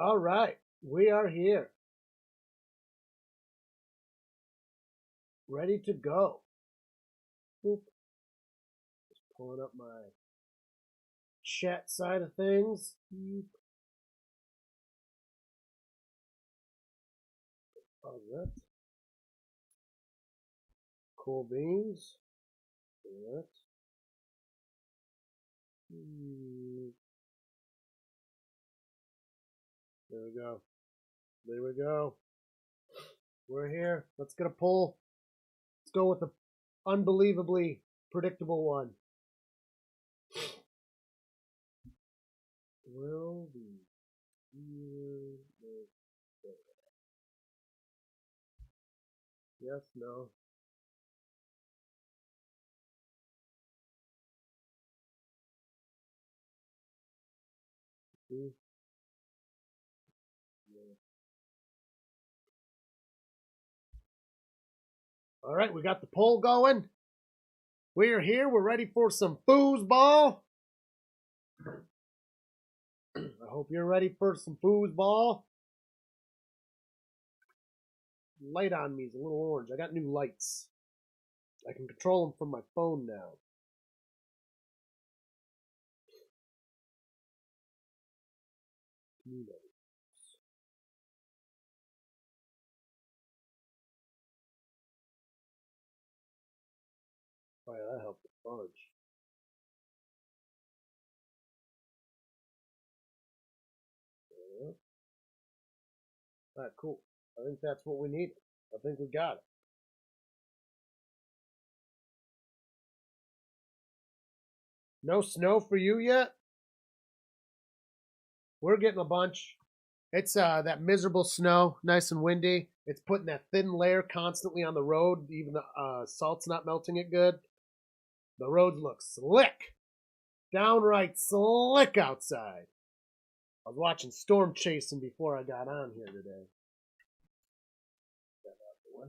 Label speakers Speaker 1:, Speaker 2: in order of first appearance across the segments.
Speaker 1: All right, we are here. Ready to go. Boop. Just pulling up my chat side of things. Pause that. Cool beans. That. There we go. There we go. We're here. Let's get a poll. Let's go with the unbelievably predictable one. Will the yes, no. Yeah. All right, we got the poll going. We're here. We're ready for some foosball. I hope you're ready for some foosball. Light on me is a little orange. I got new lights. I can control them from my phone now. Dino. Oh, yeah, that helped a bunch. Yeah. All right, cool. I think that's what we need. I think we got it. No snow for you yet? We're getting a bunch. It's that miserable snow, nice and windy. It's putting that thin layer constantly on the road. Even the salt's not melting it good. The roads look slick. Downright slick outside. I was watching Storm Chasing before I got on here today. Get out of the way.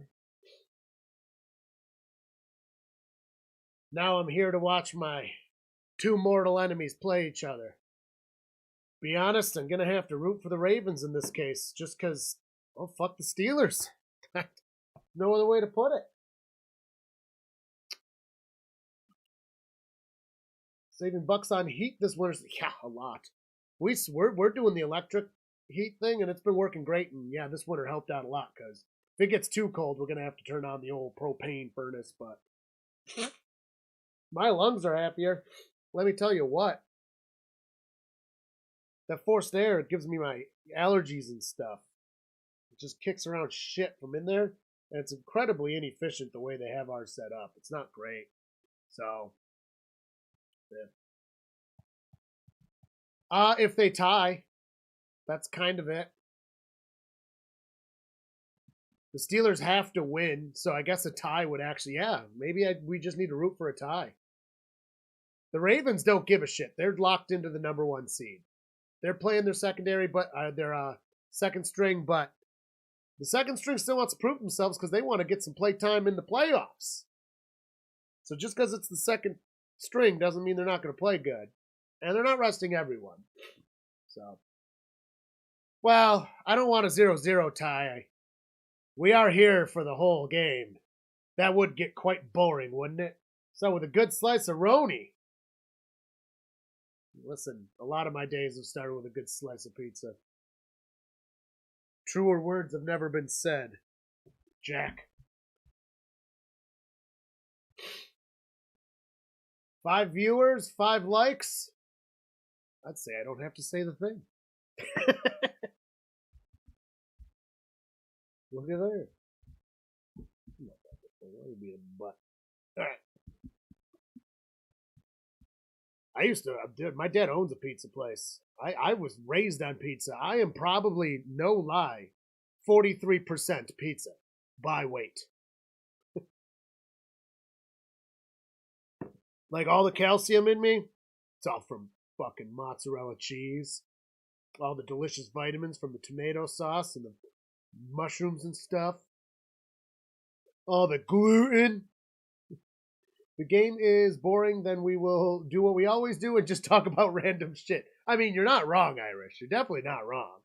Speaker 1: Now I'm here to watch my two mortal enemies play each other. Be honest, I'm going to have to root for the Ravens in this case, just because, oh, fuck the Steelers. No other way to put it. Saving bucks on heat this winter. Yeah, a lot. We're doing the electric heat thing, and it's been working great. And yeah, this winter helped out a lot because if it gets too cold, we're going to have to turn on the old propane furnace. But my lungs are happier. Let me tell you what. That forced air gives me my allergies and stuff. It just kicks around shit from in there. And it's incredibly inefficient the way they have ours set up. It's not great. So, yeah. If they tie, that's kind of it. The Steelers have to win, so I guess a tie would actually, yeah, maybe we just need to root for a tie. The Ravens don't give a shit. They're locked into the number one seed. They're playing their secondary, but their second string, but the second string still wants to prove themselves because they want to get some play time in the playoffs. So just because it's the second string doesn't mean they're not going to play good. And they're not resting everyone. So, well, I don't want a 0-0 tie. We are here for the whole game. That would get quite boring, wouldn't it? So with a good slice of Roni. Listen, a lot of my days have started with a good slice of pizza. Truer words have never been said. Jack. 5 viewers, 5 likes. I'd say I don't have to say the thing. Look at there. Be a butt. All right. I used to, dude, my dad owns a pizza place. I was raised on pizza. I am probably, no lie, 43% pizza by weight. Like all the calcium in me, it's all from fucking mozzarella cheese. All the delicious vitamins from the tomato sauce and the mushrooms and stuff. All the gluten. The game is boring, then we will do what we always do and just talk about random shit. I mean, you're not wrong, Irish. You're definitely not wrong.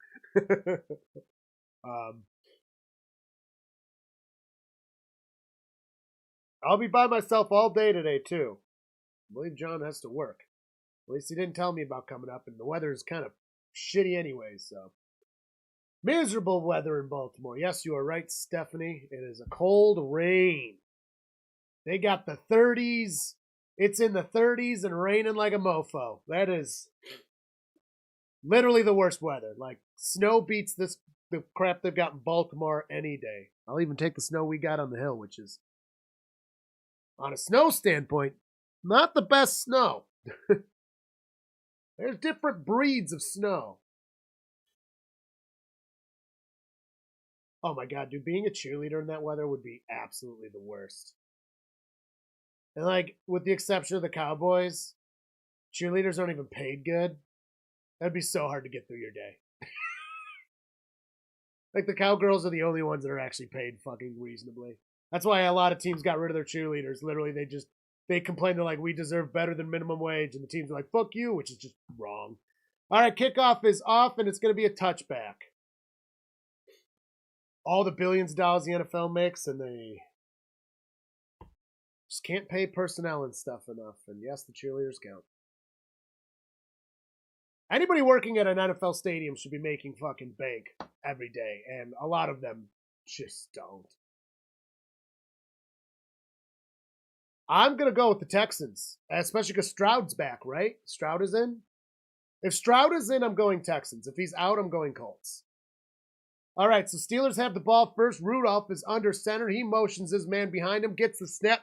Speaker 1: I'll be by myself all day today, too. I believe John has to work. At least he didn't tell me about coming up, and the weather is kind of shitty anyway, so. Miserable weather in Baltimore. Yes, you are right, Stephanie. It is a cold rain. They got the 30s. It's in the 30s and raining like a mofo. That is literally the worst weather. Like, snow beats the crap they've got in Baltimore any day. I'll even take the snow we got on the hill, which is, on a snow standpoint, not the best snow. There's different breeds of snow. Oh my god, dude, being a cheerleader in that weather would be absolutely the worst. And like, with the exception of the Cowboys, cheerleaders aren't even paid good. That'd be so hard to get through your day. Like, the Cowgirls are the only ones that are actually paid fucking reasonably. That's why a lot of teams got rid of their cheerleaders. Literally, they complain, they're like, we deserve better than minimum wage, and the teams are like, fuck you, which is just wrong. All right, kickoff is off, and it's going to be a touchback. All the billions of dollars the NFL makes, and they just can't pay personnel and stuff enough. And yes, the cheerleaders count. Anybody working at an NFL stadium should be making fucking bank every day, and a lot of them just don't. I'm going to go with the Texans, especially because Stroud's back, right? Stroud is in? If Stroud is in, I'm going Texans. If he's out, I'm going Colts. All right, so Steelers have the ball first. Rudolph is under center. He motions his man behind him, gets the snap,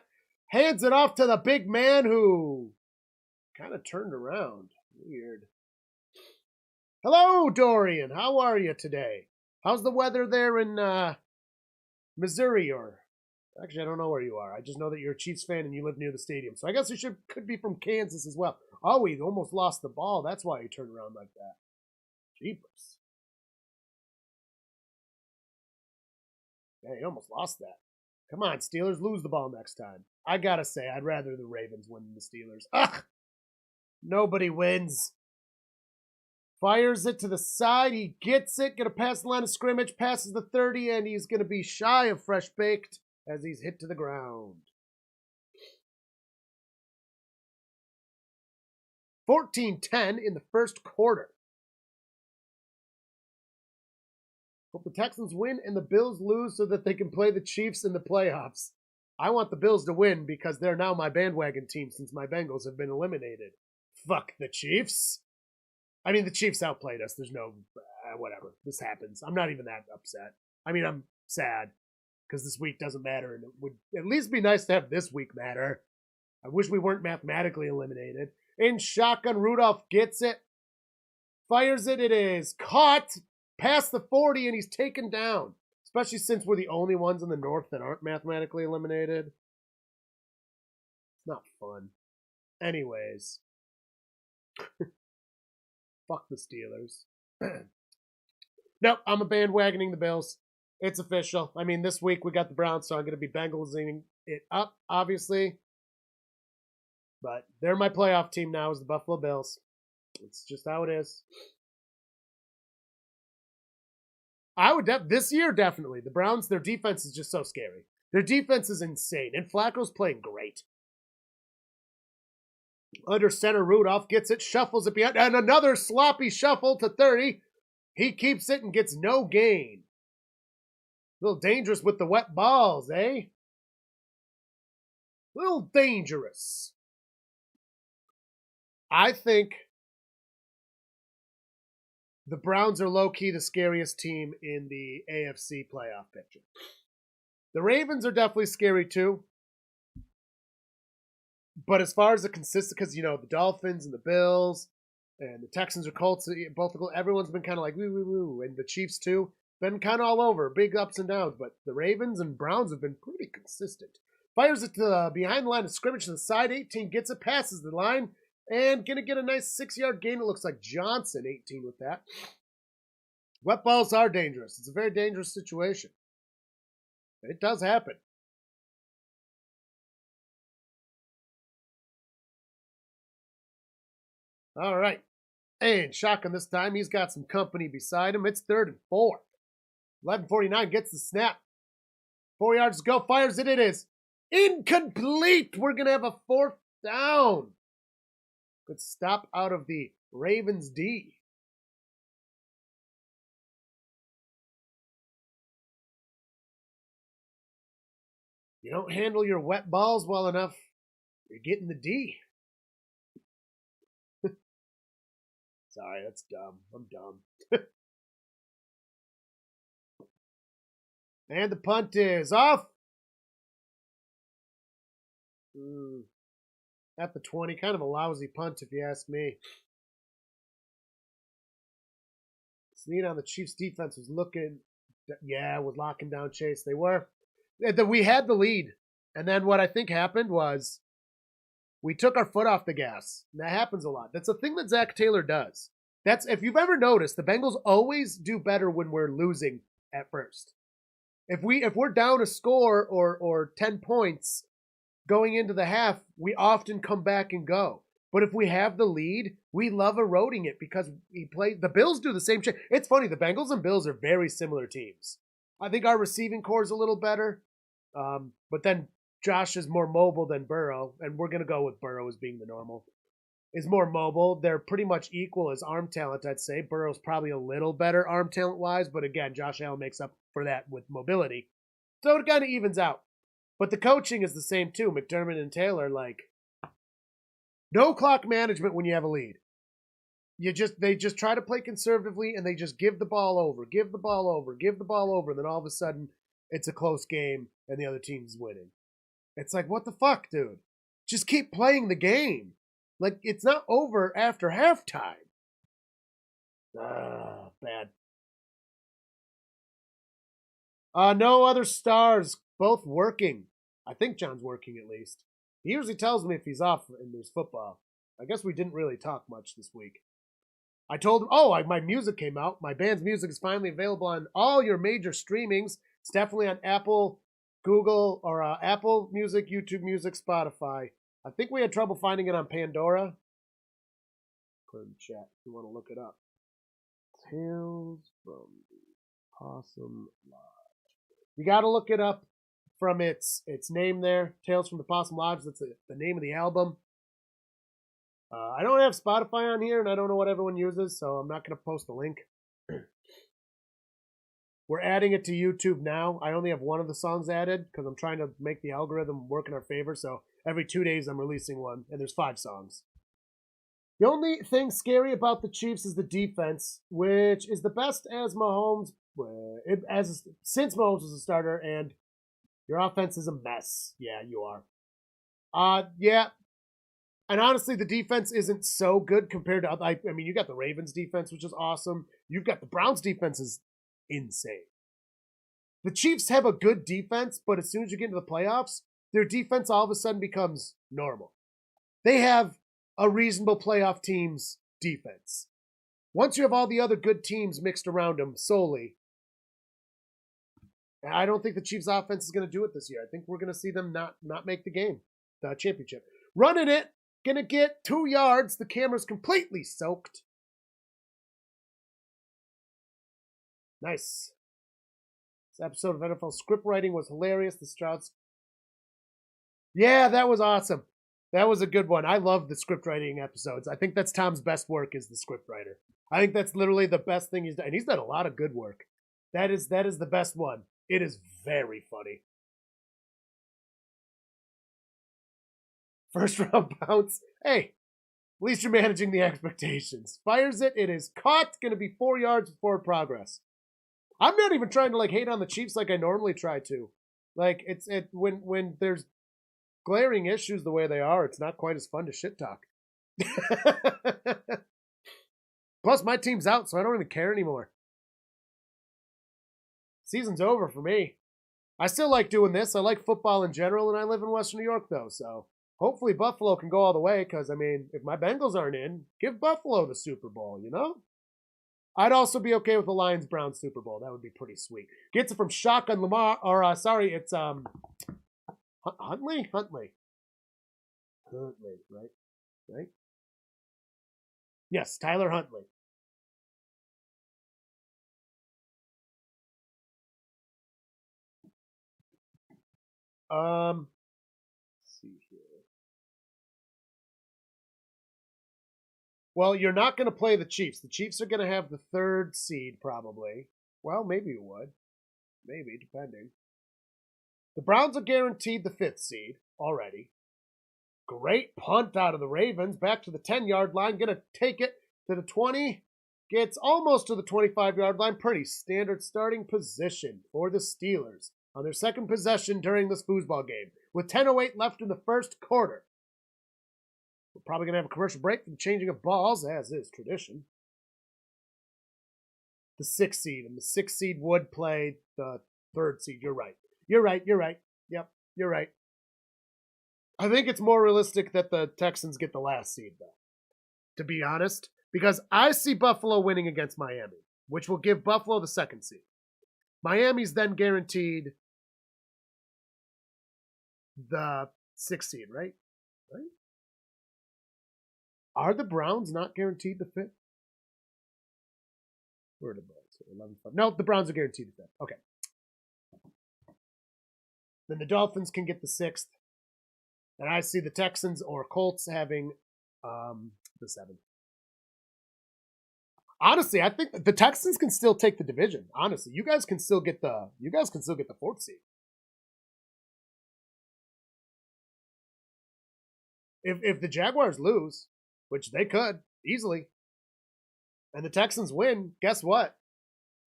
Speaker 1: hands it off to the big man who kind of turned around. Weird. Hello, Dorian. How are you today? How's the weather there in Missouri? Or actually, I don't know where you are. I just know that you're a Chiefs fan and you live near the stadium. So I guess you could be from Kansas as well. Oh, he almost lost the ball. That's why he turned around like that. Jeepers. Yeah, he almost lost that. Come on, Steelers, lose the ball next time. I gotta say, I'd rather the Ravens win than the Steelers. Ugh! Nobody wins. Fires it to the side. He gets it. Gonna pass the line of scrimmage. Passes the 30, and he's gonna be shy of fresh baked as he's hit to the ground. 14-10 in the first quarter. Hope the Texans win and the Bills lose so that they can play the Chiefs in the playoffs. I want the Bills to win because they're now my bandwagon team since my Bengals have been eliminated. Fuck the Chiefs. I mean, the Chiefs outplayed us. There's no, whatever. This happens. I'm not even that upset. I mean, I'm sad because this week doesn't matter, and it would at least be nice to have this week matter. I wish we weren't mathematically eliminated. In shotgun, Rudolph gets it. Fires it. It is caught past the 40, and he's taken down. Especially since we're the only ones in the North that aren't mathematically eliminated. It's not fun. Anyways. Fuck the Steelers. Nope, I'm a bandwagoning the Bills. It's official. I mean, this week we got the Browns, so I'm going to be Bengalsing it up, obviously. But they're my playoff team now, is the Buffalo Bills. It's just how it is. I would this year, definitely. The Browns, their defense is just so scary. Their defense is insane, and Flacco's playing great. Under center, Rudolph gets it, shuffles it behind, and another sloppy shuffle to 30. He keeps it and gets no gain. A little dangerous with the wet balls, eh? A little dangerous. I think the Browns are low-key the scariest team in the AFC playoff picture. The Ravens are definitely scary too. But as far as the consistent, because, you know, the Dolphins and the Bills and the Texans or Colts, both everyone's been kind of like, woo, woo, woo. And the Chiefs too, been kind of all over, big ups and downs. But the Ravens and Browns have been pretty consistent. Fires it to behind the line of scrimmage to the side, 18, gets it, passes the line, and going to get a nice 6-yard gain. It looks like Johnson, 18 with that. Wet balls are dangerous. It's a very dangerous situation. It does happen. All right. And shotgun this time. He's got some company beside him. It's 3rd and 4. 11:49 gets the snap. 4 yards to go. Fires it. It is incomplete. We're going to have a 4th down. Good stop out of the Ravens D. You don't handle your wet balls well enough, you're getting the D. Sorry, that's dumb. I'm dumb. And the punt is off. At the 20, kind of a lousy punt if you ask me. Snead on the Chiefs defense was looking, was locking down Chase. They were. We had the lead. And then what I think happened was we took our foot off the gas. And that happens a lot. That's a thing that Zach Taylor does. That's, if you've ever noticed, the Bengals always do better when we're losing at first. If we're down a score or 10 points going into the half, we often come back and go. But if we have the lead, we love eroding it because the Bills do the same shit. It's funny, the Bengals and Bills are very similar teams. I think our receiving core is a little better, but then Josh is more mobile than Burrow, and we're going to go with Burrow as being the normal. Is more mobile. They're pretty much equal as arm talent, I'd say. Burrow's probably a little better arm talent-wise, but again, Josh Allen makes up for that with mobility. So it kind of evens out. But the coaching is the same too. McDermott and Taylor, no clock management when you have a lead. They just try to play conservatively, and they just give the ball over. And then all of a sudden, it's a close game, and the other team's winning. It's like, what the fuck, dude? Just keep playing the game. It's not over after halftime. Bad. No other stars. Both working. I think John's working at least. He usually tells me if he's off and there's football. I guess we didn't really talk much this week. I told him, my music came out. My band's music is finally available on all your major streamings. It's definitely on Apple, Google, or Apple Music, YouTube Music, Spotify. I think we had trouble finding it on Pandora. Put it in the chat if you want to look it up. Tales from the Possum Lodge. You got to look it up from its name there. Tales from the Possum Lodge. That's the name of the album. I don't have Spotify on here, and I don't know what everyone uses, so I'm not going to post a link. We're adding it to YouTube now. I only have one of the songs added because I'm trying to make the algorithm work in our favor. So every 2 days I'm releasing one, and there's 5 songs. The only thing scary about the Chiefs is the defense, which is the best as Mahomes, since Mahomes was a starter, and your offense is a mess. Yeah, you are. Yeah. And honestly, the defense isn't so good compared to, you got the Ravens defense, which is awesome. You've got the Browns defense is insane. The Chiefs have a good defense, but as soon as you get into the playoffs, their defense all of a sudden becomes normal. They have a reasonable playoff team's defense. Once you have all the other good teams mixed around them solely, I don't think the Chiefs offense is going to do it this year. I think we're going to see them not make the championship. Running it, going to get 2 yards. The camera's completely soaked. Nice. This episode of NFL script writing was hilarious. The Strouds. Yeah, that was awesome. That was a good one. I love the script writing episodes. I think that's Tom's best work is the script writer. I think that's literally the best thing he's done. And he's done a lot of good work. That is the best one. It is very funny. First round bounce. Hey, at least you're managing the expectations. Fires it. It is caught. Going to be 4 yards of forward progress. I'm not even trying to hate on the Chiefs like I normally try to. When there's glaring issues the way they are, it's not quite as fun to shit talk. Plus, my team's out, so I don't even care anymore. Season's over for me. I still like doing this. I like football in general, and I live in Western New York, though, so hopefully Buffalo can go all the way, because, if my Bengals aren't in, give Buffalo the Super Bowl, you know? I'd also be okay with the Lions-Browns Super Bowl. That would be pretty sweet. Gets it from Shotgun Lamar, it's Huntley? Huntley, right? Yes, Tyler Huntley. Let's see here. Well, you're not going to play the Chiefs. The Chiefs are going to have the 3rd seed, probably. Well, maybe you would. Maybe, depending. The Browns are guaranteed the 5th seed already. Great punt out of the Ravens. Back to the 10-yard line. Going to take it to the 20. Gets almost to the 25-yard line. Pretty standard starting position for the Steelers on their 2nd possession during this foosball game. With 10:08 left in the 1st quarter. We're probably going to have a commercial break for the changing of balls, as is tradition. The 6th seed, and the 6th seed would play the 3rd seed. You're right. You're right. Yep, you're right. I think it's more realistic that the Texans get the last seed, though, to be honest, because I see Buffalo winning against Miami, which will give Buffalo the 2nd seed. Miami's then guaranteed the 6th seed, right? Right? Are the Browns not guaranteed the 5th? Where are the Browns? 11-5. No, the Browns are guaranteed the 5th. Okay. Then the Dolphins can get the 6th. And I see the Texans or Colts having the 7th. Honestly, I think the Texans can still take the division. Honestly, you guys can still get the 4th seed. If the Jaguars lose, which they could easily, and the Texans win, guess what?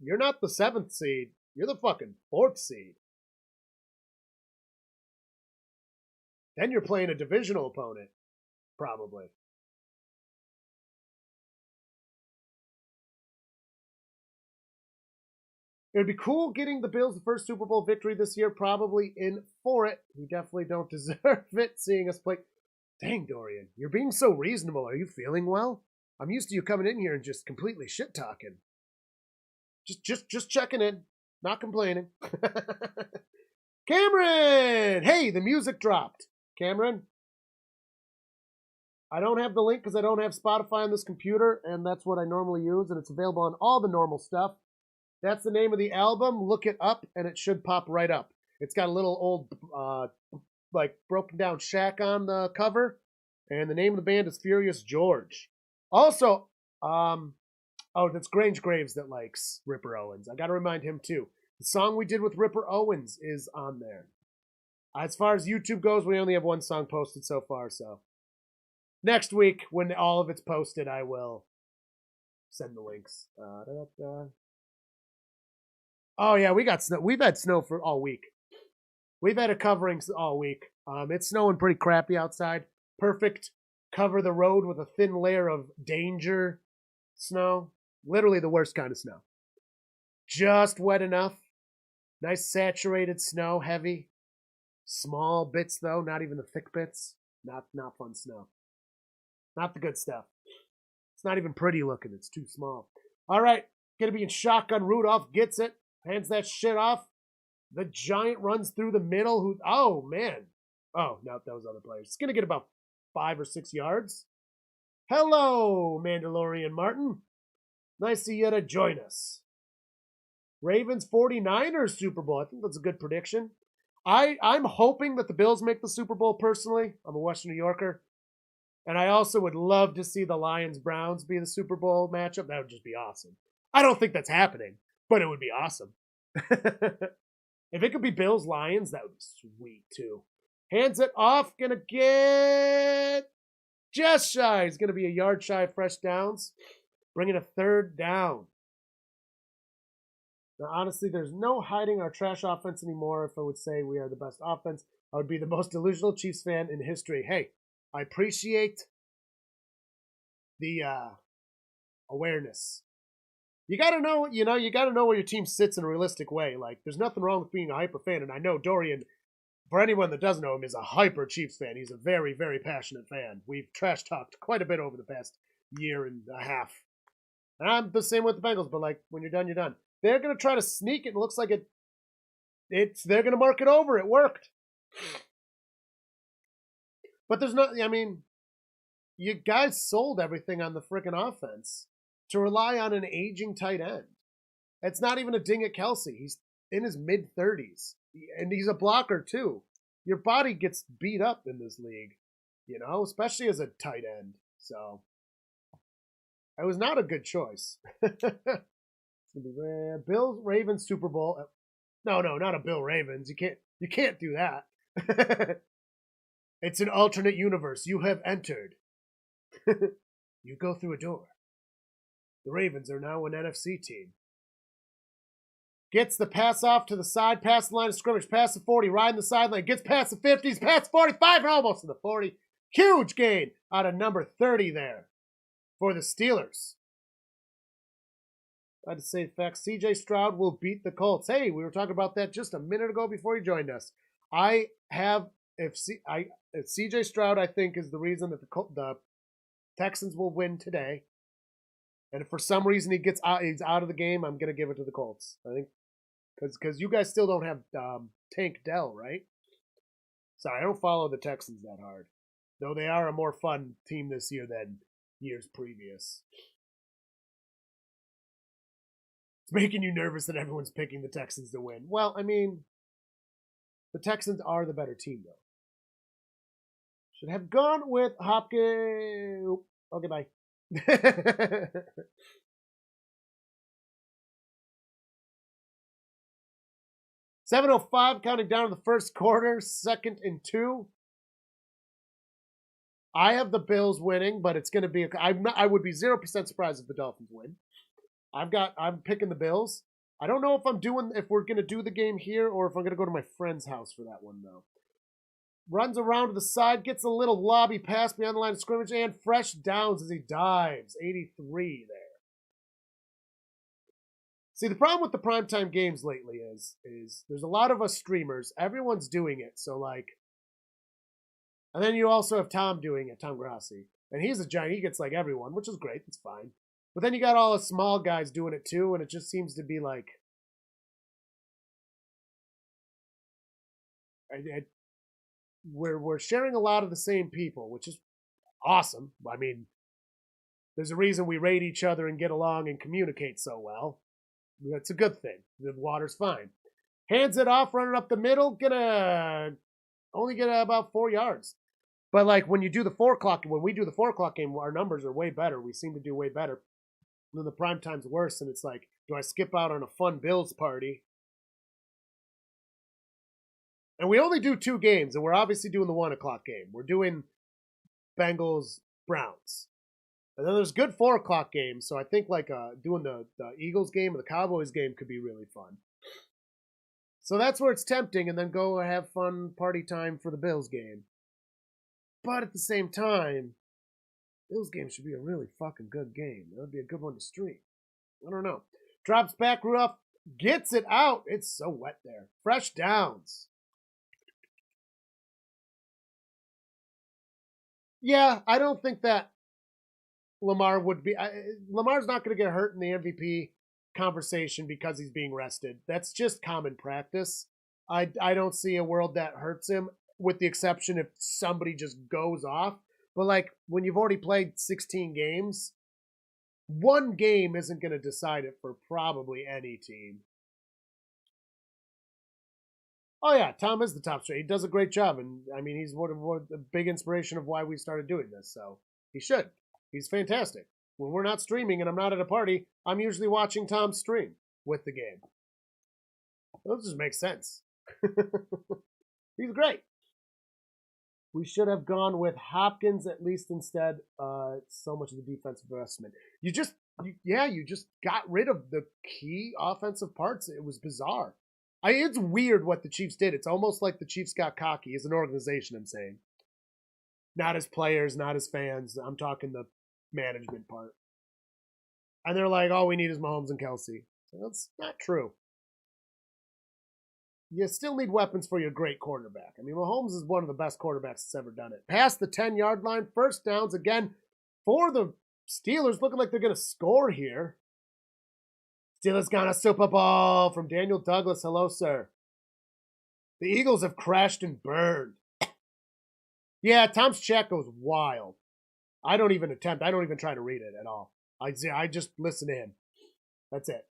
Speaker 1: You're not the 7th seed. You're the fucking 4th seed. Then you're playing a divisional opponent, probably. It would be cool getting the Bills the first Super Bowl victory this year, probably in for it. We definitely don't deserve it, seeing us play. Dang, Dorian, you're being so reasonable. Are you feeling well? I'm used to you coming in here and just completely shit talking. Just checking in, not complaining. Cameron, hey, the music dropped. Cameron, I don't have the link because I don't have Spotify on this computer, and that's what I normally use, and it's available on all the normal stuff. That's the name of the album. Look it up, and it should pop right up. It's got a little old, broken down shack on the cover, and the name of the band is Furious George. Also, that's Grange Graves that likes Ripper Owens. I got to remind him too. The song we did with Ripper Owens is on there. As far as YouTube goes, we only have one song posted so far, so next week, when all of it's posted, I will send the links. Oh, yeah, we got snow. We've had snow for all week. We've had a covering all week. It's snowing pretty crappy outside. Perfect. Cover the road with a thin layer of danger snow. Literally the worst kind of snow. Just wet enough. Nice saturated snow, heavy. Small bits, though, not even the thick bits. Not fun snow. Not the good stuff. It's not even pretty looking. It's too small. All right. Going to be in shotgun. Rudolph gets it. Hands that shit off. The Giant runs through the middle. Oh, man. Oh, no, that was other players. It's going to get about 5 or 6 yards. Hello, Mandalorian Martin. Nice of you to join us. Ravens 49ers Super Bowl. I think that's a good prediction. I'm hoping that the Bills make the Super Bowl personally. I'm a Western New Yorker. And I also would love to see the Lions-Browns be the Super Bowl matchup. That would just be awesome. I don't think that's happening, but it would be awesome. If it could be Bills-Lions, that would be sweet, too. Hands it off. Gonna get just shy. He's gonna be a yard shy of fresh downs. Bringing a 3rd down. Now, honestly, there's no hiding our trash offense anymore. If I would say we are the best offense, I would be the most delusional Chiefs fan in history. Hey, I appreciate the awareness. You got to know, you got to know where your team sits in a realistic way. Like, there's nothing wrong with being a hyper fan. And I know Dorian, for anyone that doesn't know him, is a hyper Chiefs fan. He's a very, very passionate fan. We've trash talked quite a bit over the past year and a half. And I'm the same with the Bengals, but like, when you're done, you're done. They're going to try to sneak it. It looks like they're going to mark it over. It worked. But there's not, you guys sold everything on the freaking offense to rely on an aging tight end. It's not even a ding at Kelsey. He's in his mid-30s, and he's a blocker too. Your body gets beat up in this league, especially as a tight end. So it was not a good choice. Bills Ravens Super Bowl. No, not a Bill Ravens. You can't do that. It's an alternate universe. You have entered. You go through a door. The Ravens are now an NFC team. Gets the pass off to the side, past the line of scrimmage, past the 40, riding the sideline, gets past the 50s, past 45, and almost to the 40. Huge gain out of number 30 there for the Steelers. I'd say facts. CJ Stroud will beat the Colts. Hey, we were talking about that just a minute ago before you joined us. If CJ Stroud, I think, is the reason that the Texans will win today. And if for some reason he's out of the game, I'm going to give it to the Colts. I think because you guys still don't have Tank Dell, right? Sorry, I don't follow the Texans that hard. Though they are a more fun team this year than years previous. It's making you nervous that everyone's picking the Texans to win. Well, I mean, the Texans are the better team, though. Should have gone with Hopkins. Okay, bye. 7:05, counting down to the first quarter, 2nd and 2. I have the Bills winning, but it's going to be. I would be 0% surprised if the Dolphins win. I'm picking the Bills. I don't know if we're going to do the game here or if I'm going to go to my friend's house for that one, though. Runs around to the side, gets a little lobby pass beyond the line of scrimmage, and fresh downs as he dives. 83 there. See, the problem with the primetime games lately is there's a lot of us streamers. Everyone's doing it, so and then you also have Tom doing it, Tom Grassi. And he's a giant. He gets everyone, which is great. It's fine. But then you got all the small guys doing it too, and it just seems to be we're sharing a lot of the same people, which is awesome. I mean, there's a reason we rate each other and get along and communicate so well. That's a good thing. The water's fine. Hands it off, running up the middle, only get about 4 yards. But when you do the 4 o'clock, when we do the 4 o'clock game, our numbers are way better. We seem to do way better. And then the prime time's worse, and it's do I skip out on a fun Bills party? And we only do 2 games, and we're obviously doing the 1 o'clock game. We're doing Bengals Browns. And then there's good 4 o'clock games, so I think doing the Eagles game or the Cowboys game could be really fun. So that's where it's tempting, and then go have fun party time for the Bills game. But at the same time, Bills game should be a really fucking good game. That would be a good one to stream. I don't know. Drops back, Rudolph gets it out. It's so wet there. Fresh downs. Yeah, I don't think that Lamar would be. Lamar's not going to get hurt in the MVP conversation because he's being rested. That's just common practice. I don't see a world that hurts him, with the exception if somebody just goes off. But when you've already played 16 games, one game isn't going to decide it for probably any team. Oh yeah, Tom is the top straight. He does a great job, and I mean he's one of the big inspiration of why we started doing this. So he should. He's fantastic. When we're not streaming and I'm not at a party, I'm usually watching Tom stream with the game. That just makes sense. He's great. We should have gone with Hopkins at least instead. So much of the defensive investment. You just got rid of the key offensive parts. It was bizarre. It's weird what the Chiefs did. It's almost like the Chiefs got cocky as an organization, I'm saying. Not as players, not as fans. I'm talking the management part. And they're like, all we need is Mahomes and Kelsey. That's not true. You still need weapons for your great quarterback. I mean, Mahomes is one of the best quarterbacks that's ever done it. Past the 10-yard line, first downs again for the Steelers. Looking like they're going to score here. Steelers got a Super Bowl from Daniel Douglas. Hello, sir. The Eagles have crashed and burned. Yeah, Tom's chat goes wild. I don't even attempt. I don't even try to read it at all. I just listen to him. That's it.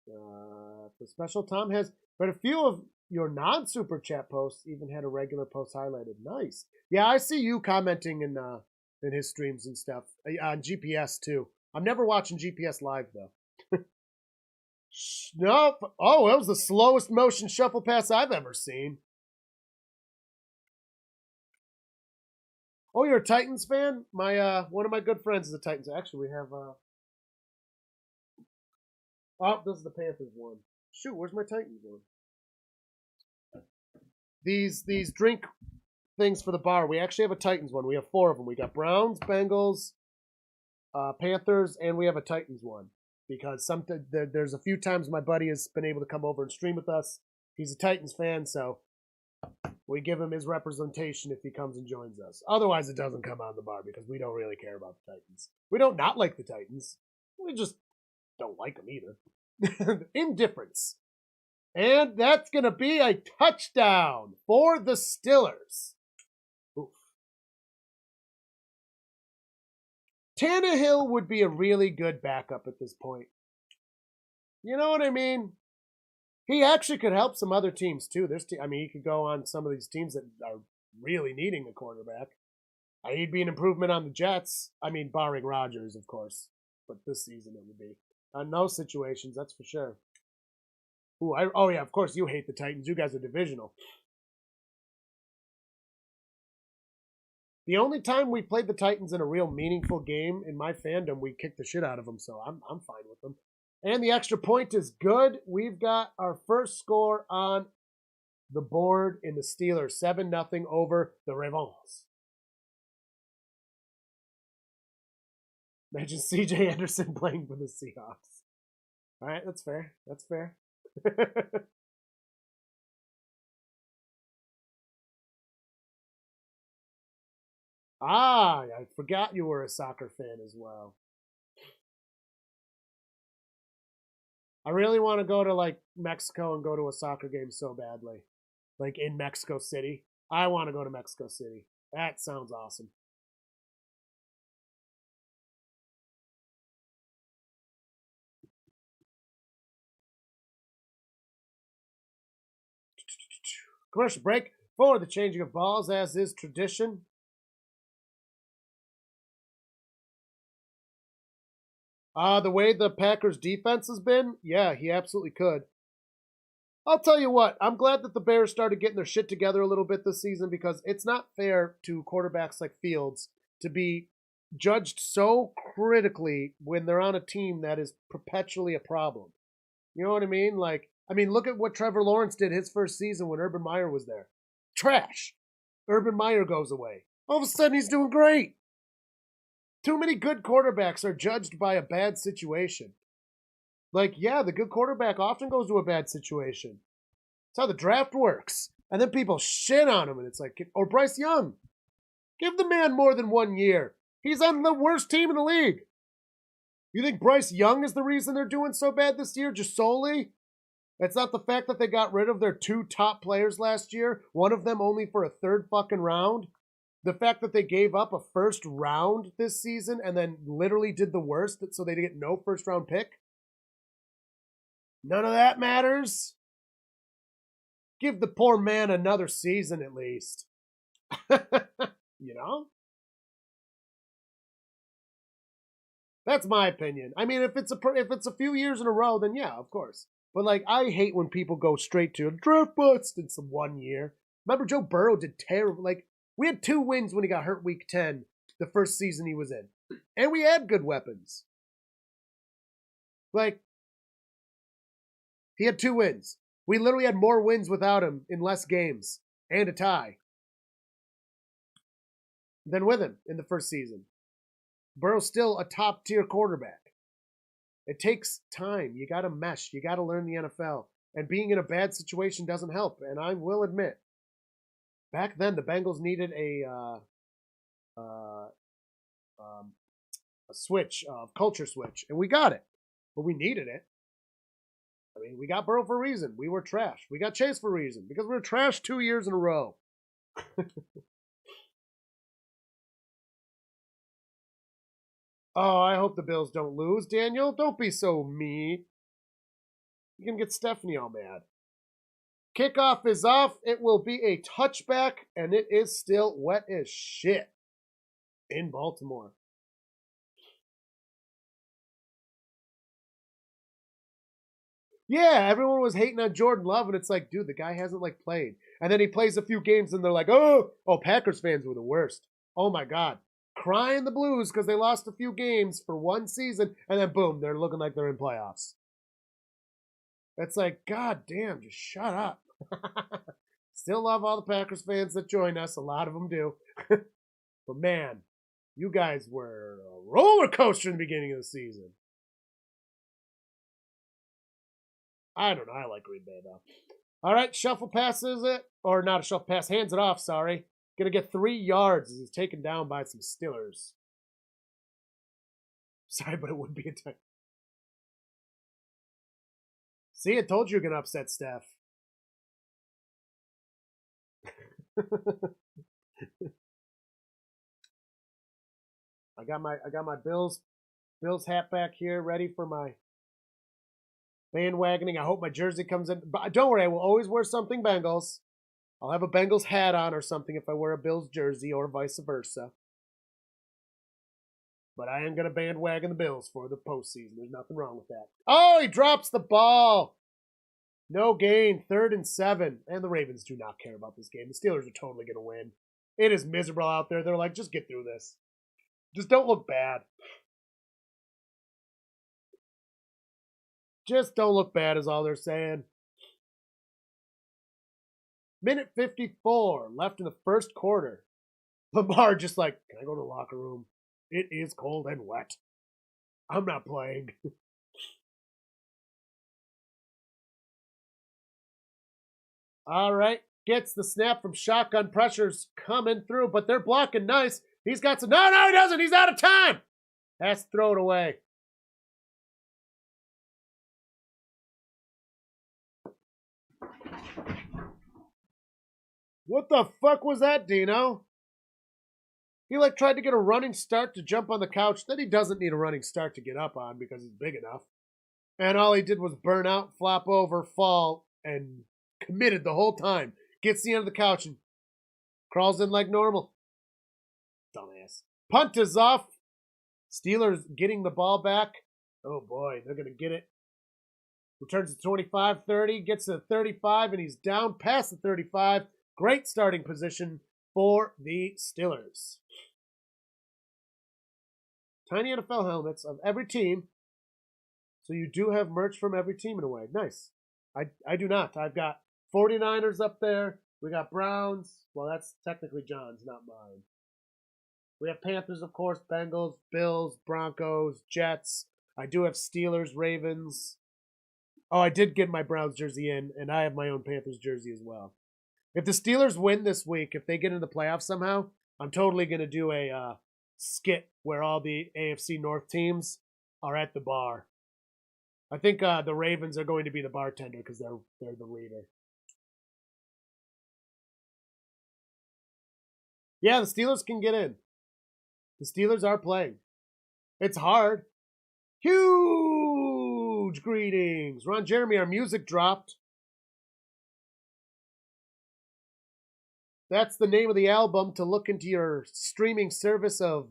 Speaker 1: The special Tom has, but a few of your non-super chat posts even had a regular post highlighted. Nice. Yeah, I see you commenting in his streams and stuff on GPS too. I'm never watching GPS live though. Nope. Oh, that was the slowest motion shuffle pass I've ever seen. Oh, you're a Titans fan? My one of my good friends is a Titans. Actually, we have oh, this is the Panthers one. Shoot, where's my Titans one? These drink things for the bar. We actually have a Titans one. We have 4 of them. We got Browns, Bengals, Panthers, and we have a Titans one. Because there's a few times my buddy has been able to come over and stream with us. He's a Titans fan, so we give him his representation if he comes and joins us. Otherwise, it doesn't come on the bar because we don't really care about the Titans. We don't not like the Titans. We just don't like them either. Indifference. And that's going to be a touchdown for the Steelers. Oof. Tannehill would be a really good backup at this point. You know what I mean? He actually could help some other teams too. He could go on some of these teams that are really needing a quarterback. He'd be an improvement on the Jets. I mean, barring Rodgers, of course. But this season it would be. On those situations, that's for sure. Oh yeah, of course you hate the Titans. You guys are divisional. The only time we played the Titans in a real meaningful game in my fandom, we kicked the shit out of them, so I'm fine with them. And the extra point is good. We've got our first score on the board in the Steelers, 7-0 over the Ravens. Imagine C.J. Anderson playing for the Seahawks. All right, that's fair. That's fair. I forgot you were a soccer fan as well. I really want to go to like Mexico and go to a soccer game so badly. Like in Mexico City. I want to go to Mexico City. That sounds awesome. Commercial break for the changing of balls, as is tradition. The way the Packers defense has been, yeah, he absolutely could. I'll tell you what, I'm glad that the Bears started getting their shit together a little bit this season because it's not fair to quarterbacks like Fields to be judged so critically when they're on a team that is perpetually a problem. You know what I mean? Look at what Trevor Lawrence did his first season when Urban Meyer was there. Trash. Urban Meyer goes away. All of a sudden, he's doing great. Too many good quarterbacks are judged by a bad situation. The good quarterback often goes to a bad situation. That's how the draft works. And then people shit on him, and it's like, or Bryce Young. Give the man more than 1 year. He's on the worst team in the league. You think Bryce Young is the reason they're doing so bad this year, just solely? It's not the fact that they got rid of their 2 top players last year, one of them only for a 3rd fucking round. The fact that they gave up a 1st round this season and then literally did the worst so they get no 1st round pick. None of that matters. Give the poor man another season at least. You know? That's my opinion. I mean, if it's a few years in a row, then yeah, of course. But I hate when people go straight to a draft bust in some 1 year. Remember, Joe Burrow did terrible. We had 2 wins when he got hurt week 10, the first season he was in, and we had good weapons. He had 2 wins. We literally had more wins without him in less games and a tie than with him in the first season. Burrow's still a top-tier quarterback. It takes time. You got to mesh. You got to learn the NFL. And being in a bad situation doesn't help. And I will admit, back then the Bengals needed a switch, culture switch, and we got it. But we needed it. I mean, we got Burrow for a reason. We were trash. We got Chase for a reason because we were trash 2 years in a row. Oh, I hope the Bills don't lose. Daniel, don't be so mean. You can get Stephanie all mad. Kickoff is off. It will be a touchback, and it is still wet as shit in Baltimore. Yeah, everyone was hating on Jordan Love, and it's like, dude, the guy hasn't played. And then he plays a few games, and they're like, oh, Packers fans were the worst. Oh my God, crying the blues because they lost a few games for one season, and then boom, they're looking like they're in playoffs. It's like, God damn, just shut up. Still love all the Packers fans that join us. A lot of them do. But man, you guys were a roller coaster in the beginning of the season. I don't know. I like Green Bay, though. All right, shuffle passes it. Or not a shuffle pass. Hands it off, sorry. Going to get 3 yards as he's taken down by some Steelers. Sorry, but it would be a time. See, I told you you're going to upset Steph. I got my Bills hat back here ready for my bandwagoning. I hope my jersey comes in. But don't worry, I will always wear something Bengals. I'll have a Bengals hat on or something if I wear a Bills jersey or vice versa. But I am going to bandwagon the Bills for the postseason. There's nothing wrong with that. Oh, he drops the ball. No gain, 3rd and 7. And the Ravens do not care about this game. The Steelers are totally going to win. It is miserable out there. They're like, just get through this. Just don't look bad. Just don't look bad is all they're saying. Minute 54 left in the first quarter. Lamar just like, can I go to the locker room? It is cold and wet. I'm not playing. All right. Gets the snap from shotgun. Pressure's coming through, but they're blocking nice. He's got some. No, he doesn't. He's out of time. Has to throw it away. What the fuck was that, Dino? He tried to get a running start to jump on the couch. Then he doesn't need a running start to get up on because he's big enough. And all he did was burn out, flop over, fall, and committed the whole time. Gets the end of the couch and crawls in like normal. Dumbass. Punt is off. Steelers getting the ball back. Oh boy, they're going to get it. Returns to 25-30, gets to the 35, and he's down past the 35. Great starting position for the Steelers. Tiny NFL helmets of every team. So you do have merch from every team in a way. Nice. I do not. I've got 49ers up there. We got Browns. Well, that's technically John's, not mine. We have Panthers, of course, Bengals, Bills, Broncos, Jets. I do have Steelers, Ravens. Oh, I did get my Browns jersey in, and I have my own Panthers jersey as well. If the Steelers win this week, if they get into the playoffs somehow, I'm totally going to do a skit where all the AFC North teams are at the bar. I think the Ravens are going to be the bartender because they're the leader. Yeah, the Steelers can get in. The Steelers are playing. It's hard. Huge greetings. Ron Jeremy, our music dropped. That's the name of the album to look into your streaming service of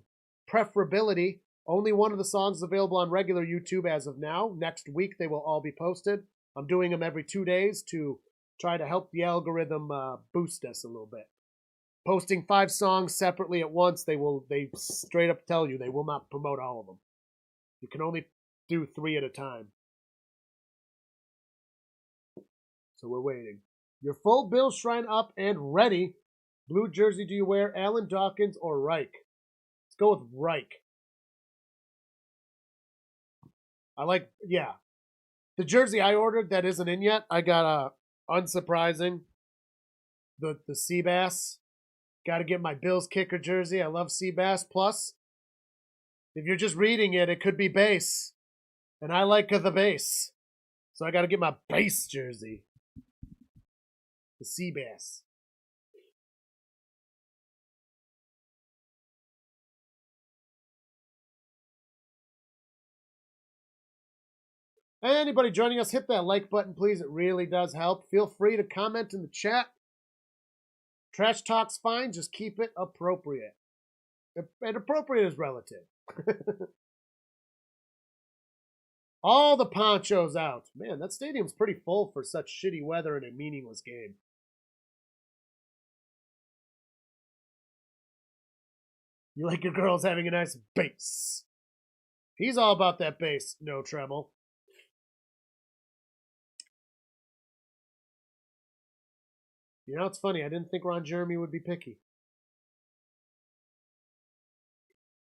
Speaker 1: preferability. Only one of the songs is available on regular YouTube as of now. Next week, they will all be posted. I'm doing them every 2 days to try to help the algorithm boost us a little bit. Posting 5 songs separately at once, they straight up tell you they will not promote all of them. You can only do 3 at a time. So we're waiting. Your full Bill Shrine up and ready. Blue jersey, do you wear Alan Dawkins or Reich? Let's go with Reich. Yeah. The jersey I ordered that isn't in yet, I got unsurprising, the Seabass. Got to get my Bills kicker jersey. I love Seabass. Plus, if you're just reading it, it could be base. And I like the base. So I got to get my base jersey. The Seabass. Anybody joining us, hit that like button, please. It really does help. Feel free to comment in the chat. Trash talk's fine. Just keep it appropriate. And appropriate is relative. All the ponchos out. Man, that stadium's pretty full for such shitty weather and a meaningless game. You like your girls having a nice bass. He's all about that bass, no treble. You know, it's funny. I didn't think Ron Jeremy would be picky.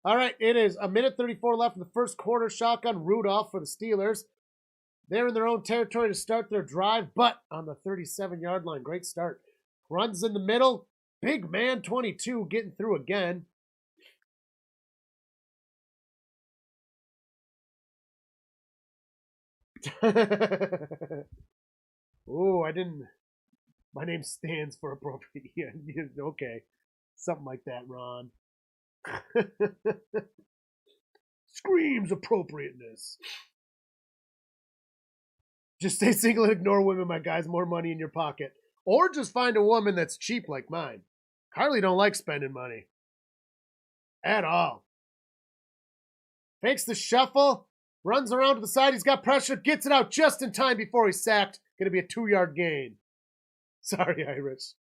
Speaker 1: All right, it is a minute 34 left in the first quarter. Shotgun Rudolph for the Steelers. They're in their own territory to start their drive, but on the 37-yard line. Great start. Runs in the middle. Big man 22 getting through again. Ooh, I didn't. My name stands for appropriate. Yeah, okay. Something like that, Ron. Screams appropriateness. Just stay single and ignore women, my guys. More money in your pocket. Or just find a woman that's cheap like mine. Carly don't like spending money. At all. Fakes the shuffle. Runs around to the side. He's got pressure. Gets it out just in time before he's sacked. Going to be a 2-yard gain. Sorry, Irish.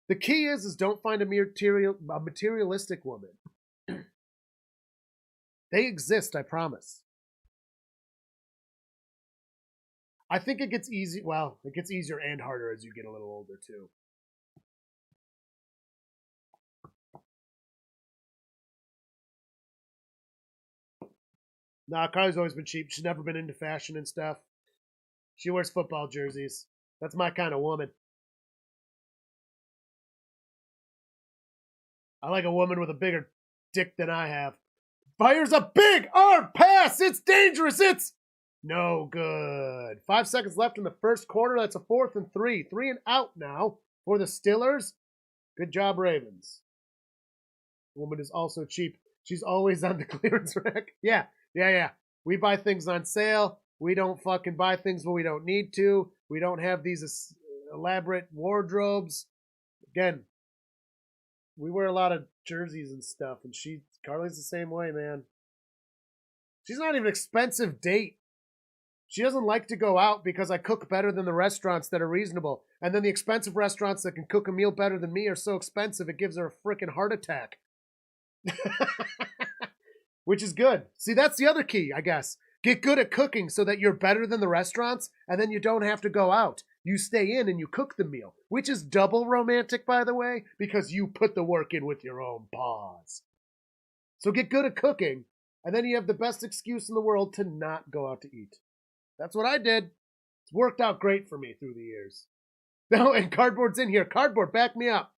Speaker 1: The key is don't find a materialistic woman. They exist, I promise. I think it gets easy. Well, it gets easier and harder as you get a little older, too. Nah, Carly's always been cheap. She's never been into fashion and stuff. She wears football jerseys. That's my kind of woman. I like a woman with a bigger dick than I have. Fires a big arm pass. It's dangerous. It's no good. 5 seconds left in the first quarter. That's a 4th and 3. 3 and out now for the Steelers. Good job, Ravens. Woman is also cheap. She's always on the clearance rack. Yeah. We buy things on sale. We don't fucking buy things when we don't need to. We don't have these elaborate wardrobes. Again, we wear a lot of jerseys and stuff, and Carly's the same way, man. She's not even an expensive date. She doesn't like to go out because I cook better than the restaurants that are reasonable. And then the expensive restaurants that can cook a meal better than me are so expensive it gives her a freaking heart attack. Which is good. See, that's the other key, I guess. Get good at cooking so that you're better than the restaurants, and then you don't have to go out. You stay in and you cook the meal, which is double romantic, by the way, because you put the work in with your own paws. So get good at cooking, and then you have the best excuse in the world to not go out to eat. That's what I did. It's worked out great for me through the years. No, and Cardboard's in here. Cardboard, back me up.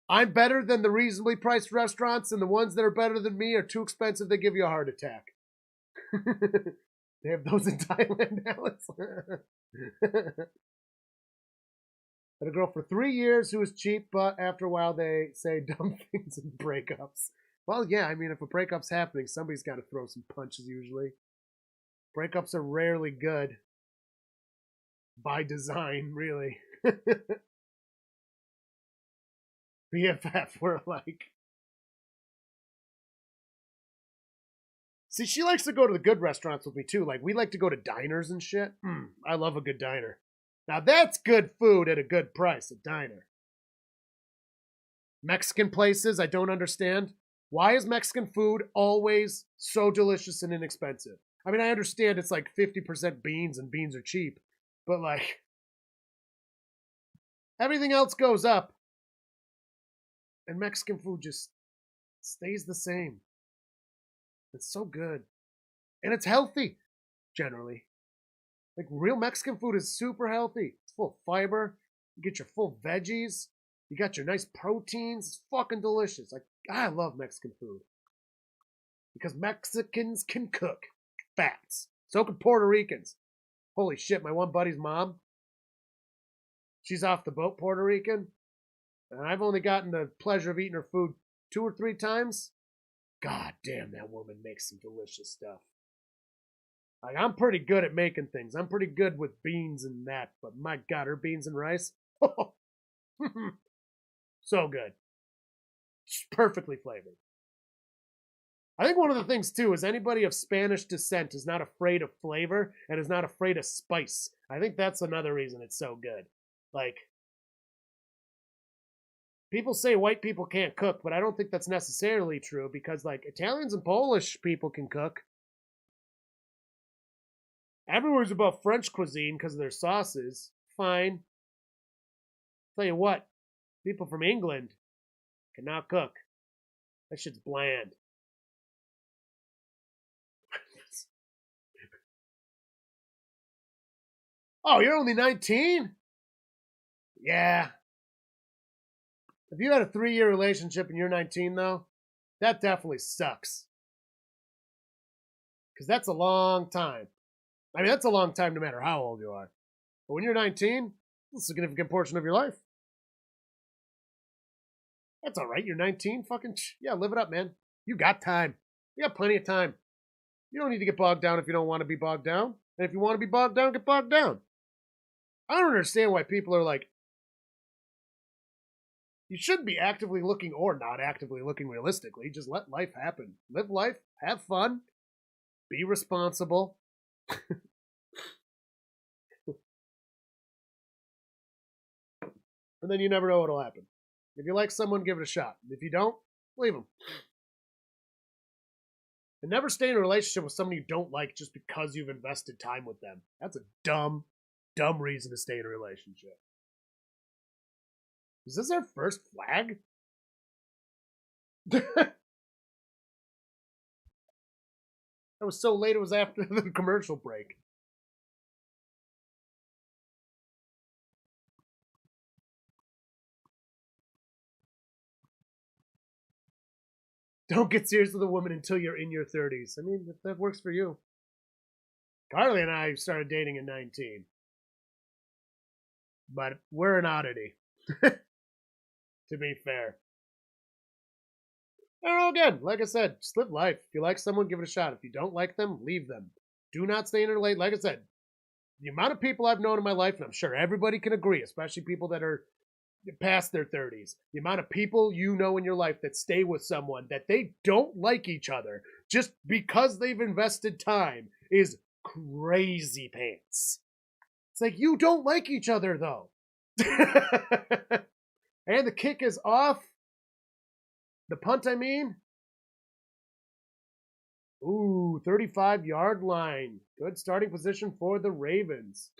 Speaker 1: I'm better than the reasonably priced restaurants, and the ones that are better than me are too expensive. They give you a heart attack. They have those in Thailand, Alex. Had a girl for 3 years who was cheap, but after a while they say dumb things in breakups. Well, yeah, I mean, if a breakup's happening, somebody's got to throw some punches usually. Breakups are rarely good. By design, really. BFF, we're like. See, she likes to go to the good restaurants with me, too. Like, we like to go to diners and shit. I love a good diner. Now, that's good food at a good price, a diner. Mexican places, I don't understand. Why is Mexican food always so delicious and inexpensive? I mean, I understand it's like 50% beans and beans are cheap. But, like, everything else goes up. And Mexican food just stays the same. It's so good. And it's healthy, generally. Like, real Mexican food is super healthy. It's full of fiber. You get your full veggies. You got your nice proteins. It's fucking delicious. Like, I love Mexican food. Because Mexicans can cook. Facts. So can Puerto Ricans. Holy shit, my one buddy's mom, she's off the boat, Puerto Rican. And I've only gotten the pleasure of eating her food 2 or 3 times. God damn, that woman makes some delicious stuff. Like, I'm pretty good at making things. I'm pretty good with beans and that, but my God, her beans and rice, so good. Just perfectly flavored. I think one of the things, too, is anybody of Spanish descent is not afraid of flavor and is not afraid of spice. I think that's another reason it's so good. Like, people say white people can't cook, but I don't think that's necessarily true because, like, Italians and Polish people can cook. Everywhere's about French cuisine because of their sauces. Fine. Tell you what, people from England cannot cook. That shit's bland. Oh, you're only 19? Yeah. If you had a 3-year relationship and you're 19, though, that definitely sucks. Because that's a long time. I mean, that's a long time no matter how old you are. But when you're 19, it's a significant portion of your life. That's all right. You're 19. Fucking, yeah, live it up, man. You got time. You got plenty of time. You don't need to get bogged down if you don't want to be bogged down. And if you want to be bogged down, get bogged down. I don't understand why people are like, you shouldn't be actively looking or not actively looking realistically. Just let life happen. Live life. Have fun. Be responsible. And then you never know what'll happen. If you like someone, give it a shot. If you don't, leave them. And never stay in a relationship with someone you don't like just because you've invested time with them. That's a dumb, dumb reason to stay in a relationship. Is this our first flag? That was so late it was after the commercial break. Don't get serious with a woman until you're in your 30s. I mean, if that works for you. Carly and I started dating at 19. But we're an oddity. To be fair. I don't know, again, like I said, just live life. If you like someone, give it a shot. If you don't like them, leave them. Do not stay in a late. Like I said, the amount of people I've known in my life, and I'm sure everybody can agree, especially people that are past their 30s, the amount of people you know in your life that stay with someone that they don't like each other just because they've invested time is crazy pants. It's like, you don't like each other, though. And the kick is off. The punt, I mean. Ooh, 35-yard line. Good starting position for the Ravens.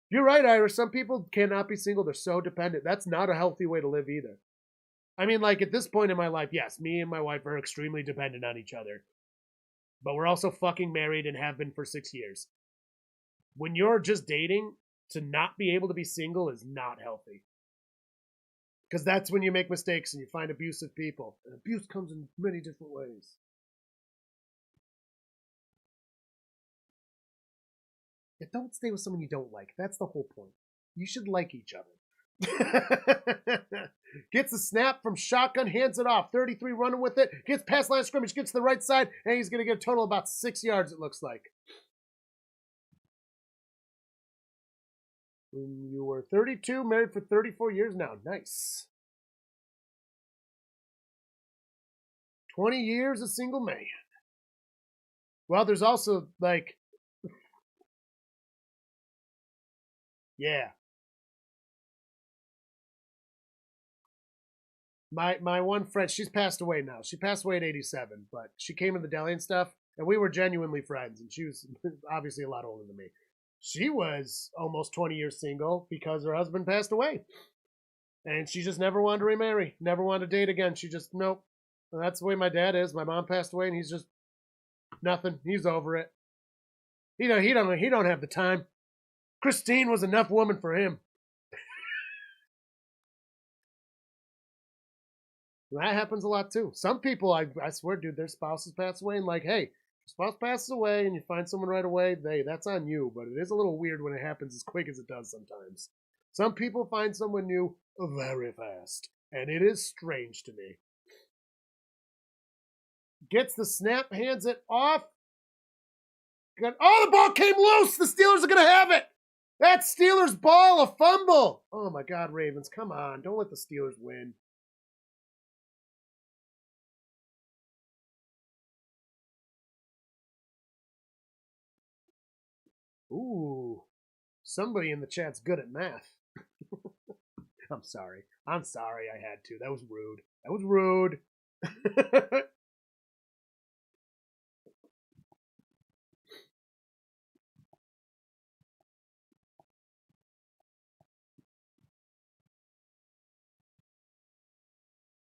Speaker 1: You're right, Ira. Some people cannot be single. They're so dependent. That's not a healthy way to live either. I mean, like, at this point in my life, yes, me and my wife are extremely dependent on each other. But we're also fucking married and have been for 6 years. When you're just dating, to not be able to be single is not healthy. Because that's when you make mistakes and you find abusive people. And abuse comes in many different ways. Yeah, don't stay with someone you don't like. That's the whole point. You should like each other. Gets the snap from shotgun, hands it off. 33 running with it. Gets past line of scrimmage, gets to the right side, and he's going to get a total of about 6 yards, it looks like. When you were 32, married for 34 years now. Nice. 20 years a single man. Well, there's also, like, yeah. My one friend, she's passed away now. She passed away at 87, but she came in the deli and stuff, and we were genuinely friends, and she was obviously a lot older than me. She was almost 20 years single because her husband passed away. And she just never wanted to remarry, never wanted to date again. She just, nope. And that's the way my dad is. My mom passed away, and he's just nothing. He's over it. He don't have the time. Christine was enough woman for him. That happens a lot too. Some people, I swear, dude, their spouses pass away, and like, hey, your spouse passes away and you find someone right away, that's on you. But it is a little weird when it happens as quick as it does sometimes. Some people find someone new very fast, and it is strange to me. Gets the snap, hands it off. Oh, the ball came loose. The Steelers are going to have it. That's Steelers ball, a fumble. Oh, my God, Ravens. Come on. Don't let the Steelers win. Ooh. Somebody in the chat's good at math. I'm sorry. I'm sorry I had to. That was rude. That was rude.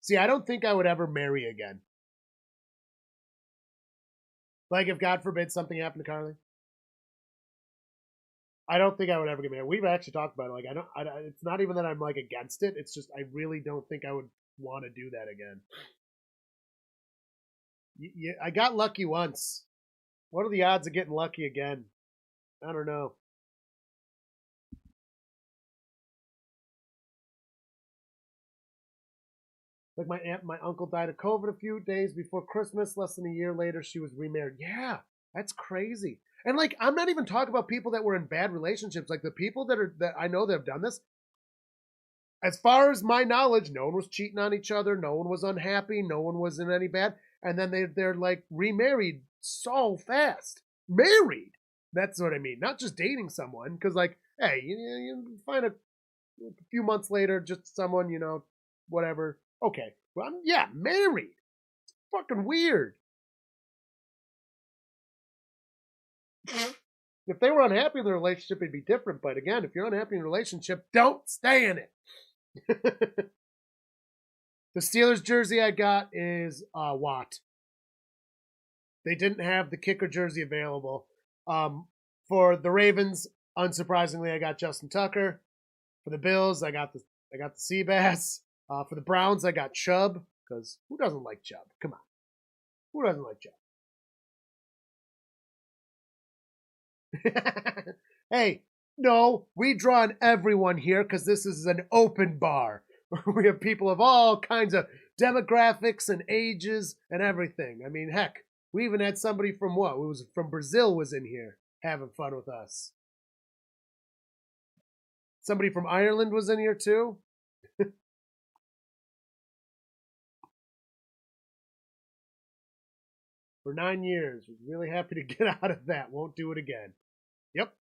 Speaker 1: See, I don't think I would ever marry again. Like, if God forbid something happened to Carly, I don't think I would ever get married. We've actually talked about it. Like, it's not even that I'm like against it. It's just I really don't think I would want to do that again. I got lucky once. What are the odds of getting lucky again? I don't know. Like my uncle died of COVID a few days before Christmas. Less than a year later, she was remarried. Yeah, that's crazy. And like, I'm not even talking about people that were in bad relationships. Like the people that I know that have done this. As far as my knowledge, no one was cheating on each other. No one was unhappy. No one was in any bad. And then they're like remarried so fast. Married. That's what I mean. Not just dating someone. Because like, hey, you find a few months later, just someone, whatever. Okay. Well, yeah, married. It's fucking weird. If they were unhappy in the relationship, it'd be different. But again, if you're unhappy in a relationship, don't stay in it. The Steelers jersey I got is Watt. They didn't have the kicker jersey available. For the Ravens, unsurprisingly, I got Justin Tucker. For the Bills, I got the Seabass. For the Browns, I got Chubb, because who doesn't like Chubb? Come on. Who doesn't like Chubb? Hey, no, we draw on everyone here because this is an open bar. We have people of all kinds of demographics and ages and everything. I mean, heck, we even had somebody from what? It was from Brazil was in here having fun with us. Somebody from Ireland was in here too. For 9 years. Was really happy to get out of that. Won't do it again. Yep.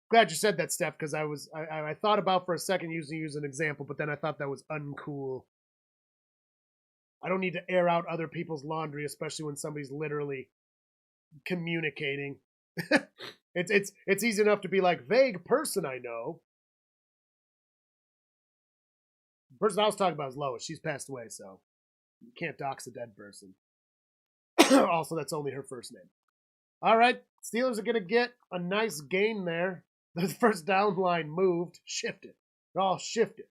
Speaker 1: Glad you said that, Steph, because I thought about for a second using you as an example, but then I thought that was uncool. I don't need to air out other people's laundry, especially when somebody's literally communicating. It's easy enough to be like, vague person I know. The person I was talking about is Lois. She's passed away, so you can't dox a dead person. Also, that's only her first name. All right, Steelers are going to get a nice gain there. The first down line moved, shifted. It all shifted.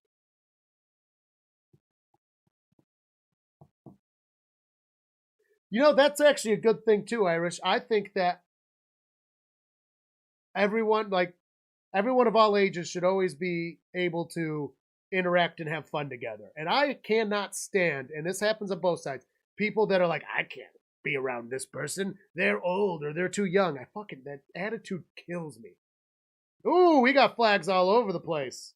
Speaker 1: That's actually a good thing too, Irish. I think that everyone of all ages should always be able to interact and have fun together. And I cannot stand, and this happens on both sides, people that are like, I can't be around this person. They're old or they're too young. That attitude kills me. Ooh, we got flags all over the place.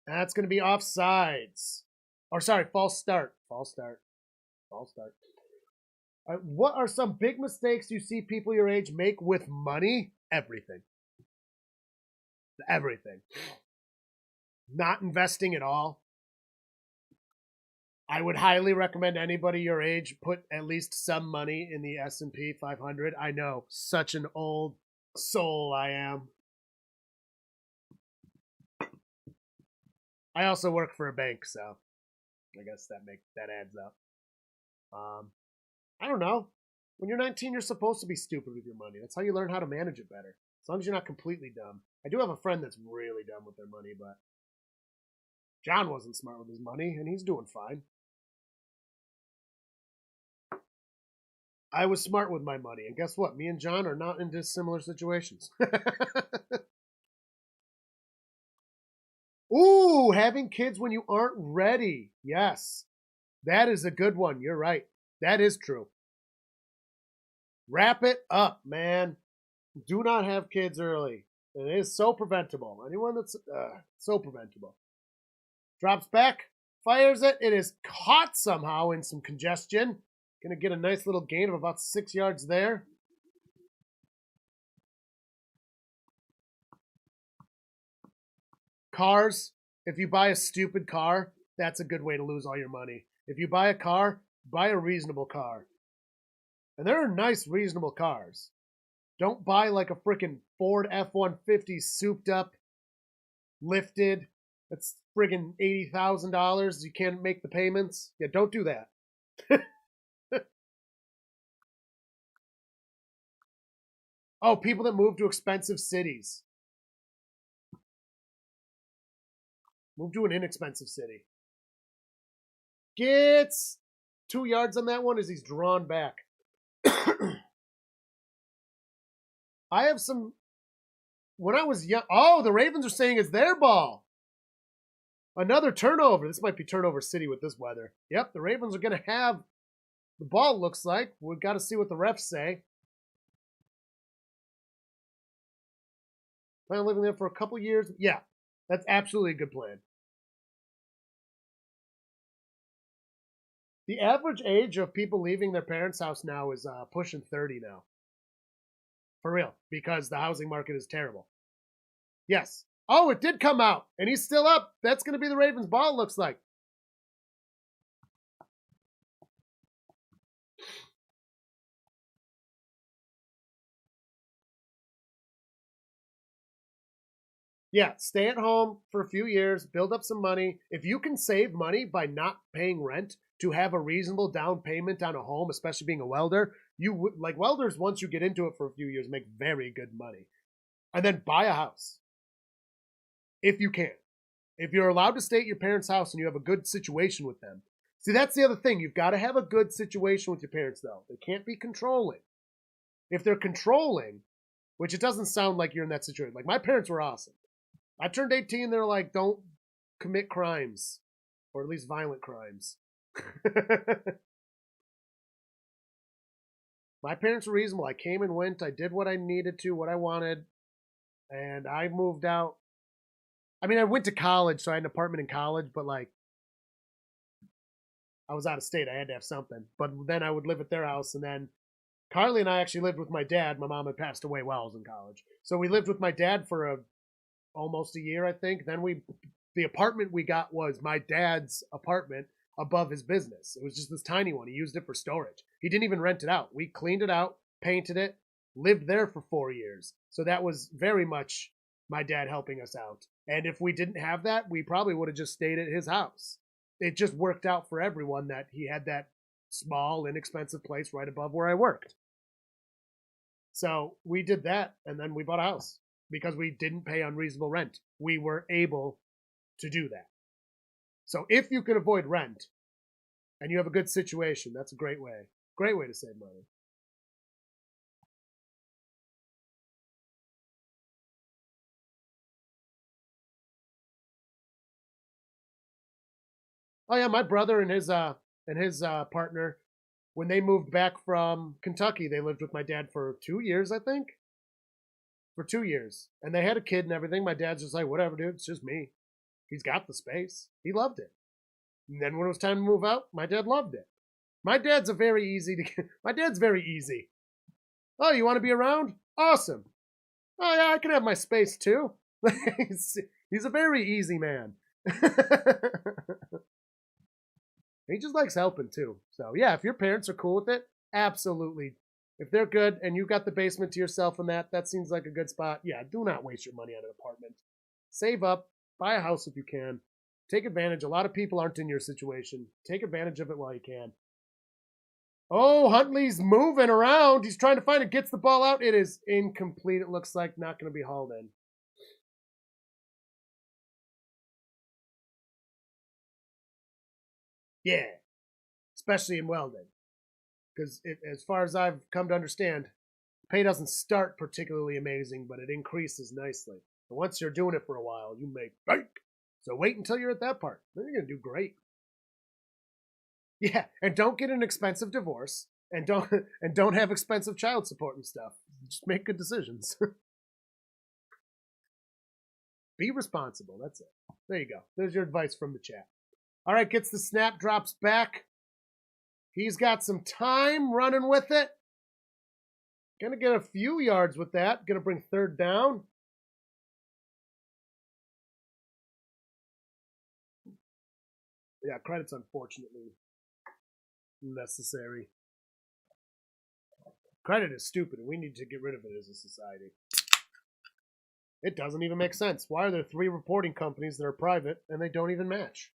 Speaker 1: That's going to be offsides. Or sorry, false start. False start. False start. What are some big mistakes you see people your age make with money? Everything. Everything. Not investing at all. I would highly recommend anybody your age put at least some money in the S&P 500. I know, such an old soul I am. I also work for a bank, so I guess that adds up. I don't know. When you're 19, you're supposed to be stupid with your money. That's how you learn how to manage it better. As long as you're not completely dumb. I do have a friend that's really dumb with their money, but John wasn't smart with his money, and he's doing fine. I was smart with my money, and guess what? Me and John are not in dissimilar situations. Ooh, having kids when you aren't ready. Yes, that is a good one. You're right. That is true. Wrap it up, man. Do not have kids early. It is so preventable. Anyone that's so preventable. Drops back, fires it. It is caught somehow in some congestion. Gonna get a nice little gain of about 6 yards there. Cars, if you buy a stupid car, that's a good way to lose all your money. If you buy a car, buy a reasonable car. And there are nice, reasonable cars. Don't buy like a freaking Ford F-150 souped up, lifted. That's friggin' $80,000. You can't make the payments. Yeah, don't do that. Oh, people that move to expensive cities. Move to an inexpensive city. Gets 2 yards on that one as he's drawn back. I have some. When I was young. Oh, the Ravens are saying it's their ball. Another turnover. This might be turnover city with this weather. Yep, the Ravens are going to have the ball, looks like. We've got to see what the refs say. Plan on living there for a couple years. Yeah, that's absolutely a good plan. The average age of people leaving their parents' house now is pushing 30 now. For real, because the housing market is terrible. Yes. Oh, it did come out, and he's still up. That's going to be the Ravens' ball, it looks like. Yeah, stay at home for a few years, build up some money. If you can save money by not paying rent to have a reasonable down payment on a home, especially being a welder, you would like welders, once you get into it for a few years, make very good money. And then buy a house. If you can. If you're allowed to stay at your parents' house and you have a good situation with them. See, that's the other thing. You've got to have a good situation with your parents, though. They can't be controlling. If they're controlling, which it doesn't sound like you're in that situation. Like, my parents were awesome. I turned 18, they're like, don't commit crimes. Or at least violent crimes. My parents were reasonable. I came and went. I did what I needed to, what I wanted. And I moved out. I mean, I went to college, so I had an apartment in college, but like, I was out of state. I had to have something. But then I would live at their house, and then Carly and I actually lived with my dad. My mom had passed away while I was in college. So we lived with my dad for almost a year, I think. Then the apartment we got was my dad's apartment above his business. It was just this tiny one. He used it for storage. He didn't even rent it out. We cleaned it out, painted it, lived there for 4 years. So that was very much my dad helping us out. And if we didn't have that, we probably would have just stayed at his house. It just worked out for everyone that he had that small, inexpensive place right above where I worked. So we did that, and then we bought a house because we didn't pay unreasonable rent. We were able to do that. So if you can avoid rent and you have a good situation, that's a great way. Great way to save money. Oh yeah, my brother and his partner, when they moved back from Kentucky, they lived with my dad for 2 years, I think. For 2 years, and they had a kid and everything. My dad's just like, whatever, dude. It's just me. He's got the space. He loved it. And then when it was time to move out, my dad loved it. My dad's very easy. Oh, you want to be around? Awesome. Oh yeah, I can have my space too. He's a very easy man. He just likes helping too. So yeah, if your parents are cool with it, absolutely. If they're good and you got the basement to yourself and that seems like a good spot. Yeah, do not waste your money on an apartment. Save up, buy a house if you can. Take advantage. A lot of people aren't in your situation. Take advantage of it while you can. Oh, Huntley's moving around. He's trying to find it. Gets the ball out. It is incomplete. It looks like not going to be hauled in. Yeah, especially in welding. Because as far as I've come to understand, pay doesn't start particularly amazing, but it increases nicely. And once you're doing it for a while, you make bank. So wait until you're at that part. Then you're gonna do great. Yeah, and don't get an expensive divorce, and don't have expensive child support and stuff. Just make good decisions. Be responsible. That's it. There you go. There's your advice from the chat. All right, gets the snap, drops back. He's got some time running with it. Gonna get a few yards with that. Gonna bring third down. Yeah, credit's unfortunately necessary. Credit is stupid, and we need to get rid of it as a society. It doesn't even make sense. Why are there 3 reporting companies that are private and they don't even match?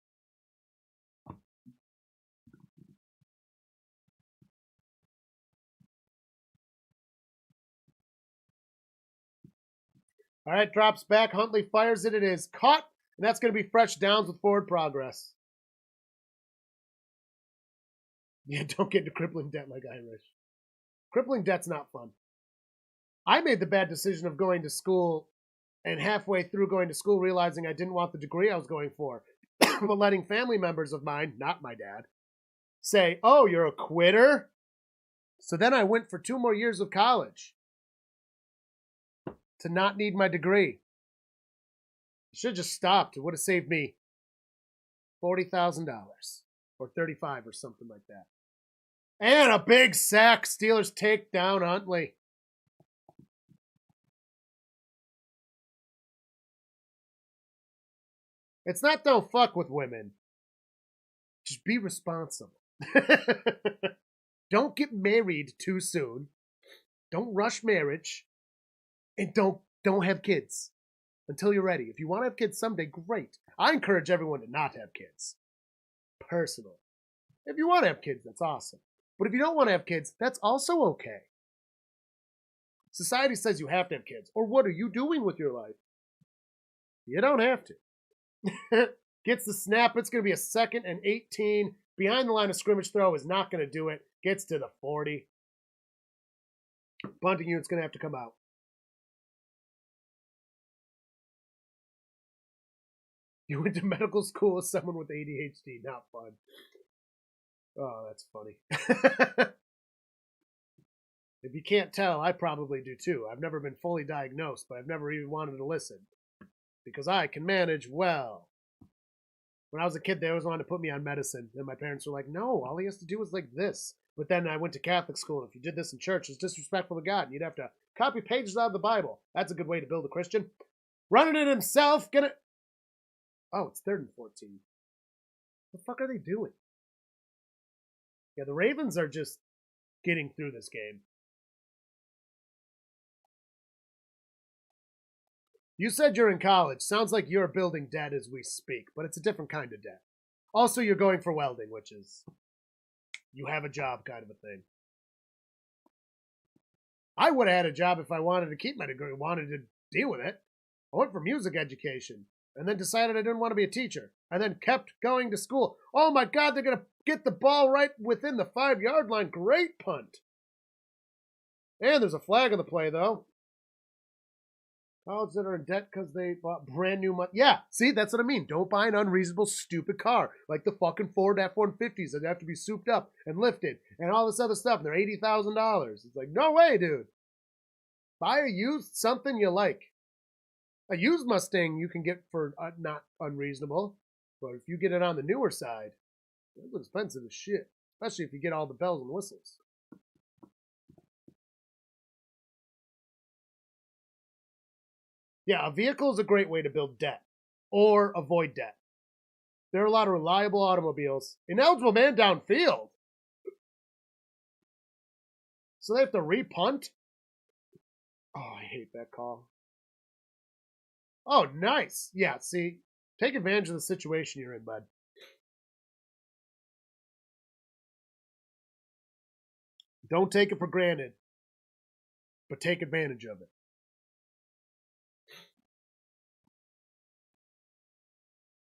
Speaker 1: All right, drops back. Huntley fires it. It is caught, and that's going to be fresh downs with forward progress. Yeah, don't get into crippling debt like Irish. Crippling debt's not fun. I made the bad decision of going to school, and halfway through going to school realizing I didn't want the degree I was going for, but letting family members of mine, not my dad, say, "Oh, you're a quitter?" So then I went for 2 more years of college to not need my degree. I should have just stopped. It would have saved me $40,000 or 35 or something like that. And a big sack. Steelers take down Huntley. It's not don't fuck with women. Just be responsible. Don't get married too soon. Don't rush marriage. And don't have kids until you're ready. If you want to have kids someday, great. I encourage everyone to not have kids. Personally. If you want to have kids, that's awesome. But if you don't want to have kids, that's also okay. Society says you have to have kids. Or what are you doing with your life? You don't have to. Gets the snap. It's going to be a 2nd and 18. Behind the line of scrimmage throw is not going to do it. Gets to the 40. Bunting unit's going to have to come out. You went to medical school with someone with ADHD. Not fun. Oh, that's funny. If you can't tell, I probably do too. I've never been fully diagnosed, but I've never even wanted to listen. Because I can manage well. When I was a kid, they always wanted to put me on medicine. And my parents were like, no, all he has to do is like this. But then I went to Catholic school. And if you did this in church, it's disrespectful to God. And you'd have to copy pages out of the Bible. That's a good way to build a Christian. Running it himself. Oh, it's 3rd and 14. What the fuck are they doing? Yeah, the Ravens are just getting through this game. You said you're in college. Sounds like you're building debt as we speak, but it's a different kind of debt. Also, you're going for welding, which is you have a job kind of a thing. I would have had a job if I wanted to keep my degree, wanted to deal with it. I went for music education and then decided I didn't want to be a teacher and then kept going to school. Oh my God, they're going to get the ball right within the 5-yard line. Great punt. And there's a flag on the play, though. College that are in debt because they bought brand new money. Yeah, see, that's what I mean. Don't buy an unreasonable, stupid car like the fucking Ford F-150s that have to be souped up and lifted and all this other stuff. And they're $80,000. It's like, no way, dude. Buy a used something you like. A used Mustang you can get for not unreasonable, but if you get it on the newer side, it's expensive as shit. Especially if you get all the bells and whistles. Yeah, a vehicle is a great way to build debt or avoid debt. There are a lot of reliable automobiles. Ineligible man downfield. So they have to repunt? Oh, I hate that call. Oh, nice. Yeah, see, take advantage of the situation you're in, bud. Don't take it for granted, but take advantage of it.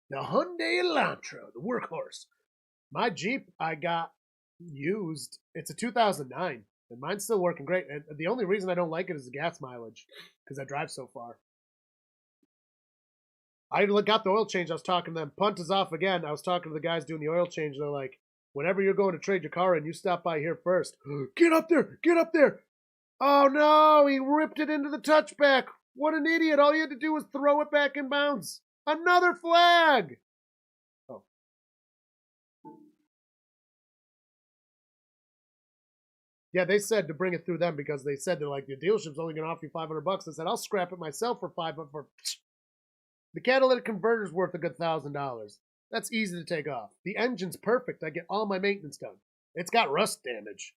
Speaker 1: The Hyundai Elantra, the workhorse. My Jeep I got used. It's a 2009, and mine's still working great. And the only reason I don't like it is the gas mileage, because I drive so far. I got the oil change. I was talking to them. Punt is off again. I was talking to the guys doing the oil change. They're like, whenever you're going to trade your car in, you stop by here first. Get up there! Get up there! Oh no! He ripped it into the touchback. What an idiot! All you had to do was throw it back in bounds. Another flag! Oh. Yeah, they said to bring it through them because they said they're like, the dealership's only going to offer you $500. I said, I'll scrap it myself for $500. The catalytic converter's worth a good $1,000. That's easy to take off. The engine's perfect. I get all my maintenance done. It's got rust damage.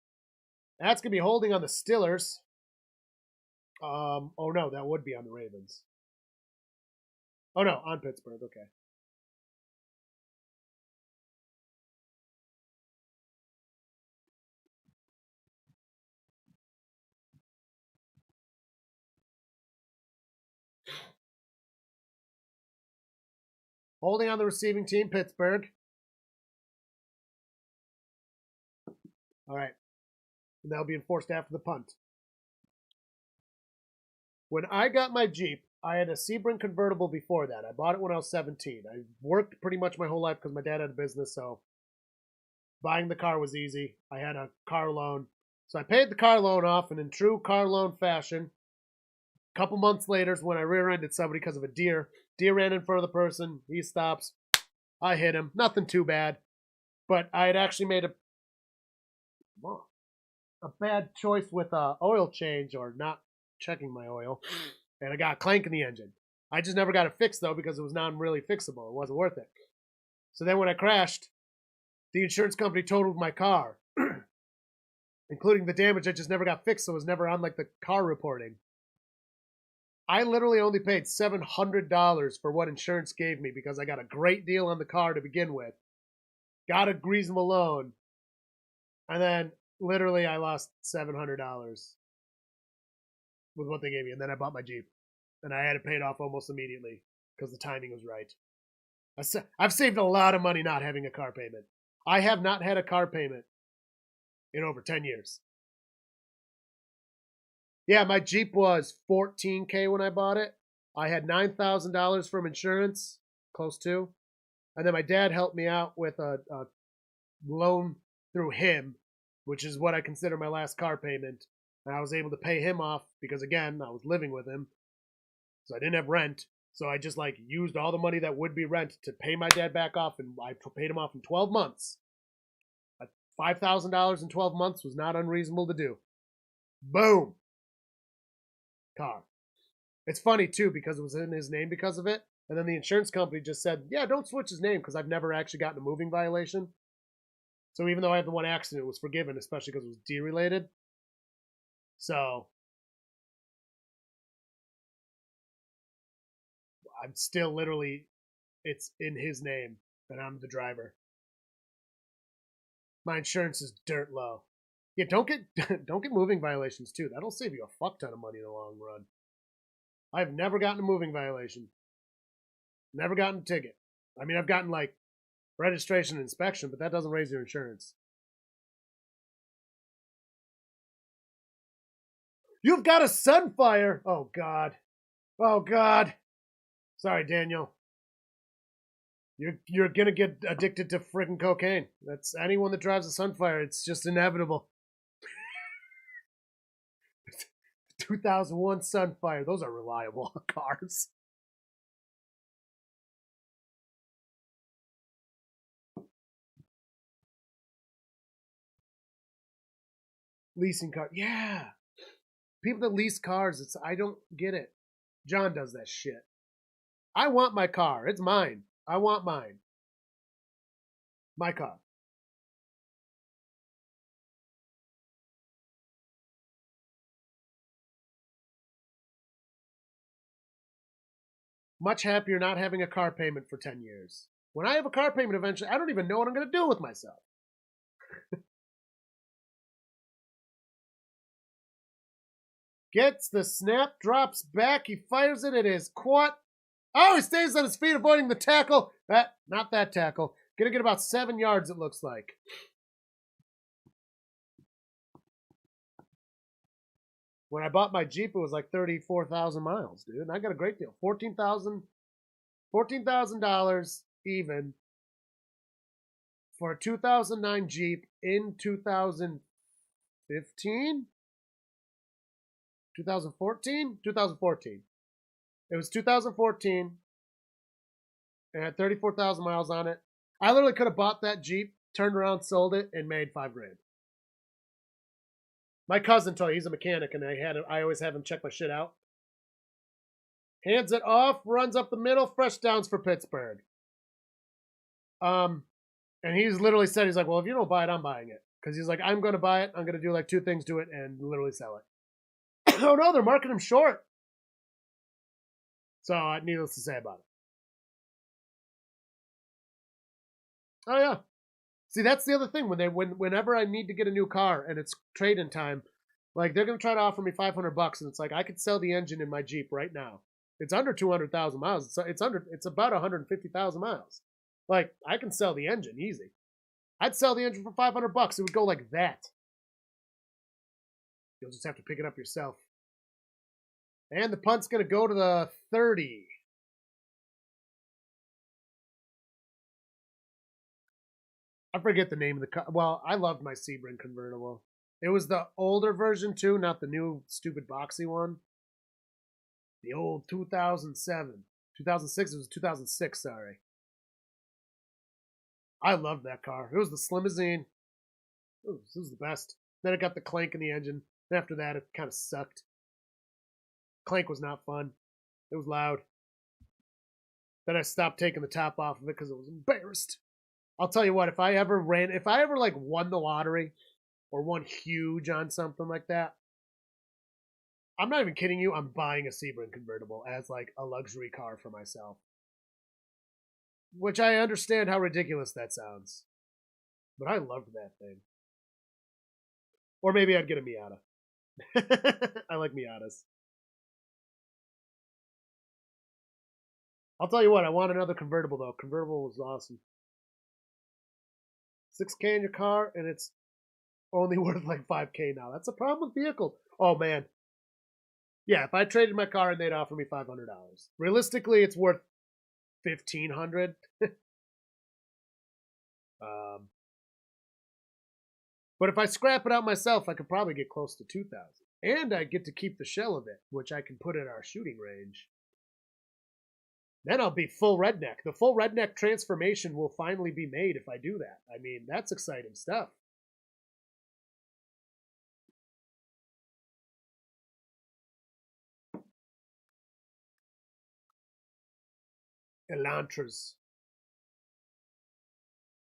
Speaker 1: That's going to be holding on the Steelers. Oh no, that would be on the Ravens. Oh no, on Pittsburgh. Okay. Holding on the receiving team, Pittsburgh. All right. And that'll be enforced after the punt. When I got my Jeep, I had a Sebring convertible before that. I bought it when I was 17. I worked pretty much my whole life because my dad had a business, so buying the car was easy. I had a car loan. So I paid the car loan off, and in true car loan fashion, a couple months later is when I rear-ended somebody because of a deer. Deer ran in front of the person. He stops. I hit him. Nothing too bad. But I had actually made a bad choice with oil change or not checking my oil, and I got a clank in the engine. I just never got it fixed, though, because it was not really fixable. It wasn't worth it. So then when I crashed, the insurance company totaled my car, including the damage that just never got fixed, so it was never on like the car reporting. I literally only paid $700 for what insurance gave me because I got a great deal on the car to begin with, got a reasonable loan, and then literally I lost $700 with what they gave me, and then I bought my Jeep, and I had it paid off almost immediately because the timing was right. I've saved a lot of money not having a car payment. I have not had a car payment in over 10 years. Yeah, my Jeep was $14K when I bought it. I had $9,000 from insurance, close to, and then my dad helped me out with a loan through him, which is what I consider my last car payment. And I was able to pay him off because, again, I was living with him, so I didn't have rent. So I just like used all the money that would be rent to pay my dad back off, and I paid him off in 12 months. $5,000 in 12 months was not unreasonable to do. Boom. Car. It's funny too because it was in his name because of it, and then the insurance company just said, "Yeah, don't switch his name," because I've never actually gotten a moving violation. So even though I had the one accident, it was forgiven, especially because it was D-related. So I'm still literally, it's in his name, and I'm the driver. My insurance is dirt low. Yeah, don't get moving violations too. That'll save you a fuck ton of money in the long run. I've never gotten a moving violation. Never gotten a ticket. I mean, I've gotten like registration and inspection, but that doesn't raise your insurance. You've got a Sunfire! Oh, God. Oh, God. Sorry, Daniel. You're gonna get addicted to friggin' cocaine. That's anyone that drives a Sunfire. It's just inevitable. 2001 Sunfire. Those are reliable cars. Leasing car. Yeah. People that lease cars, I don't get it. John does that shit. I want my car. It's mine. I want mine. My car. Much happier not having a car payment for 10 years. When I have a car payment eventually, I don't even know what I'm going to do with myself. Gets the snap, drops back, he fires it, it is caught. Oh, he stays on his feet, avoiding the tackle. Not that tackle. Gonna get about 7 yards, it looks like. When I bought my Jeep, it was like 34,000 miles, dude. And I got a great deal. $14,000 even for a 2009 Jeep in 2015? 2014? 2014. It was 2014. It had 34,000 miles on it. I literally could have bought that Jeep, turned around, sold it, and made $5 grand. My cousin told me, he's a mechanic, and I always have him check my shit out. Hands it off, runs up the middle, fresh downs for Pittsburgh. And he's literally said, he's like, well, if you don't buy it, I'm buying it. Because he's like, I'm going to buy it. I'm going to do like 2 things to it and literally sell it. Oh, no, they're marking him short. So, needless to say about it. Oh, yeah. See, that's the other thing. Whenever I need to get a new car and it's trade-in time, like they're gonna try to offer me $500, and it's like I could sell the engine in my Jeep right now. It's under 200,000 miles. It's about 150,000 miles. Like I can sell the engine easy. I'd sell the engine for $500. It would go like that. You'll just have to pick it up yourself. And the punt's gonna go to the 30. I forget the name of the car. Well, I loved my Sebring convertible. It was the older version too, not the new stupid boxy one. The old 2007. 2006, it was 2006, sorry. I loved that car. It was the Slimazine. It was the best. Then it got the clank in the engine. And after that, it kind of sucked. Clank was not fun. It was loud. Then I stopped taking the top off of it because I was embarrassed. I'll tell you what, if I ever like won the lottery or won huge on something like that, I'm not even kidding you, I'm buying a Sebring convertible as like a luxury car for myself. Which I understand how ridiculous that sounds. But I loved that thing. Or maybe I'd get a Miata. I like Miatas. I'll tell you what, I want another convertible though. Convertible was awesome. $6K in your car, and it's only worth like $5K now. That's a problem with vehicles. Oh man, yeah. If I traded my car and they'd offer me $500, realistically, it's worth $1,500. But if I scrap it out myself, I could probably get close to $2,000, and I get to keep the shell of it, which I can put at our shooting range. Then I'll be full redneck. The full redneck transformation will finally be made if I do that. I mean, that's exciting stuff. Elantras.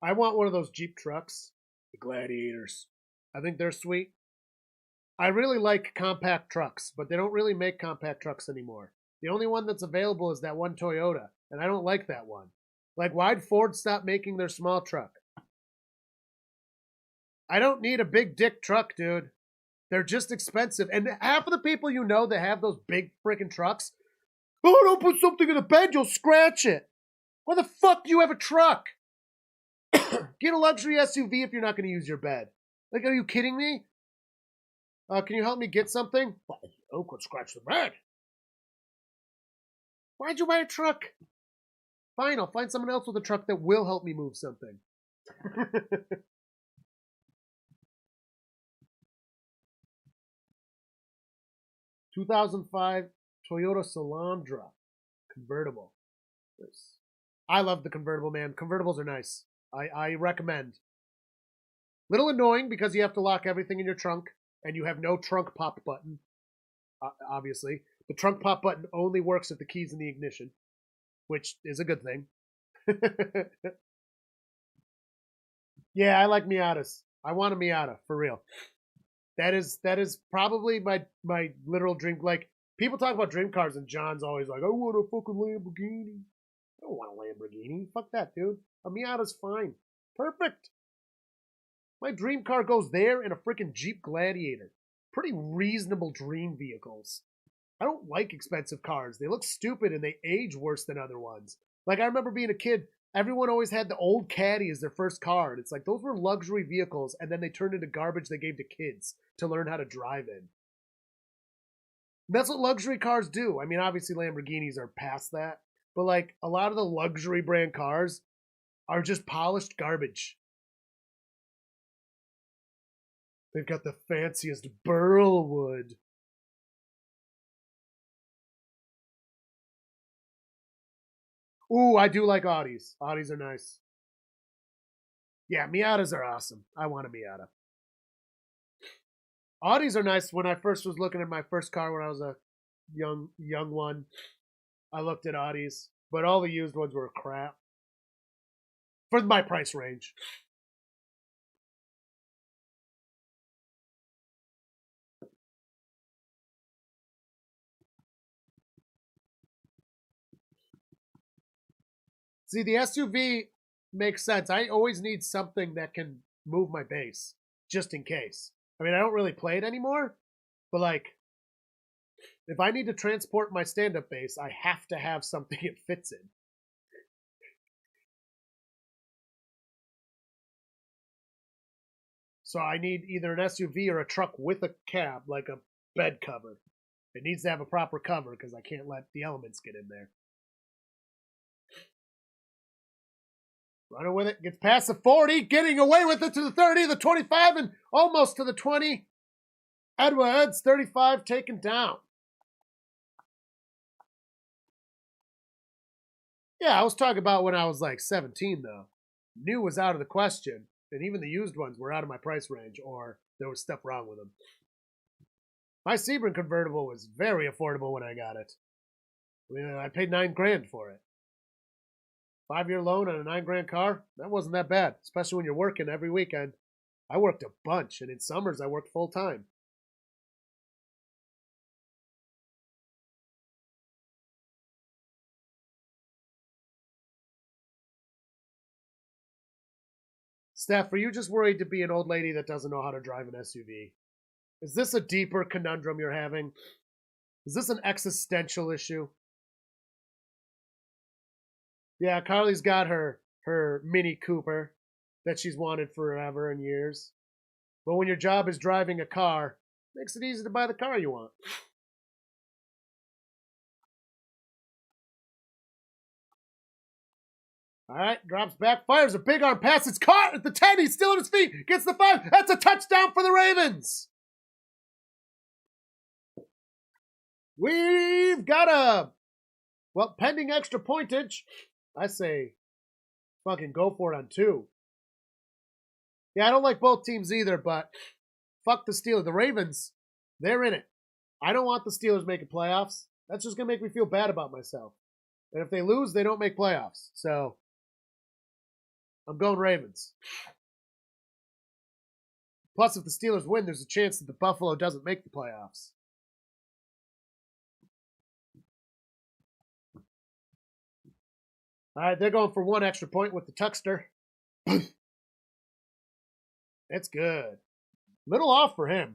Speaker 1: I want one of those Jeep trucks. The Gladiators. I think they're sweet. I really like compact trucks, but they don't really make compact trucks anymore. The only one that's available is that one Toyota, and I don't like that one. Like, why'd Ford stop making their small truck? I don't need a big dick truck, dude. They're just expensive. And half of the people you know that have those big freaking trucks, oh, don't put something in the bed, you'll scratch it. Why the fuck do you have a truck? Get a luxury SUV if you're not going to use your bed. Like, are you kidding me? Can you help me get something? Oh, could scratch the bed. Why'd you buy a truck? Fine, I'll find someone else with a truck that will help me move something. 2005 Toyota Solandra convertible. I love the convertible, man. Convertibles are nice. I recommend. Little annoying because you have to lock everything in your trunk and you have no trunk pop button. Obviously, the trunk pop button only works if the key's in the ignition, which is a good thing. Yeah, I like Miatas. I want a Miata for real. That is probably my literal dream. Like, people talk about dream cars, and John's always like, I want a fucking Lamborghini. I don't want a Lamborghini. Fuck that, dude. A Miata's fine. Perfect. My dream car goes there in a freaking Jeep Gladiator. Pretty reasonable dream vehicles. I don't like expensive cars. They look stupid and they age worse than other ones. Like, I remember being a kid, everyone always had the old Caddy as their first car. And it's like those were luxury vehicles, and then they turned into garbage they gave to kids to learn how to drive in. And that's what luxury cars do. I mean, obviously Lamborghinis are past that, but like a lot of the luxury brand cars are just polished garbage. They've got the fanciest burl wood. Ooh, I do like Audis. Audis are nice. Yeah, Miatas are awesome. I want a Miata. Audis are nice. When I first was looking at my first car when I was a young one, I looked at Audis, but all the used ones were crap for my price range. See, the SUV makes sense. I always need something that can move my base, just in case. I mean, I don't really play it anymore, but like, if I need to transport my stand-up base, I have to have something it fits in. So I need either an SUV or a truck with a cab, like a bed cover. It needs to have a proper cover because I can't let the elements get in there. Running with it, gets past the 40, getting away with it to the 30, the 25, and almost to the 20. Edwards, 35, taken down. Yeah, I was talking about when I was like 17, though. New was out of the question, and even the used ones were out of my price range, or there was stuff wrong with them. My Sebring convertible was very affordable when I got it. I paid $9,000 for it. 5-year loan on a $9,000 car, that wasn't that bad, especially when you're working every weekend. I worked a bunch, and in summers I worked full time. Steph, are you just worried to be an old lady that doesn't know how to drive an SUV? Is this a deeper conundrum you're having? Is this an existential issue? Yeah, Carly's got her Mini Cooper that she's wanted forever and years. But when your job is driving a car, it makes it easy to buy the car you want. All right, drops back, fires a big arm pass. It's caught at the 10. He's still on his feet. Gets the 5. That's a touchdown for the Ravens. We've got pending extra pointage. I say fucking go for it on 2. Yeah, I don't like both teams either, but fuck the Steelers. The Ravens, they're in it. I don't want the Steelers making playoffs. That's just going to make me feel bad about myself. And if they lose, they don't make playoffs. So I'm going Ravens. Plus, if the Steelers win, there's a chance that the Buffalo doesn't make the playoffs. All right, they're going for 1 extra point with the Tuckster. It's good. Little off for him.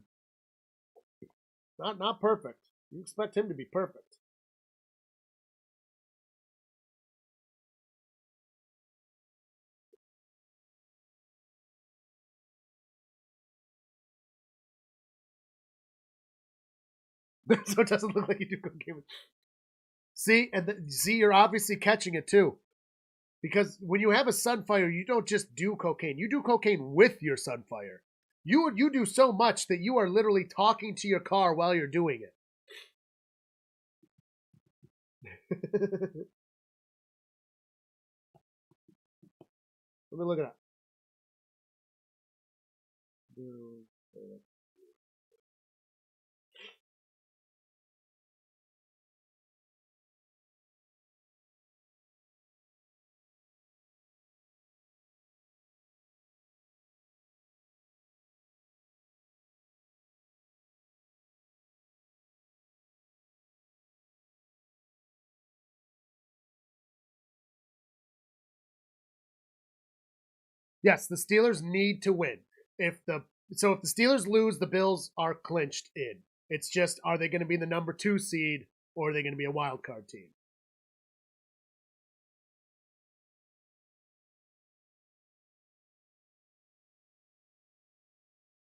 Speaker 1: Not perfect. You expect him to be perfect. So it doesn't look like you do cocaine. See, see, you're obviously catching it too. Because when you have a Sunfire, you don't just do cocaine. You do cocaine with your Sunfire. You do so much that you are literally talking to your car while you're doing it. Let me look it up. Yes, the Steelers need to win. If the Steelers lose, the Bills are clinched in. It's just, are they going to be the number 2 seed or are they going to be a wild card team?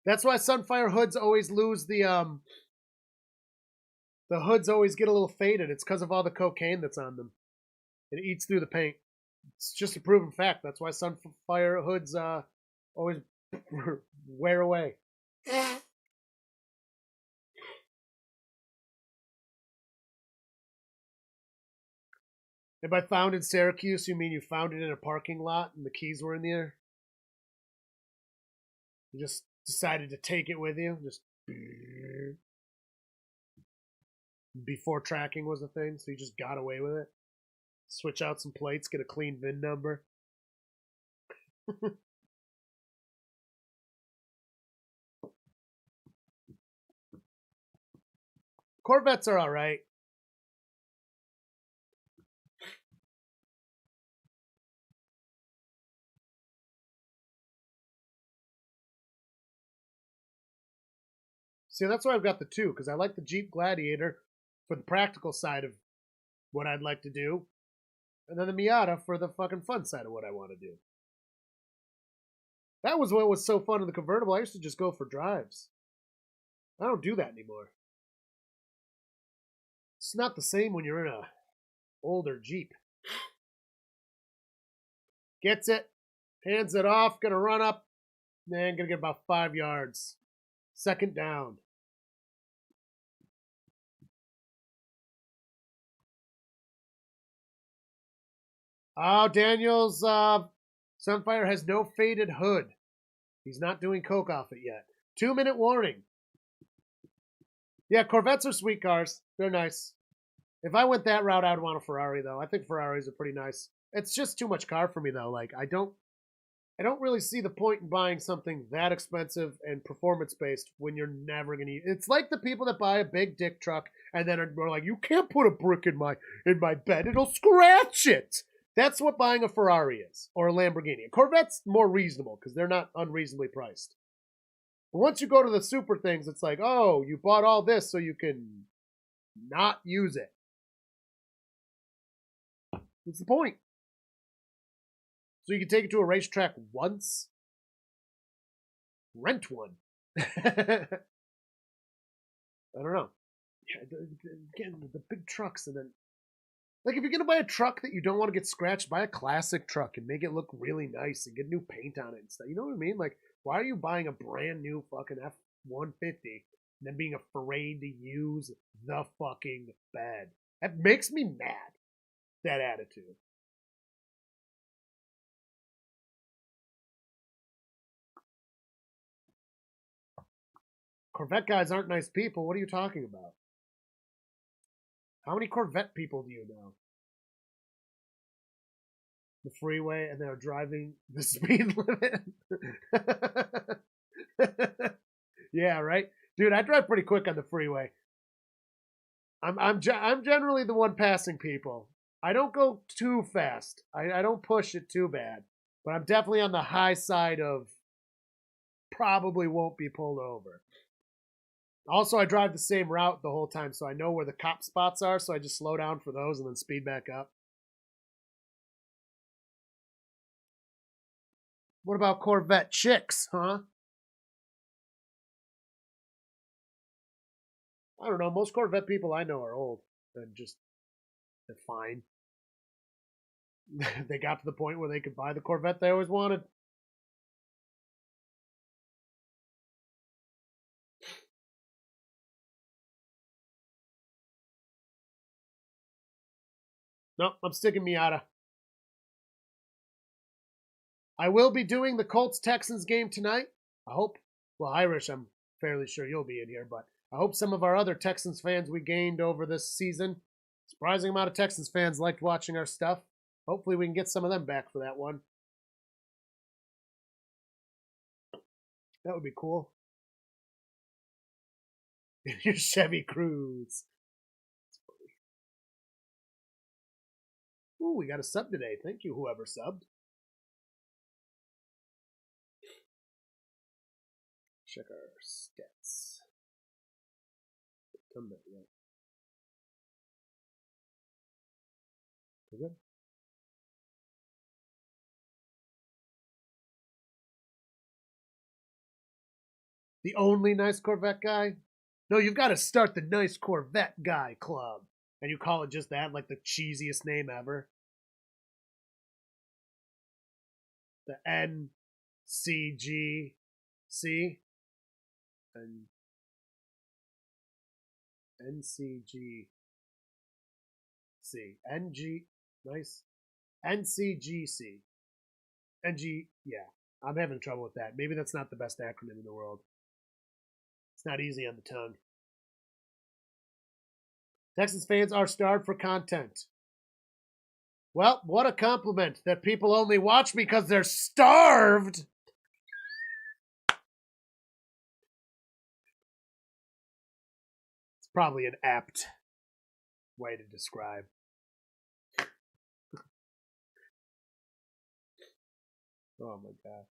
Speaker 1: That's why Sunfire hoods always lose the hoods always get a little faded. It's because of all the cocaine that's on them. It eats through the paint. It's just a proven fact. That's why Sunfire hoods always wear away. If I found in Syracuse, you mean you found it in a parking lot and the keys were in there? You just decided to take it with you? Just before tracking was a thing, so you just got away with it? Switch out some plates, get a clean VIN number. Corvettes are all right. See, that's why I've got the two, because I like the Jeep Gladiator for the practical side of what I'd like to do, and then the Miata for the fucking fun side of what I want to do. That was what was so fun in the convertible. I used to just go for drives. I don't do that anymore. It's not the same when you're in a older Jeep. Gets it, hands it off, gonna run up, and gonna get about 5 yards. Second down. Oh, Daniel's Sunfire has no faded hood. He's not doing coke off it yet. 2-minute warning. Yeah, Corvettes are sweet cars. They're nice. If I went that route, I'd want a Ferrari, though. I think Ferraris are pretty nice. It's just too much car for me, though. Like, I don't really see the point in buying something that expensive and performance-based when you're never going to use it. It's like the people that buy a big dick truck and then are like, you can't put a brick in my bed. It'll scratch it. That's what buying a Ferrari is, or a Lamborghini. A Corvette's more reasonable because they're not unreasonably priced. But once you go to the super things, it's like, oh, you bought all this so you can not use it. What's the point? So you can take it to a racetrack once? Rent one. I don't know. Yeah, again, the big trucks, and then like, if you're going to buy a truck that you don't want to get scratched, buy a classic truck and make it look really nice and get new paint on it and stuff. You know what I mean? Like, why are you buying a brand new fucking F-150 and then being afraid to use the fucking bed? That makes me mad, that attitude. Corvette guys aren't nice people. What are you talking about? How many Corvette people do you know? The freeway and they're driving the speed limit. Yeah, right, dude. I drive pretty quick on the freeway. I'm generally the one passing people. I don't go too fast. I don't push it too bad, but I'm definitely on the high side of probably won't be pulled over. Also, I drive the same route the whole time, so I know where the cop spots are, so I just slow down for those and then speed back up. What about Corvette chicks, huh? I don't know. Most Corvette people I know are old and just they're fine. They got to the point where they could buy the Corvette they always wanted. Nope, I'm sticking Miata. I will be doing the Colts Texans game tonight. I hope. Well, Irish, I'm fairly sure you'll be in here, but I hope some of our other Texans fans we gained over this season. Surprising amount of Texans fans liked watching our stuff. Hopefully, we can get some of them back for that one. That would be cool. Your Chevy Cruze. Ooh, we got a sub today. Thank you, whoever subbed. Check our stats. Come back yet. Good. The only nice Corvette guy? No, you've got to start the nice Corvette guy club. And you call it just that, like the cheesiest name ever. The NCGC. And NCGC. NG. Nice. NCGC. NG. Yeah. I'm having trouble with that. Maybe that's not the best acronym in the world. It's not easy on the tongue. Texans fans are starved for content. Well, what a compliment that people only watch because they're starved. It's probably an apt way to describe. Oh my God.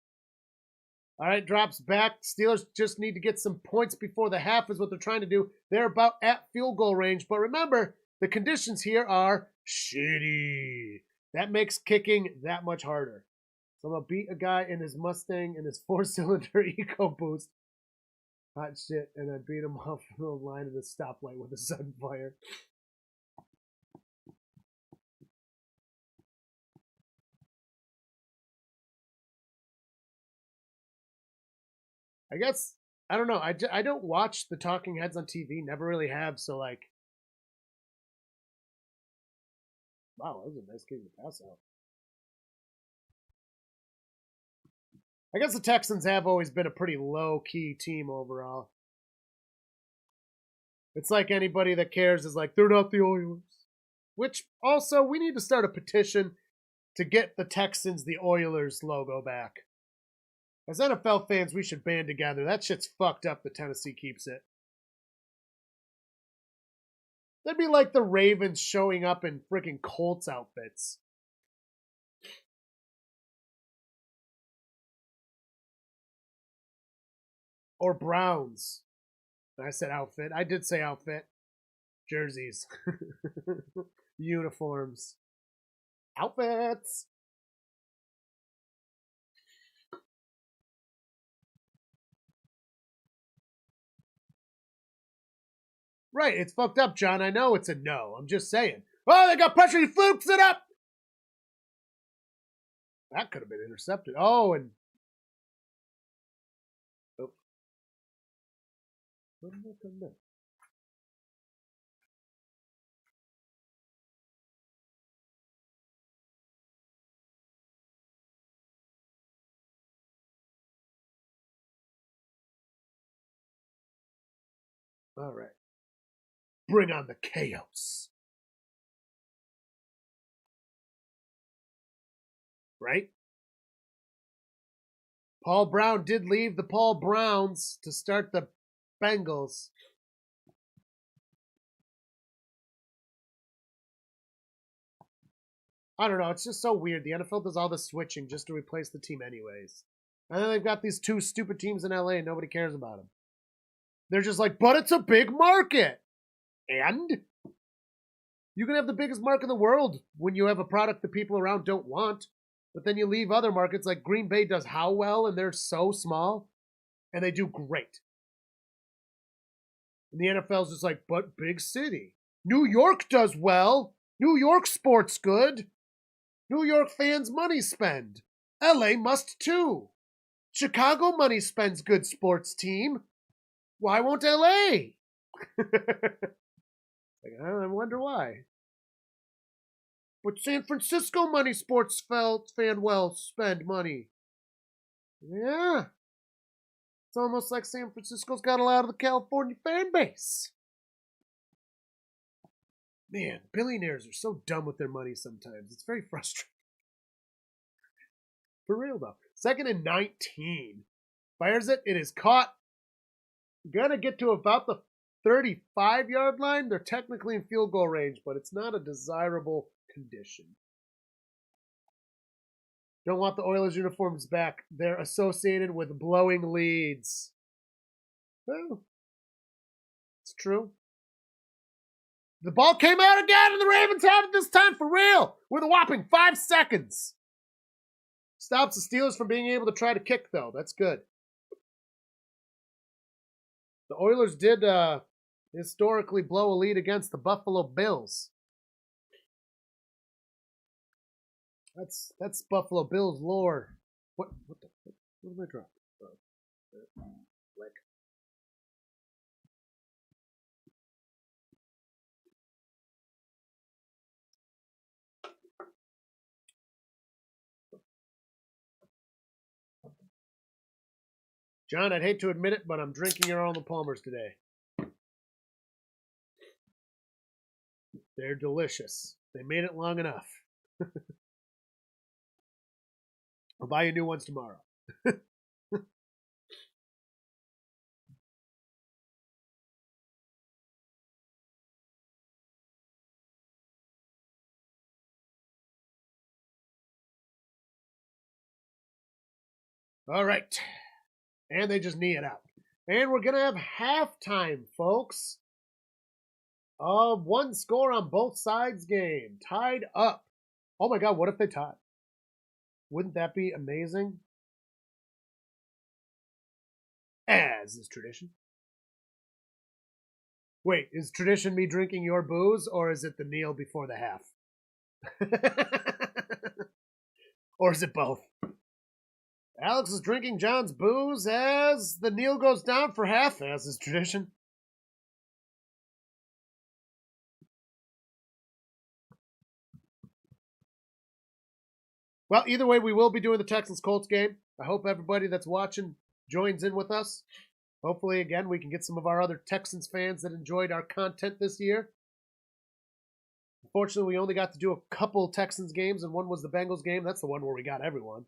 Speaker 1: All right, drops back. Steelers just need to get some points before the half is what they're trying to do. They're about at field goal range. But remember, the conditions here are shitty. That makes kicking that much harder. So I'm going to beat a guy in his Mustang in his 4-cylinder EcoBoost. Hot shit. And I beat him off the line of the stoplight with a Sunfire. I guess, I don't know. I don't watch the talking heads on TV. Never really have. So, like, wow, that was a nice game to pass out. I guess the Texans have always been a pretty low-key team overall. It's like anybody that cares is like, they're not the Oilers. Which, also, we need to start a petition to get the Texans the Oilers logo back. As NFL fans, we should band together. That shit's fucked up that Tennessee keeps it. That'd be like the Ravens showing up in freaking Colts outfits. Or Browns. I said outfit. I did say outfit. Jerseys. Uniforms. Outfits. Right, it's fucked up, John. I know it's a no. I'm just saying. Oh, they got pressure. He flukes it up. That could have been intercepted. Oh, and oh. All right. Bring on the chaos. Right? Paul Brown did leave the Paul Browns to start the Bengals. I don't know. It's just so weird. The NFL does all the switching just to replace the team anyways. And then they've got these two stupid teams in LA and nobody cares about them. They're just like, but it's a big market. And you can have the biggest market in the world when you have a product that people around don't want. But then you leave other markets like Green Bay does how well, and they're so small, and they do great. And the NFL's just like, but big city. New York does well. New York sports good. New York fans money spend. LA must too. Chicago money spends good sports team. Why won't LA? I wonder why. But San Francisco money sports fan well spend money. Yeah. It's almost like San Francisco's got a lot of the California fan base. Man, billionaires are so dumb with their money sometimes. It's very frustrating. For real, though. 2nd and 19. Fires it. It is caught. Gonna get to about the 35-yard line. They're technically in field goal range, but it's not a desirable condition. Don't want the Oilers uniforms back. They're associated with blowing leads. Well, it's true. The ball came out again, and the Ravens have it this time for real with a whopping 5 seconds. Stops the Steelers from being able to try to kick, though. That's good. The Oilers did historically blow a lead against the Buffalo Bills. That's Buffalo Bills lore. What am I dropping? Like, John, I'd hate to admit it, but I'm drinking your Arnold Palmers today. They're delicious. They made it long enough. I'll buy you new ones tomorrow. All right. And they just knee it out. And we're going to have halftime, folks. One score on both sides game. Tied up. Oh my God, what if they tie? Wouldn't that be amazing? As is tradition. Wait, is tradition me drinking your booze, or is it the kneel before the half? Or is it both? Alex is drinking John's booze as the kneel goes down for half, as is tradition. Well, either way, we will be doing the Texans-Colts game. I hope everybody that's watching joins in with us. Hopefully, again, we can get some of our other Texans fans that enjoyed our content this year. Unfortunately, we only got to do a couple Texans games, and one was the Bengals game. That's the one where we got everyone.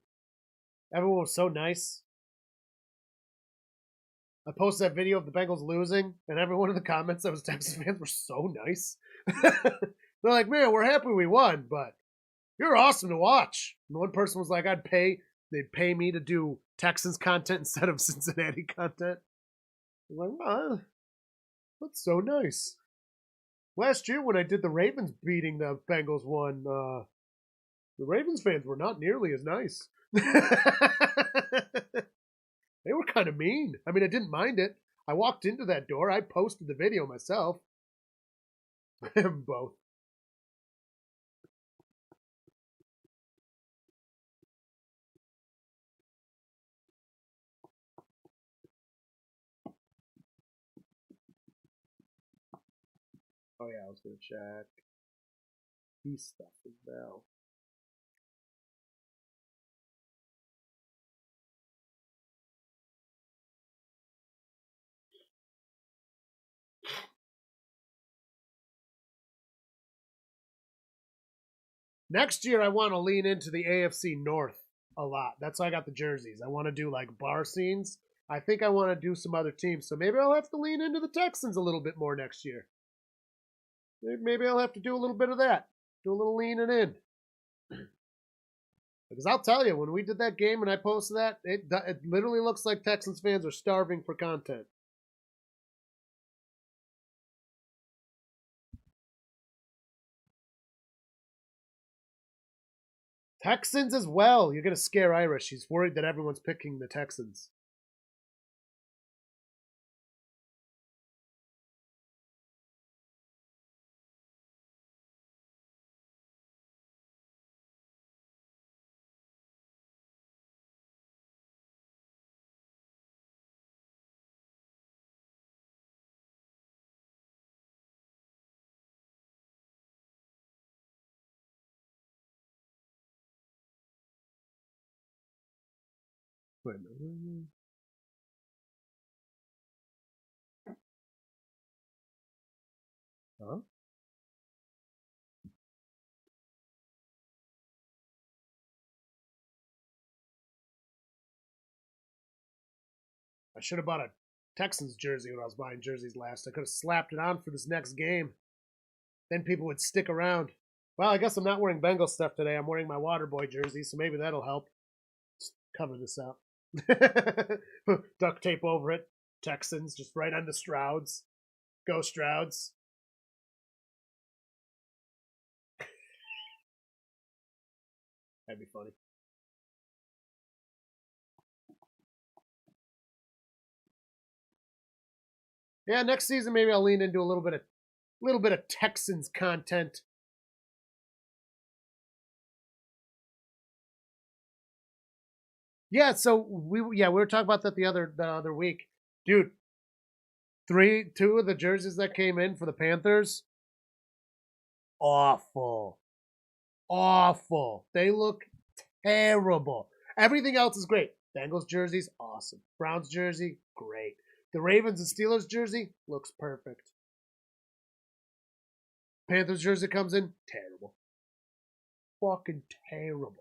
Speaker 1: Everyone was so nice. I posted that video of the Bengals losing, and everyone in the comments that was Texans fans were so nice. They're like, man, we're happy we won, but you're awesome to watch. And one person was like, they'd pay me to do Texans content instead of Cincinnati content. I'm like, wow, that's so nice. Last year when I did the Ravens beating the Bengals one, the Ravens fans were not nearly as nice. They were kind of mean. I mean, I didn't mind it. I walked into that door. I posted the video myself. Both. Oh yeah, I was gonna check these stuff as well. Next year, I want to lean into the AFC North a lot. That's why I got the jerseys. I want to do like bar scenes. I think I want to do some other teams. So maybe I'll have to lean into the Texans a little bit more next year. Maybe I'll have to do a little bit of that. Do a little leaning in. Because I'll tell you, when we did that game and I posted that, it literally looks like Texans fans are starving for content. Texans as well. You're going to scare Irish. He's worried that everyone's picking the Texans. Wait a minute. Huh? I should have bought a Texans jersey when I was buying jerseys last. I could have slapped it on for this next game. Then people would stick around. Well, I guess I'm not wearing Bengals stuff today. I'm wearing my Waterboy jersey, so maybe that'll help. Just cover this up. Duct tape over it. Texans, just right on the Strouds. Go Strouds. That'd be funny. Yeah, next season maybe I'll lean into a little bit of Texans content. Yeah, so we were talking about that the other week, dude. Two of the jerseys that came in for the Panthers, awful, awful. They look terrible. Everything else is great. Bengals jerseys, awesome. Browns jersey, great. The Ravens and Steelers jersey looks perfect. Panthers jersey comes in, terrible. Fucking terrible.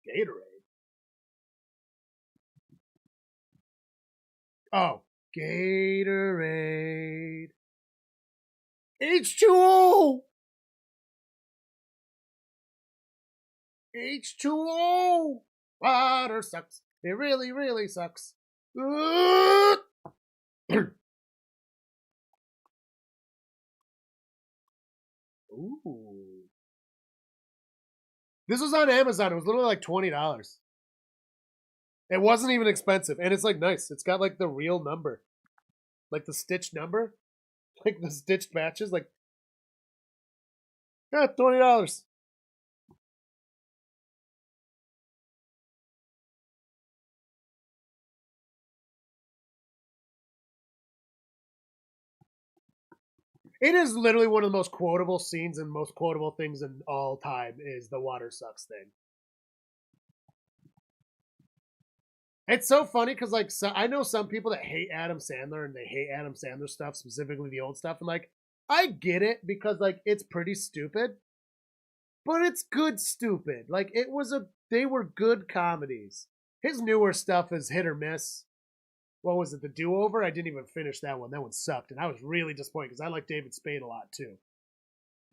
Speaker 1: Gatorade. Oh, Gatorade. H2O. H2O. Water sucks. It really, really sucks. Ooh. This was on Amazon. It was literally like $20. It wasn't even expensive. And it's like nice. It's got like the real number. Like the stitched number. Like the stitched matches. Like, yeah, $20. It is literally one of the most quotable scenes and most quotable things in all time is the water sucks thing. It's so funny because like I know some people that hate Adam Sandler and they hate Adam Sandler stuff, specifically the old stuff. And like I get it because like it's pretty stupid, but it's good stupid. Like they were good comedies. His newer stuff is hit or miss. What was it? The Do Over? I didn't even finish that one. That one sucked, and I was really disappointed because I like David Spade a lot too.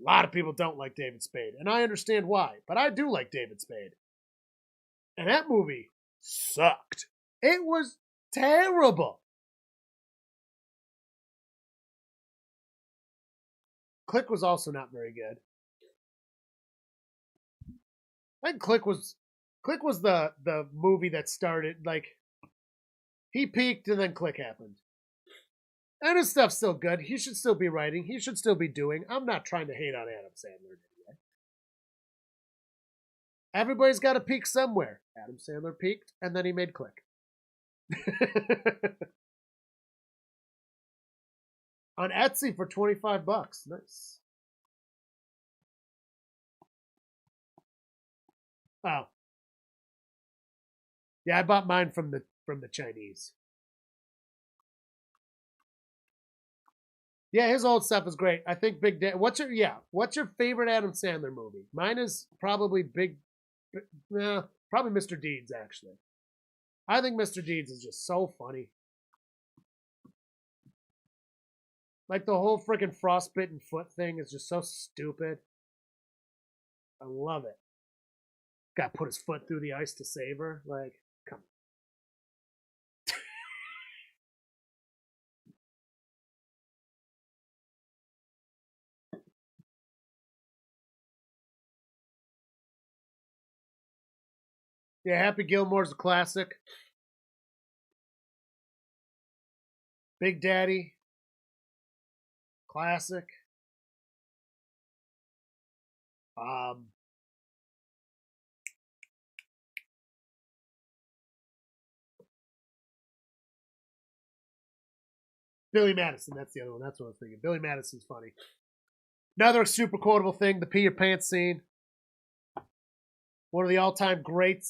Speaker 1: A lot of people don't like David Spade, and I understand why, but I do like David Spade. And that movie sucked. It was terrible. Click was also not very good. I think Click was the movie that started like he peaked and then Click happened. And his stuff's still good. He should still be writing. He should still be doing. I'm not trying to hate on Adam Sandler anyway. Everybody's got to peak somewhere. Adam Sandler peaked, and then he made Click. On Etsy for $25. Nice. Oh. Yeah, I bought mine from the Chinese. Yeah, his old stuff is great. I think Big Daddy. What's your favorite Adam Sandler movie? Mine is probably probably Mr. Deeds actually. I think Mr. Deeds is just so funny. Like the whole freaking frostbitten foot thing is just so stupid. I love it. Got to put his foot through the ice to save her. Like, come on. Yeah, Happy Gilmore's a classic. Big Daddy, classic. Um, Billy Madison, that's the other one. That's what I was thinking. Billy Madison's funny. Another super quotable thing, the pee your pants scene. One of the all-time great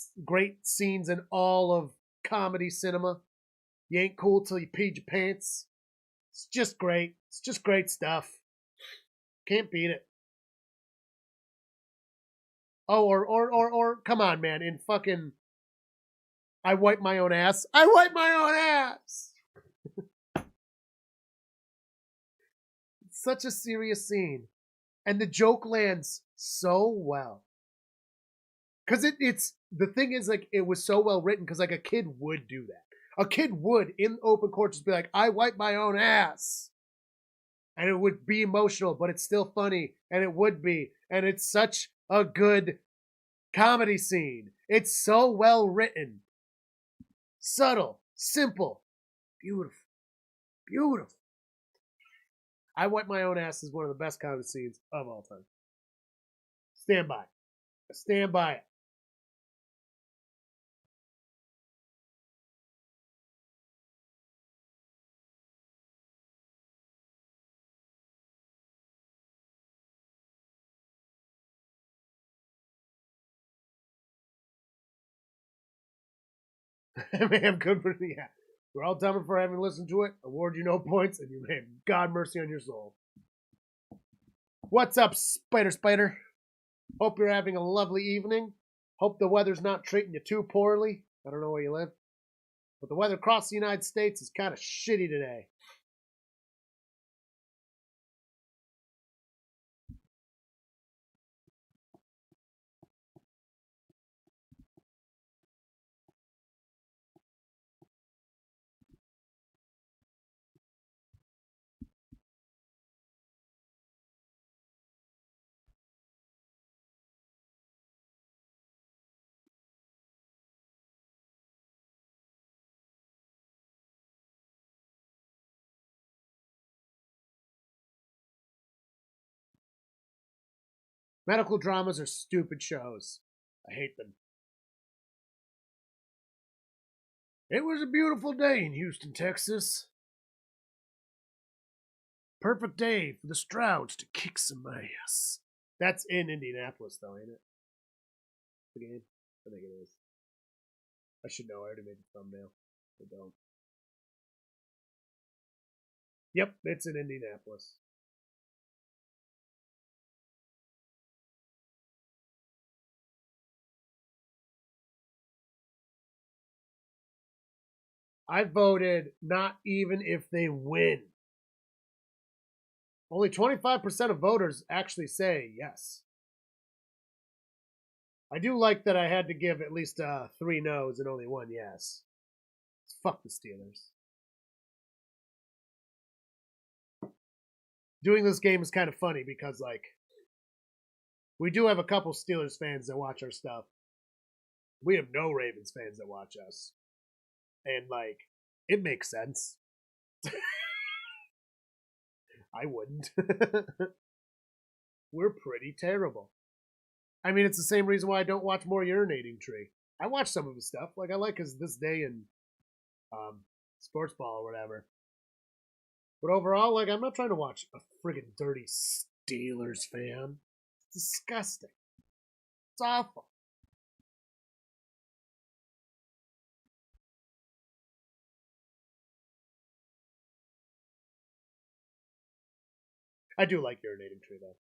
Speaker 1: scenes in all of comedy cinema. You ain't cool till you peed your pants. It's just great. It's just great stuff. Can't beat it. Oh, or come on, man. In fucking I wipe my own ass. I wipe my own ass. It's such a serious scene. And the joke lands so well. Because it's the thing is like it was so well written because like a kid would do that. A kid would in open court just be like, I wipe my own ass. And it would be emotional, but it's still funny. And it would be. And it's such a good comedy scene. It's so well written, subtle, simple, beautiful, beautiful. I Wipe My Own Ass is one of the best comedy scenes of all time. Stand by. Stand by it. I may have good, yeah. We're all dumber for having listened to it. Award you no points, and you may have God mercy on your soul. What's up, Spider? Hope you're having a lovely evening. Hope the weather's not treating you too poorly. I don't know where you live, but the weather across the United States is kind of shitty today. Medical dramas are stupid shows. I hate them. It was a beautiful day in Houston, Texas. Perfect day for the Strouds to kick some ass. That's in Indianapolis, though, ain't it? The game? I think it is. I should know. I already made the thumbnail. I don't. Yep, it's in Indianapolis. I voted not even if they win. Only 25% of voters actually say yes. I do like that I had to give at least 3 no's and only 1 yes. Fuck the Steelers. Doing this game is kind of funny because, like, we do have a couple Steelers fans that watch our stuff. We have no Ravens fans that watch us. And, like, it makes sense. I wouldn't. We're pretty terrible. I mean, it's the same reason why I don't watch more Urinating Tree. I watch some of his stuff. Like, I like his This Day in Sports Ball or whatever. But overall, like, I'm not trying to watch a friggin' dirty Steelers fan. It's disgusting. It's awful. I do like Urinating Tree, though.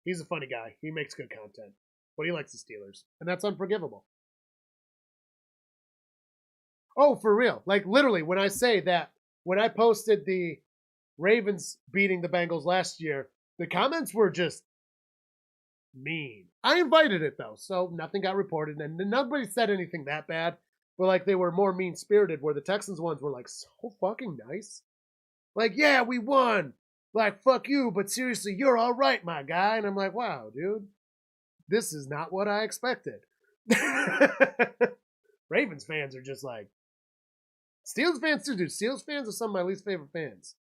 Speaker 1: He's a funny guy. He makes good content. But he likes the Steelers. And that's unforgivable. Oh, for real. Like, literally, when I say that, when I posted the Ravens beating the Bengals last year, the comments were just mean. I invited it, though, so nothing got reported. And nobody said anything that bad. But, like, they were more mean-spirited, where the Texans ones were, like, so fucking nice. Like, yeah, we won. Like, fuck you, but seriously, you're all right, my guy. And I'm like, wow, dude, this is not what I expected. Ravens fans are just like, Steelers fans too, dude. Steelers fans are some of my least favorite fans.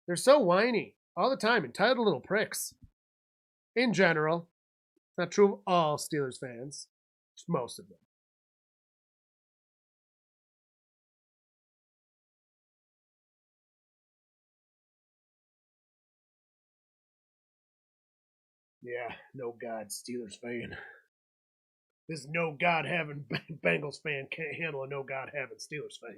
Speaker 1: They're so whiny all the time, entitled little pricks. In general, not true of all Steelers fans, just most of them. Yeah, no God Steelers fan. This no God having Bengals fan can't handle a no God having Steelers fan.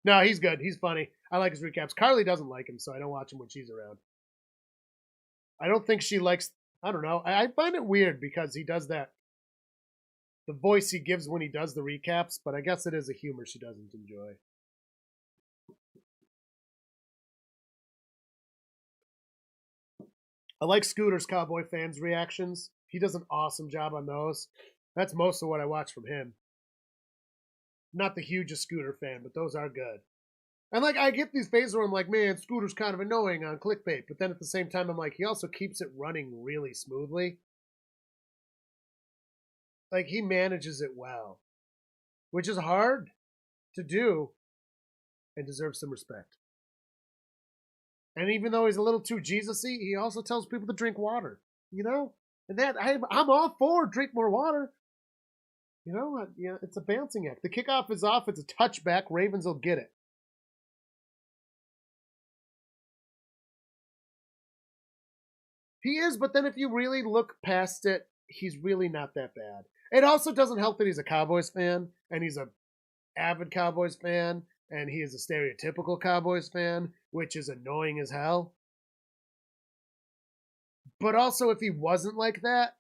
Speaker 1: No, he's good. He's funny. I like his recaps. Carly doesn't like him, so I don't watch him when she's around. I don't think she likes. I don't know. I find it weird because he does that. The voice he gives when he does the recaps, but I guess it is a humor she doesn't enjoy. I like Scooter's Cowboy fans' reactions. He does an awesome job on those. That's most of what I watch from him. Not the hugest Scooter fan, but those are good. And like I get these phases where I'm like, man, Scooter's kind of annoying on clickbait, but then at the same time I'm like, he also keeps it running really smoothly. Like, he manages it well, which is hard to do and deserves some respect. And even though he's a little too Jesus-y, he also tells people to drink water, you know? And that, I'm all for drink more water. You know, yeah, it's a bouncing act. The kickoff is off. It's a touchback. Ravens will get it. He is, but then if you really look past it, he's really not that bad. It also doesn't help that he's a Cowboys fan, and he's a avid Cowboys fan, and he is a stereotypical Cowboys fan, which is annoying as hell. But also, if he wasn't like that,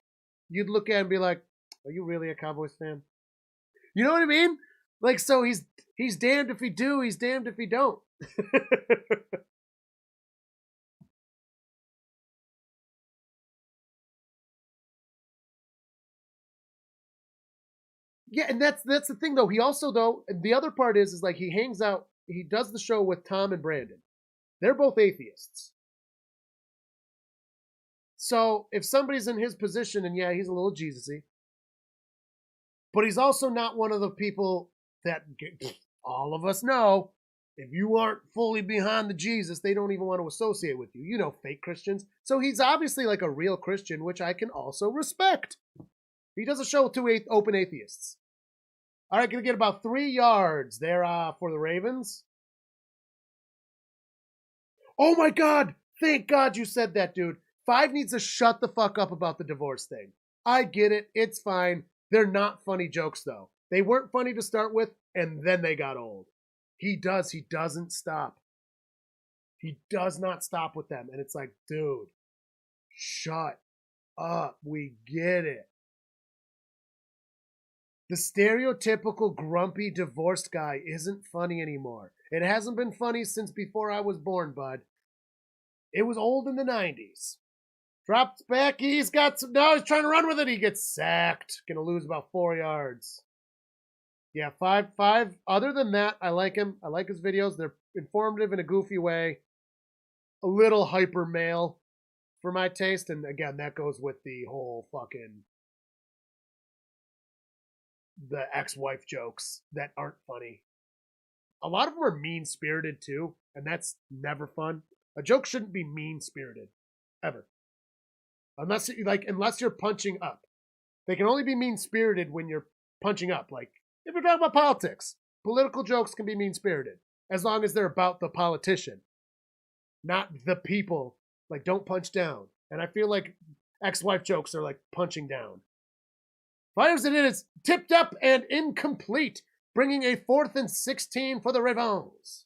Speaker 1: you'd look at him and be like, are you really a Cowboys fan? You know what I mean? Like, so he's damned if he do, he's damned if he don't. Yeah, and that's the thing though. He also though the other part is like he hangs out. He does the show with Tom and Brandon. They're both atheists. So if somebody's in his position, and yeah, he's a little Jesus-y, but he's also not one of the people that all of us know. If you aren't fully behind the Jesus, they don't even want to associate with you. You know, fake Christians. So he's obviously like a real Christian, which I can also respect. He does a show with two open atheists. All right, going to get about 3 yards there for the Ravens. Oh my God! Thank God you said that, dude. 5 needs to shut the fuck up about the divorce thing. I get it. It's fine. They're not funny jokes, though. They weren't funny to start with, and then they got old. He doesn't stop. He does not stop with them. And it's like, dude, shut up. We get it. The stereotypical grumpy divorced guy isn't funny anymore. It hasn't been funny since before I was born, bud. It was old in the 90s. Drops back. He's got some. No, he's trying to run with it. He gets sacked. Gonna lose about 4 yards. Yeah, 5. Other than that, I like him. I like his videos. They're informative in a goofy way. A little hyper male for my taste. And again, that goes with the whole fucking the ex-wife jokes that aren't funny. A lot of them are mean-spirited too, and that's never fun. A joke shouldn't be mean-spirited ever. Unless you're punching up. They can only be mean-spirited when you're punching up. Like if you're talking about politics, political jokes can be mean-spirited as long as they're about the politician, not the people. Like don't punch down. And I feel like ex-wife jokes are like punching down. Fires it in, it's tipped up and incomplete, bringing a 4th and 16 for the Ravens.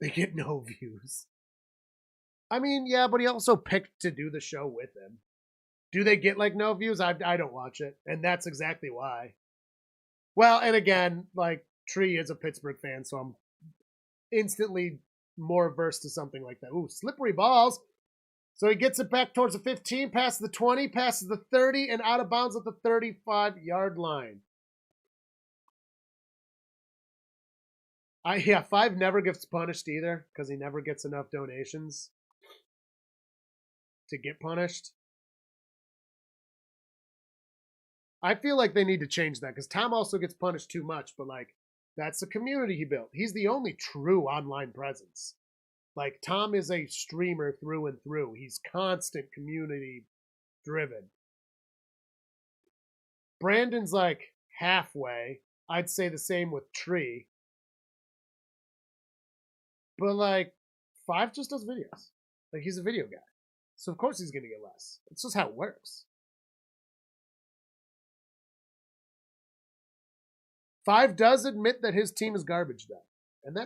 Speaker 1: They get no views. I mean, yeah, but he also picked to do the show with him. Do they get like no views? I don't watch it, and that's exactly why. Well, and again, like Tree is a Pittsburgh fan, so I'm instantly more averse to something like that. Ooh, slippery balls. So he gets it back towards the 15, passes the 20, passes the 30, and out of bounds at the 35-yard line. Yeah, 5 never gets punished either because he never gets enough donations to get punished. I feel like they need to change that because Tom also gets punished too much, but like that's the community he built. He's the only true online presence. Like Tom is a streamer through and through. He's constant community driven. Brandon's like halfway. I'd say the same with Tree. But like 5 just does videos. Like he's a video guy. So of course he's gonna get less. It's just how it works. 5 does admit that his team is garbage though. And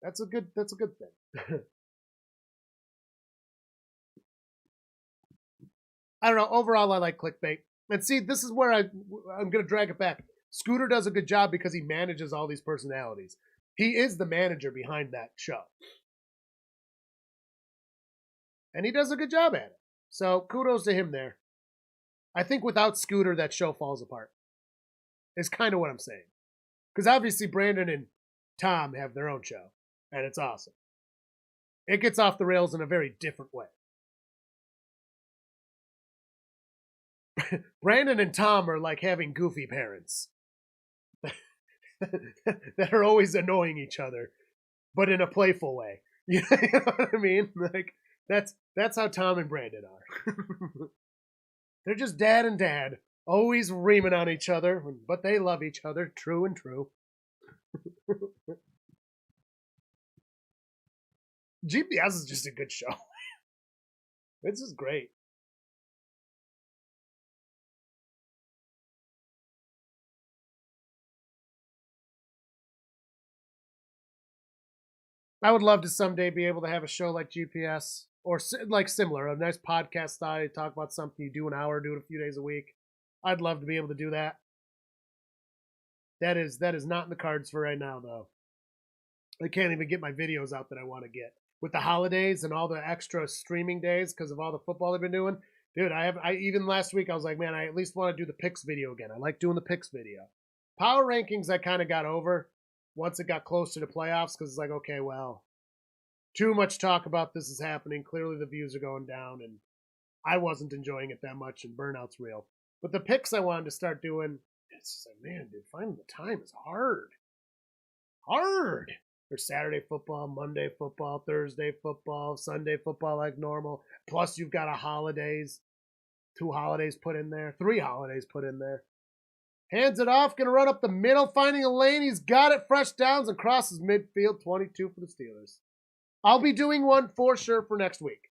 Speaker 1: that's a good thing. I don't know. Overall, I like clickbait. And see, this is where I'm going to drag it back. Scooter does a good job because he manages all these personalities. He is the manager behind that show. And he does a good job at it. So kudos to him there. I think without Scooter, that show falls apart. Is kind of what I'm saying. Because obviously Brandon and Tom have their own show, and it's awesome. It gets off the rails in a very different way. Brandon and Tom are like having goofy parents that are always annoying each other, but in a playful way. You know what I mean? Like that's how Tom and Brandon are. They're just dad and dad, always reaming on each other, but they love each other. True and true. GPS is just a good show. This is great. I would love to someday be able to have a show like GPS or like similar, a nice podcast style. You talk about something, you do an hour, do it a few days a week. I'd love to be able to do that. That is not in the cards for right now, though. I can't even get my videos out that I want to get with the holidays and all the extra streaming days because of all the football they've been doing. Dude, I even last week I was like, man, I at least want to do the picks video again. I like doing the picks video. Power rankings I kind of got over once it got closer to playoffs because it's like, okay, well, too much talk about this is happening. Clearly the views are going down, and I wasn't enjoying it that much, and burnout's real. But the picks I wanted to start doing, it's just like, man, dude, finding the time is hard. Hard. There's Saturday football, Monday football, Thursday football, Sunday football like normal. Plus you've got 2 holidays put in there, 3 holidays put in there. Hands it off, gonna run up the middle, finding a lane. He's got it, fresh downs, and crosses midfield, 22 for the Steelers. I'll be doing one for sure for next week.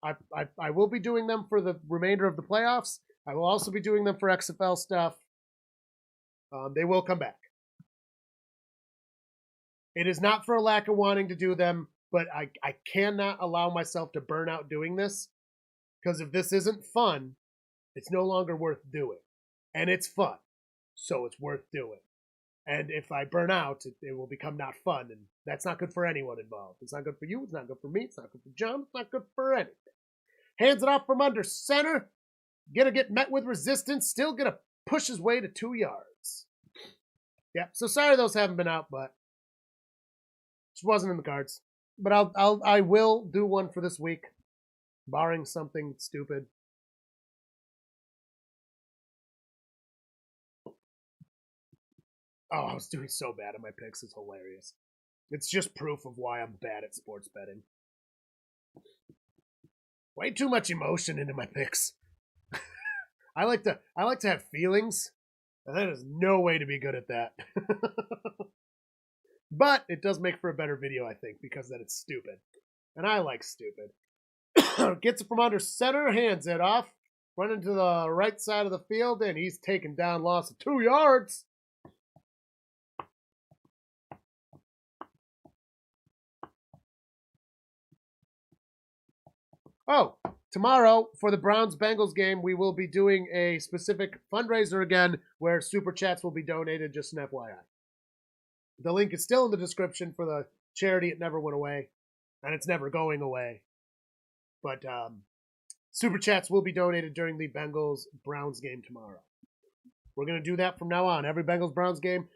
Speaker 1: I will be doing them for the remainder of the playoffs. I will also be doing them for XFL stuff. They will come back. It is not for a lack of wanting to do them, but I cannot allow myself to burn out doing this, because if this isn't fun, it's no longer worth doing. And it's fun, so it's worth doing. And if I burn out, it will become not fun, and that's not good for anyone involved. It's not good for you, it's not good for me, it's not good for John, it's not good for anything. Hands it off from under center, gonna get met with resistance, still gonna push his way to 2 yards. Yep, so sorry those haven't been out, but just wasn't in the cards. But I will do one for this week, barring something stupid. Oh, I was doing so bad at my picks. It's hilarious. It's just proof of why I'm bad at sports betting. Way too much emotion into my picks. I like to have feelings, and that is no way to be good at that. But it does make for a better video, I think, because then it's stupid. And I like stupid. Gets it from under center, hands it off, running to the right side of the field, and he's taken down, loss of 2 yards. Oh, tomorrow for the Browns-Bengals game, we will be doing a specific fundraiser again where Super Chats will be donated, just an FYI. The link is still in the description for the charity It Never Went Away, and it's never going away. But Super Chats will be donated during the Bengals-Browns game tomorrow. We're going to do that from now on. Every Bengals-Browns game,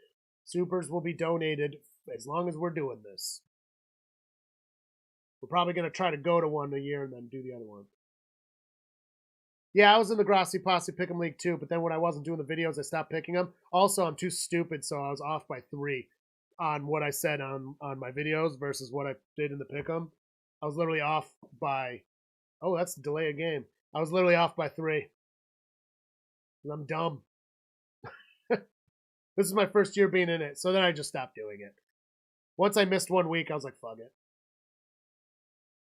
Speaker 1: Supers will be donated as long as we're doing this. We're probably going to try to go to one a year and then do the other one. Yeah, I was in the Grossi Posse Pick'em League too, but then when I wasn't doing the videos, I stopped picking them. Also, I'm too stupid, so I was off by 3 on what I said on my videos versus what I did in the Pick'em. I was literally off by... Oh, that's the delay of game. I was literally off by 3. I'm dumb. This is my first year being in it, so then I just stopped doing it. Once I missed 1 week, I was like, fuck it.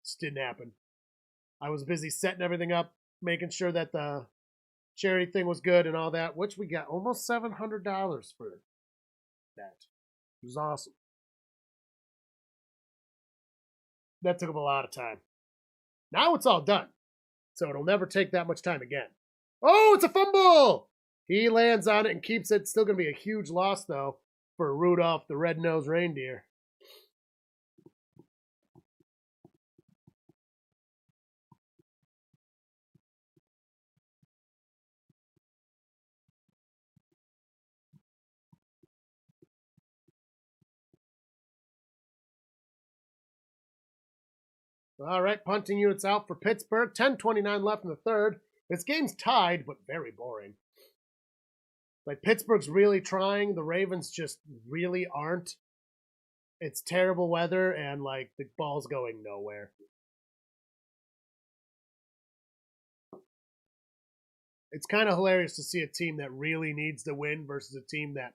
Speaker 1: Just didn't happen. I was busy setting everything up, making sure that the charity thing was good and all that, which we got almost $700 for that. It was awesome. That took up a lot of time. Now it's all done, so it'll never take that much time again. Oh, it's a fumble! He lands on it and keeps it. Still going to be a huge loss, though, for Rudolph the Red-Nosed Reindeer. All right, punting units out for Pittsburgh. 10:29 left in the third. This game's tied, but very boring. Like, Pittsburgh's really trying. The Ravens just really aren't. It's terrible weather, and, like, the ball's going nowhere. It's kind of hilarious to see a team that really needs to win versus a team that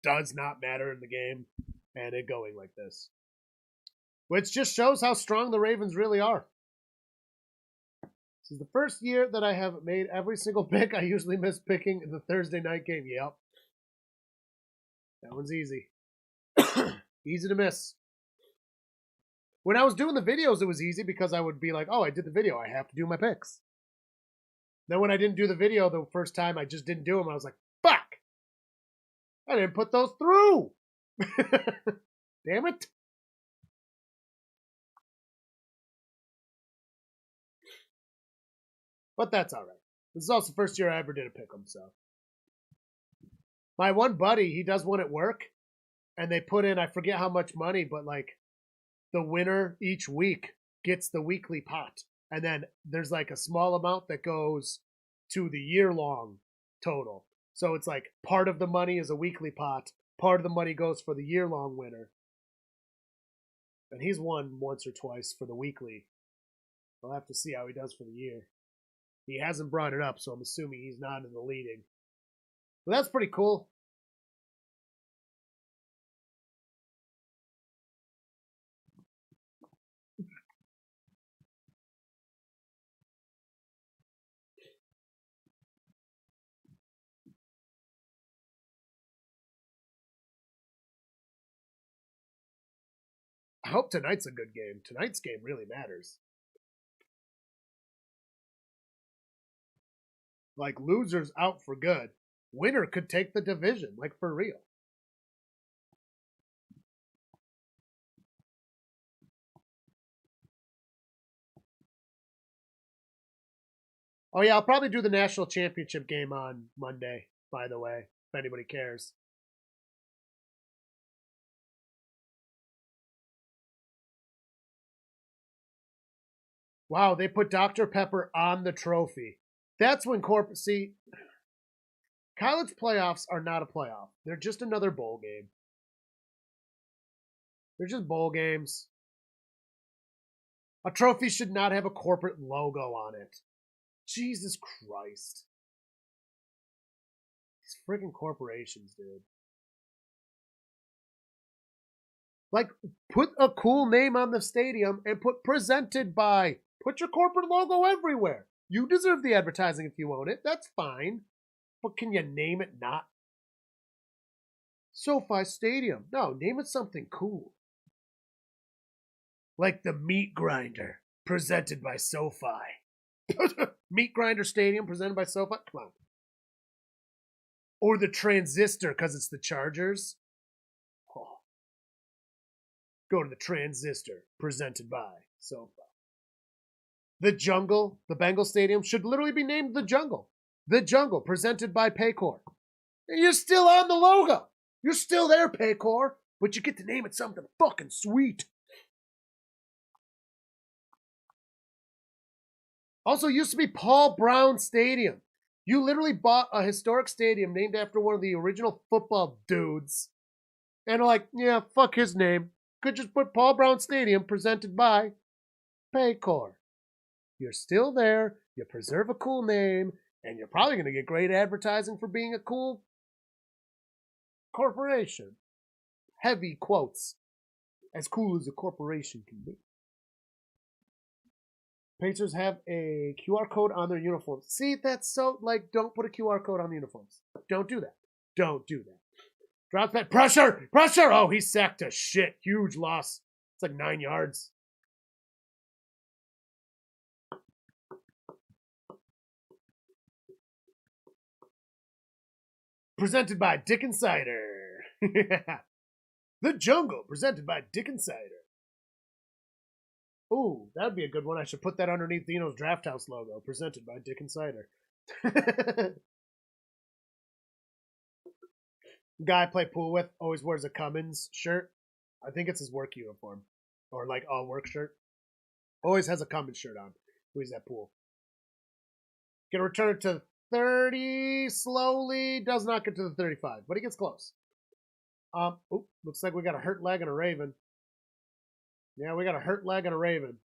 Speaker 1: does not matter in the game, and it going like this. Which just shows how strong the Ravens really are. This is the first year that I have made every single pick. I usually miss picking in the Thursday night game. Yep. That one's easy. Easy to miss. When I was doing the videos, it was easy because I would be like, oh, I did the video. I have to do my picks. Then when I didn't do the video the first time, I just didn't do them. I was like, fuck. I didn't put those through. Damn it. But that's all right. This is also the first year I ever did a pick 'em, so. My one buddy, he does one at work, and they put in, I forget how much money, but like the winner each week gets the weekly pot. And then there's like a small amount that goes to the year-long total. So it's like part of the money is a weekly pot, part of the money goes for the year-long winner. And he's won once or twice for the weekly. I'll have to see how he does for the year. He hasn't brought it up, so I'm assuming he's not in the leading. But that's pretty cool. I hope tonight's a good game. Tonight's game really matters. Like, loser's out for good. Winner could take the division, like, for real. Oh, yeah, I'll probably do the national championship game on Monday, by the way, if anybody cares. Wow, they put Dr. Pepper on the trophy. That's when corporate... See, college playoffs are not a playoff. They're just another bowl game. They're just bowl games. A trophy should not have a corporate logo on it. Jesus Christ. These freaking corporations, dude. Like, put a cool name on the stadium and put presented by. Put your corporate logo everywhere. You deserve the advertising if you own it. That's fine. But can you name it not? SoFi Stadium. No, name it something cool. Like the Meat Grinder, presented by SoFi. Meat Grinder Stadium, presented by SoFi? Come on. Or the Transistor, because it's the Chargers. Oh. Go to the Transistor, presented by SoFi. The Jungle, the Bengals Stadium, should literally be named The Jungle. The Jungle, presented by Paycor. And you're still on the logo. You're still there, Paycor, but you get to name it something fucking sweet. Also, used to be Paul Brown Stadium. You literally bought a historic stadium named after one of the original football dudes. And are like, yeah, fuck his name. Could just put Paul Brown Stadium, presented by Paycor. You're still there, you preserve a cool name, and you're probably going to get great advertising for being a cool corporation. Heavy quotes. As cool as a corporation can be. Pacers have a QR code on their uniforms. See, that's so, like, don't put a QR code on the uniforms. Don't do that. Don't do that. Drops back. Pressure! Pressure! Oh, he sacked a shit. Huge loss. It's like 9 yards. Presented by Dick and Cider. The Jungle, presented by Dick and Cider. Ooh, that'd be a good one. I should put that underneath Dino's Drafhouse logo. Presented by Dick and Cider. Guy I play pool with always wears a Cummins shirt. I think it's his work uniform. Or like all work shirt. Always has a Cummins shirt on when he's at pool. Gonna return to 30 slowly. Does not get to the 35, but he gets close. Looks like we got a hurt leg and a Raven. Yeah, we got a hurt leg and a Raven.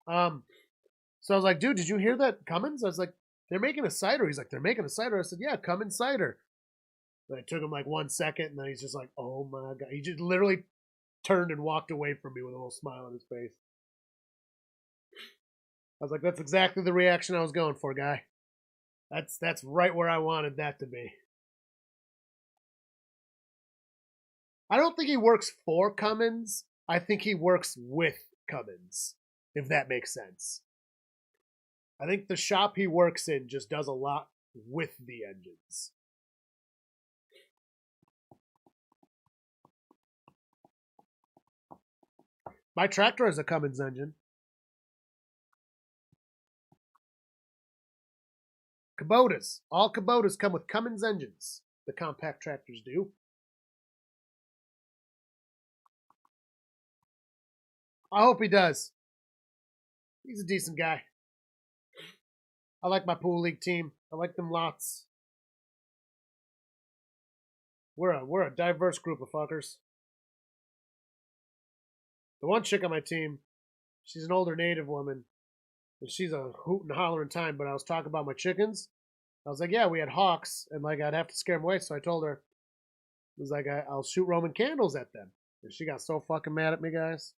Speaker 1: So I was like, dude, did you hear that Cummins? I was like, they're making a cider. He's like, they're making a cider. I said, yeah, Cummins cider. And it took him like 1 second, and then he's just like, oh my God. He just literally turned and walked away from me with a little smile on his face. I was like, that's exactly the reaction I was going for, guy. That's right where I wanted that to be. I don't think he works for Cummins. I think he works with Cummins, if that makes sense. I think the shop he works in just does a lot with the engines. My tractor has a Cummins engine. Kubotas. All Kubotas come with Cummins engines. The compact tractors do. I hope he does. He's a decent guy. I like my pool league team. I like them lots. We're a diverse group of fuckers. The one chick on my team, she's an older native woman, and she's a hoot and hollering time. But I was talking about my chickens. I was like, yeah, we had hawks, and like I'd have to scare them away. So I told her, it was like I'll shoot Roman candles at them, and she got so fucking mad at me, guys.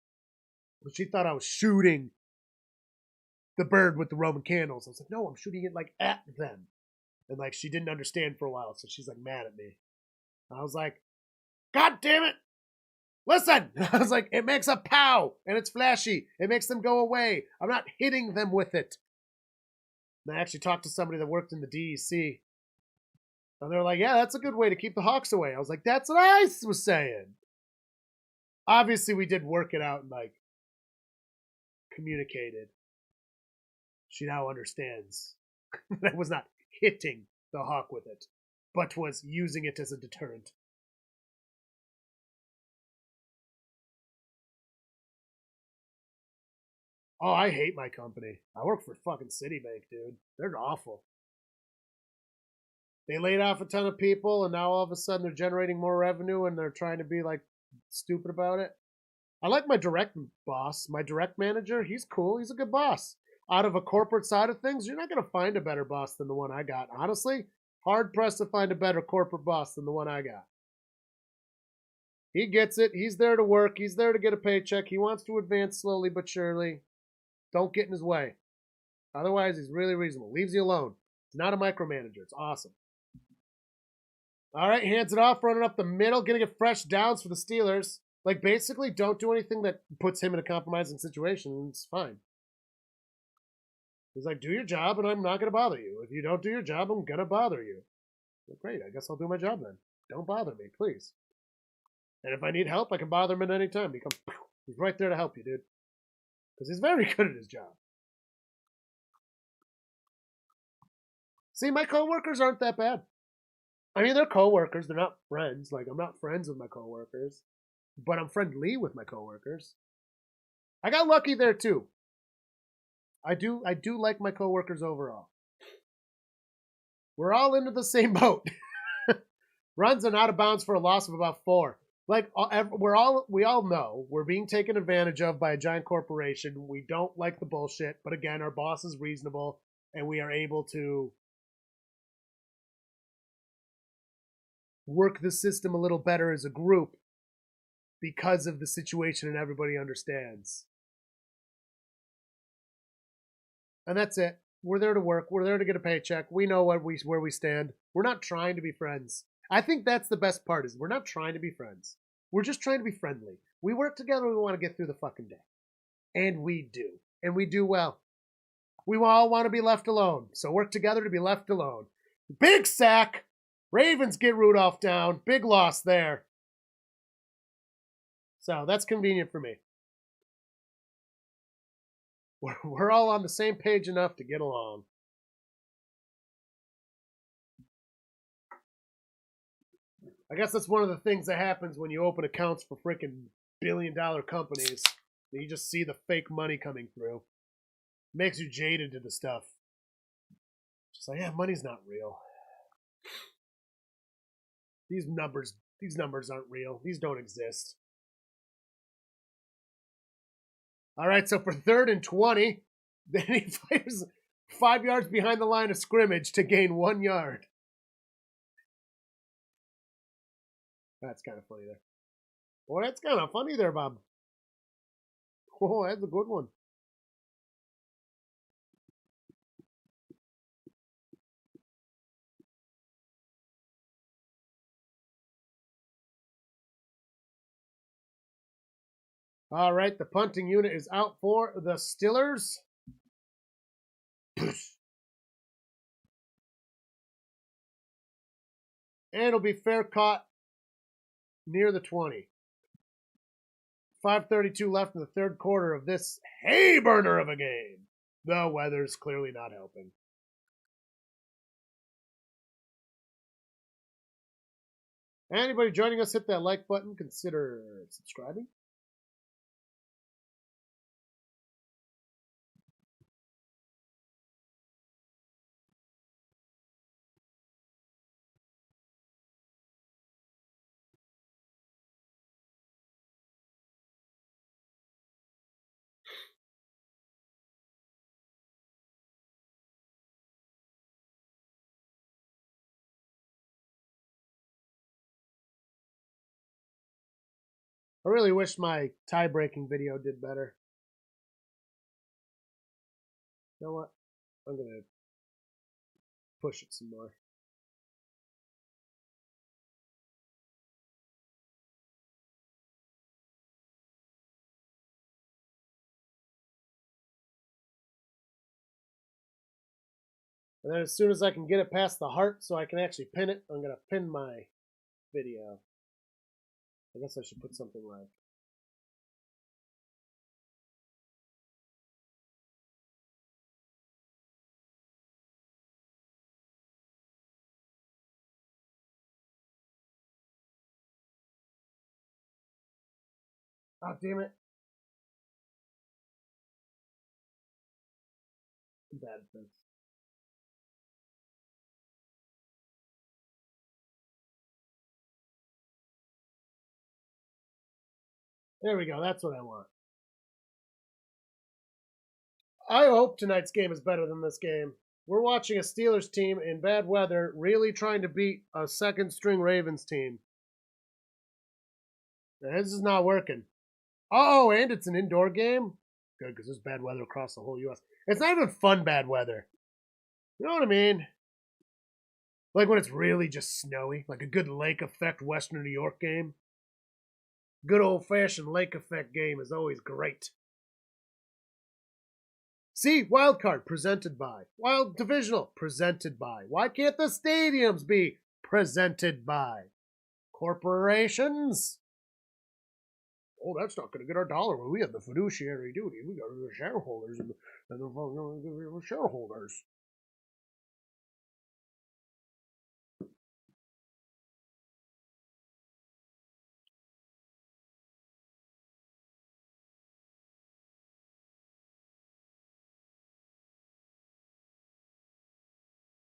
Speaker 1: But she thought I was shooting the bird with the Roman candles. I was like, no, I'm shooting it like at them. And like she didn't understand for a while, so she's like mad at me. I was like, God damn it! Listen! I was like, it makes a pow, and it's flashy. It makes them go away. I'm not hitting them with it. And I actually talked to somebody that worked in the DEC. And they're like, yeah, that's a good way to keep the hawks away. I was like, that's what I was saying. Obviously, we did work it out and like communicated. She now understands that I was not hitting the hawk with it, but was using it as a deterrent. Oh, I hate my company. I work for fucking Citibank, dude. They're awful. They laid off a ton of people, and now all of a sudden they're generating more revenue, and they're trying to be like stupid about it. I like my direct boss, my direct manager. He's cool. He's a good boss. Out of a corporate side of things, you're not going to find a better boss than the one I got. Honestly, hard pressed to find a better corporate boss than the one I got. He gets it. He's there to work. He's there to get a paycheck. He wants to advance slowly but surely. Don't get in his way. Otherwise, he's really reasonable. Leaves you alone. He's not a micromanager. It's awesome. All right, hands it off, running up the middle, going to get fresh downs for the Steelers. Like, basically, don't do anything that puts him in a compromising situation, and it's fine. He's like, do your job, and I'm not going to bother you. If you don't do your job, I'm going to bother you. Well, great, I guess I'll do my job then. Don't bother me, please. And if I need help, I can bother him at any time. He's right there to help you, dude. Because he's very good at his job. See, my coworkers aren't that bad. I mean, they're coworkers. They're not friends. Like, I'm not friends with my coworkers. But I'm friendly with my coworkers. I got lucky there, too. I do like my coworkers overall. We're all into the same boat. Runs and out of bounds for a loss of about 4. Like, we all know we're being taken advantage of by a giant corporation. We don't like the bullshit. But again, our boss is reasonable. And we are able to work the system a little better as a group because of the situation and everybody understands. And that's it. We're there to work. We're there to get a paycheck. We know where we stand. We're not trying to be friends. I think that's the best part is we're not trying to be friends. We're just trying to be friendly. We work together. We want to get through the fucking day. And we do. And we do well. We all want to be left alone. So work together to be left alone. Big sack. Ravens get Rudolph down. Big loss there. So that's convenient for me. We're all on the same page enough to get along. I guess that's one of the things that happens when you open accounts for freaking billion-dollar companies. You just see the fake money coming through. Makes you jaded to the stuff. Just like, yeah, money's not real. These numbers aren't real. These don't exist. All right, so for 3rd and 20, then he fires 5 yards behind the line of scrimmage to gain 1 yard. That's kind of funny there. Boy, that's kind of funny there, Bob. Oh, that's a good one. All right, the punting unit is out for the Steelers. And it'll be fair caught near the 20. 5:32 left in the 3rd quarter of this hay burner of a game. The weather's clearly not helping. Anybody joining us, hit that like button. Consider subscribing. I really wish my tie-breaking video did better. You know what? I'm going to push it some more. And then as soon as I can get it past the heart so I can actually pin it, I'm going to pin my video. I guess I should put something like... Oh, damn it. Bad thing. There we go. That's what I want. I hope tonight's game is better than this game. We're watching a Steelers team in bad weather really trying to beat a second-string Ravens team. This is not working. Oh, and it's an indoor game? Good, because there's bad weather across the whole U.S. It's not even fun bad weather. You know what I mean? Like when it's really just snowy, like a good lake effect Western New York game. Good old-fashioned lake effect game is always great. See, wild card presented by. Wild divisional presented by. Why can't the stadiums be presented by? Corporations? Oh, that's not going to get our dollar. Well, we have the fiduciary duty. We got the shareholders and the shareholders.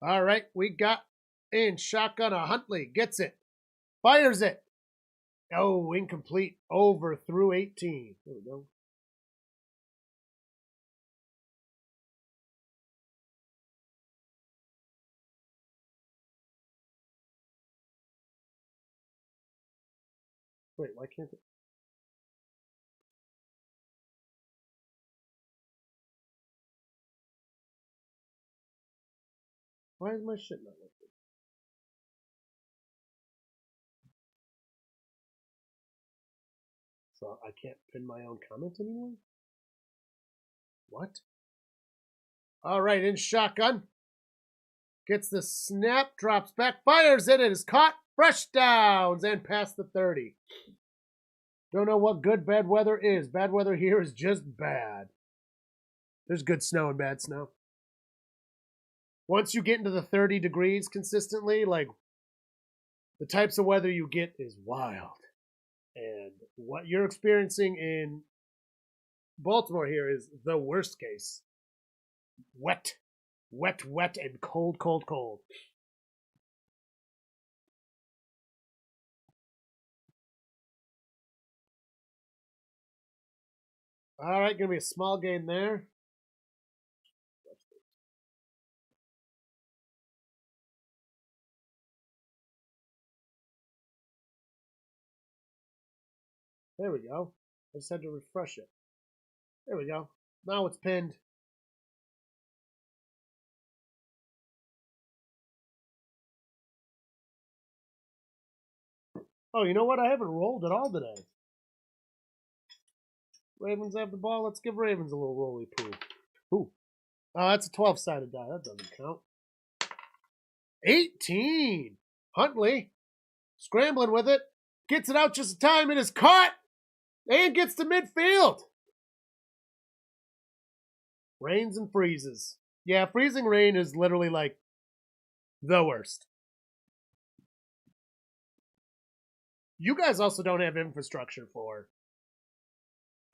Speaker 1: All right, we got in shotgun a Huntley. Gets it. Fires it. Oh, incomplete. Over through 18. There we go. Wait, why can't it? Why is my shit not working? So I can't pin my own comment anymore? What? All right, in shotgun. Gets the snap, drops back, fires it. It is caught. Fresh downs and past the 30. Don't know what good bad weather is. Bad weather here is just bad. There's good snow and bad snow. Once you get into the 30 degrees consistently, like the types of weather you get is wild. And what you're experiencing in Baltimore here is the worst case. Wet, and cold. All right, gonna be a small gain there. There we go. I just had to refresh it. There we go. Now it's pinned. Oh, you know what? I haven't rolled at all today. Ravens have the ball. Let's give Ravens a little roly poo. Ooh. Oh, that's a 12-sided die. That doesn't count. 18. Huntley scrambling with it. Gets it out just in time. It is caught. And gets to midfield. Rains and freezes. Yeah, freezing rain is literally like the worst. You guys also don't have infrastructure for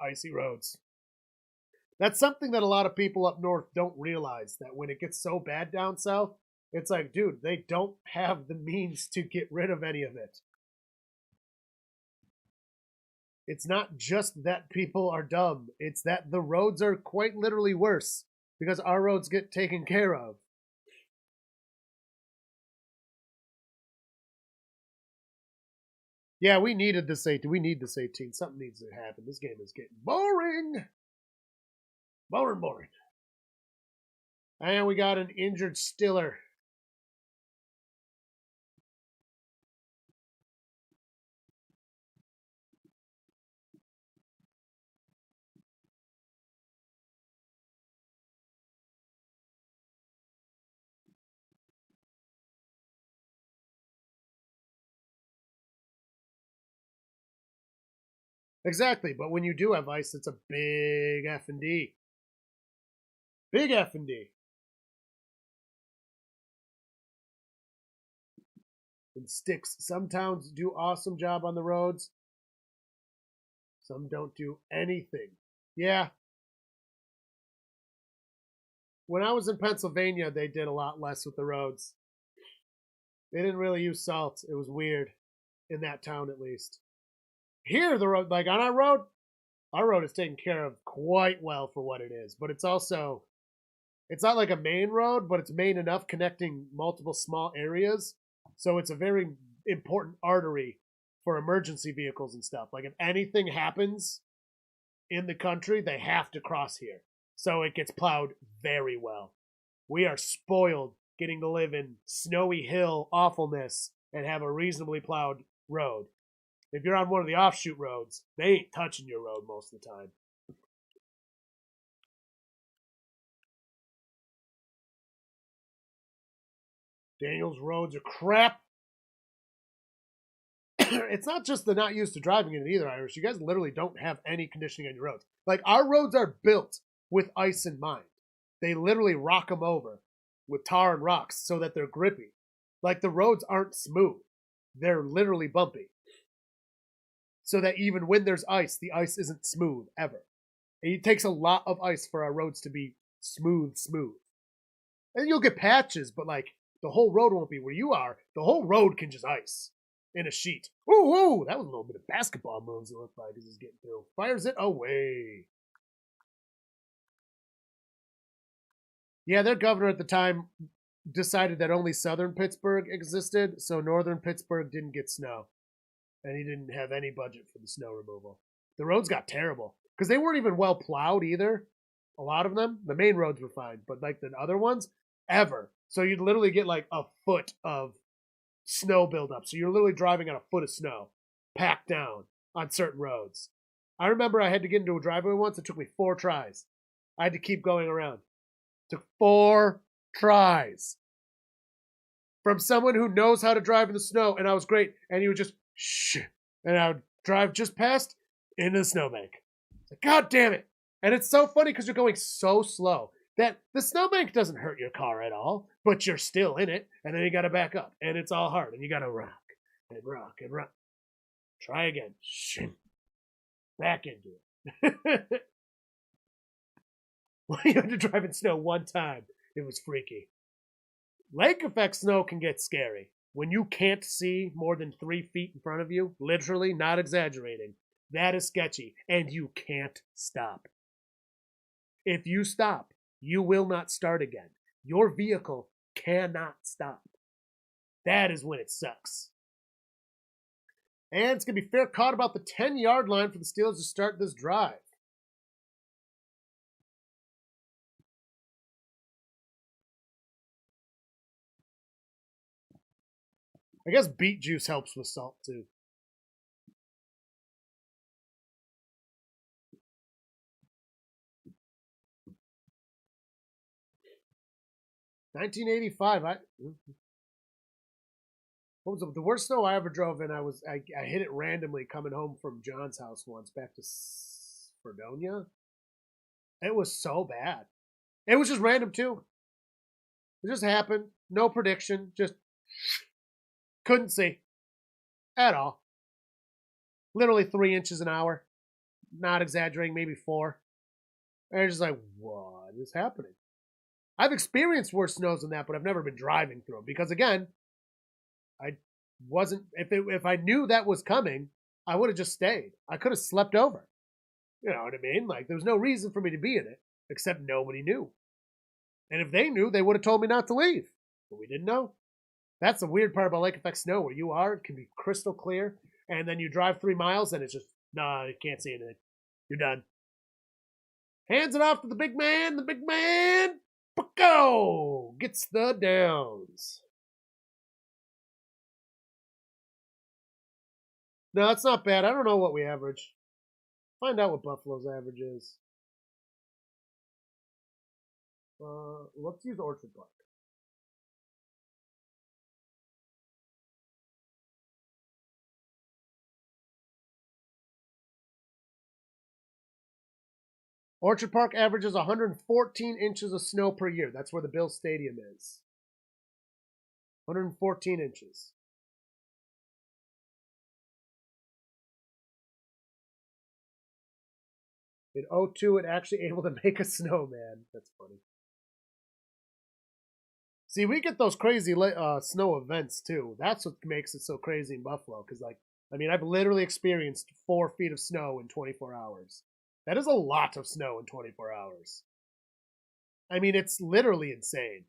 Speaker 1: icy roads. That's something that a lot of people up north don't realize, that when it gets so bad down south, it's like, dude, they don't have the means to get rid of any of it. It's not just that people are dumb. It's that the roads are quite literally worse because our roads get taken care of. Yeah, we needed this 18. We need this 18. Something needs to happen. This game is getting boring. Boring. And we got an injured Stiller. Exactly, but when you do have ice, it's a big F and D. Big F and D. And sticks. Some towns do awesome job on the roads. Some don't do anything. Yeah. When I was in Pennsylvania, they did a lot less with the roads. They didn't really use salt. It was weird. In that town, at least. Here, the road, like on our road is taken care of quite well for what it is. But it's also, it's not like a main road, but it's main enough connecting multiple small areas. So it's a very important artery for emergency vehicles and stuff. Like if anything happens in the country, they have to cross here. So it gets plowed very well. We are spoiled getting to live in snowy hill awfulness and have a reasonably plowed road. If you're on one of the offshoot roads, they ain't touching your road most of the time. Daniel's roads are crap. It's not just the not used to driving in it either, Irish. You guys literally don't have any conditioning on your roads. Like, our roads are built with ice in mind. They literally rock them over with tar and rocks so that they're grippy. Like, the roads aren't smooth. They're literally bumpy. So that even when there's ice, the ice isn't smooth ever. It takes a lot of ice for our roads to be smooth. And you'll get patches, but like the whole road won't be where you are. The whole road can just ice in a sheet. Ooh, that was a little bit of basketball moves it looked like as he's getting through. Fires it away. Yeah, their governor at the time decided that only southern Pittsburgh existed, so northern Pittsburgh didn't get snow. And he didn't have any budget for the snow removal. The roads got terrible because they weren't even well plowed either. A lot of them, the main roads were fine, but like the other ones, ever. So you'd literally get like a foot of snow buildup. So you're literally driving on a foot of snow, packed down on certain roads. I remember I had to get into a driveway once. It took me 4 tries. I had to keep going around. It took 4 tries from someone who knows how to drive in the snow, and I was great. And he would just shh, and I would drive just past into the snowbank. Like, God damn it! And it's so funny because you're going so slow that the snowbank doesn't hurt your car at all, but you're still in it, and then you got to back up, and it's all hard, and you got to rock and rock and rock. Try again. Back into it. We had to drive in snow one time. It was freaky. Lake effect snow can get scary. When you can't see more than 3 feet in front of you, literally, not exaggerating, that is sketchy, and you can't stop. If you stop, you will not start again. Your vehicle cannot stop. That is when it sucks. And it's going to be fair caught about the 10-yard line for the Steelers to start this drive. I guess beet juice helps with salt, too. $19.85. What was the worst snow I ever drove in? I hit it randomly coming home from John's house once back to Fredonia. It was so bad. It was just random too. It just happened. No prediction. Just couldn't see at all. Literally 3 inches an hour. Not exaggerating, maybe 4. And I was just like, what is happening? I've experienced worse snows than that, but I've never been driving through them because, again, I wasn't. If I knew that was coming, I would have just stayed. I could have slept over. You know what I mean? Like, there was no reason for me to be in it, except nobody knew. And if they knew, they would have told me not to leave. But we didn't know. That's the weird part about lake effect snow. Where you are, it can be crystal clear, and then you drive 3 miles, and it's just, nah, you can't see anything. You're done. Hands it off to the big man. The big man, Paco, gets the downs. No, that's not bad. I don't know what we average. Find out what Buffalo's average is. Let's use Orchard Park. Orchard Park averages 114 inches of snow per year. That's where the Bills Stadium is. 114 inches. In 2002, it actually able to make a snowman. That's funny. See, we get those crazy snow events too. That's what makes it so crazy in Buffalo. Because, like, I mean, I've literally experienced 4 feet of snow in 24 hours. That is a lot of snow in 24 hours. I mean, it's literally insane.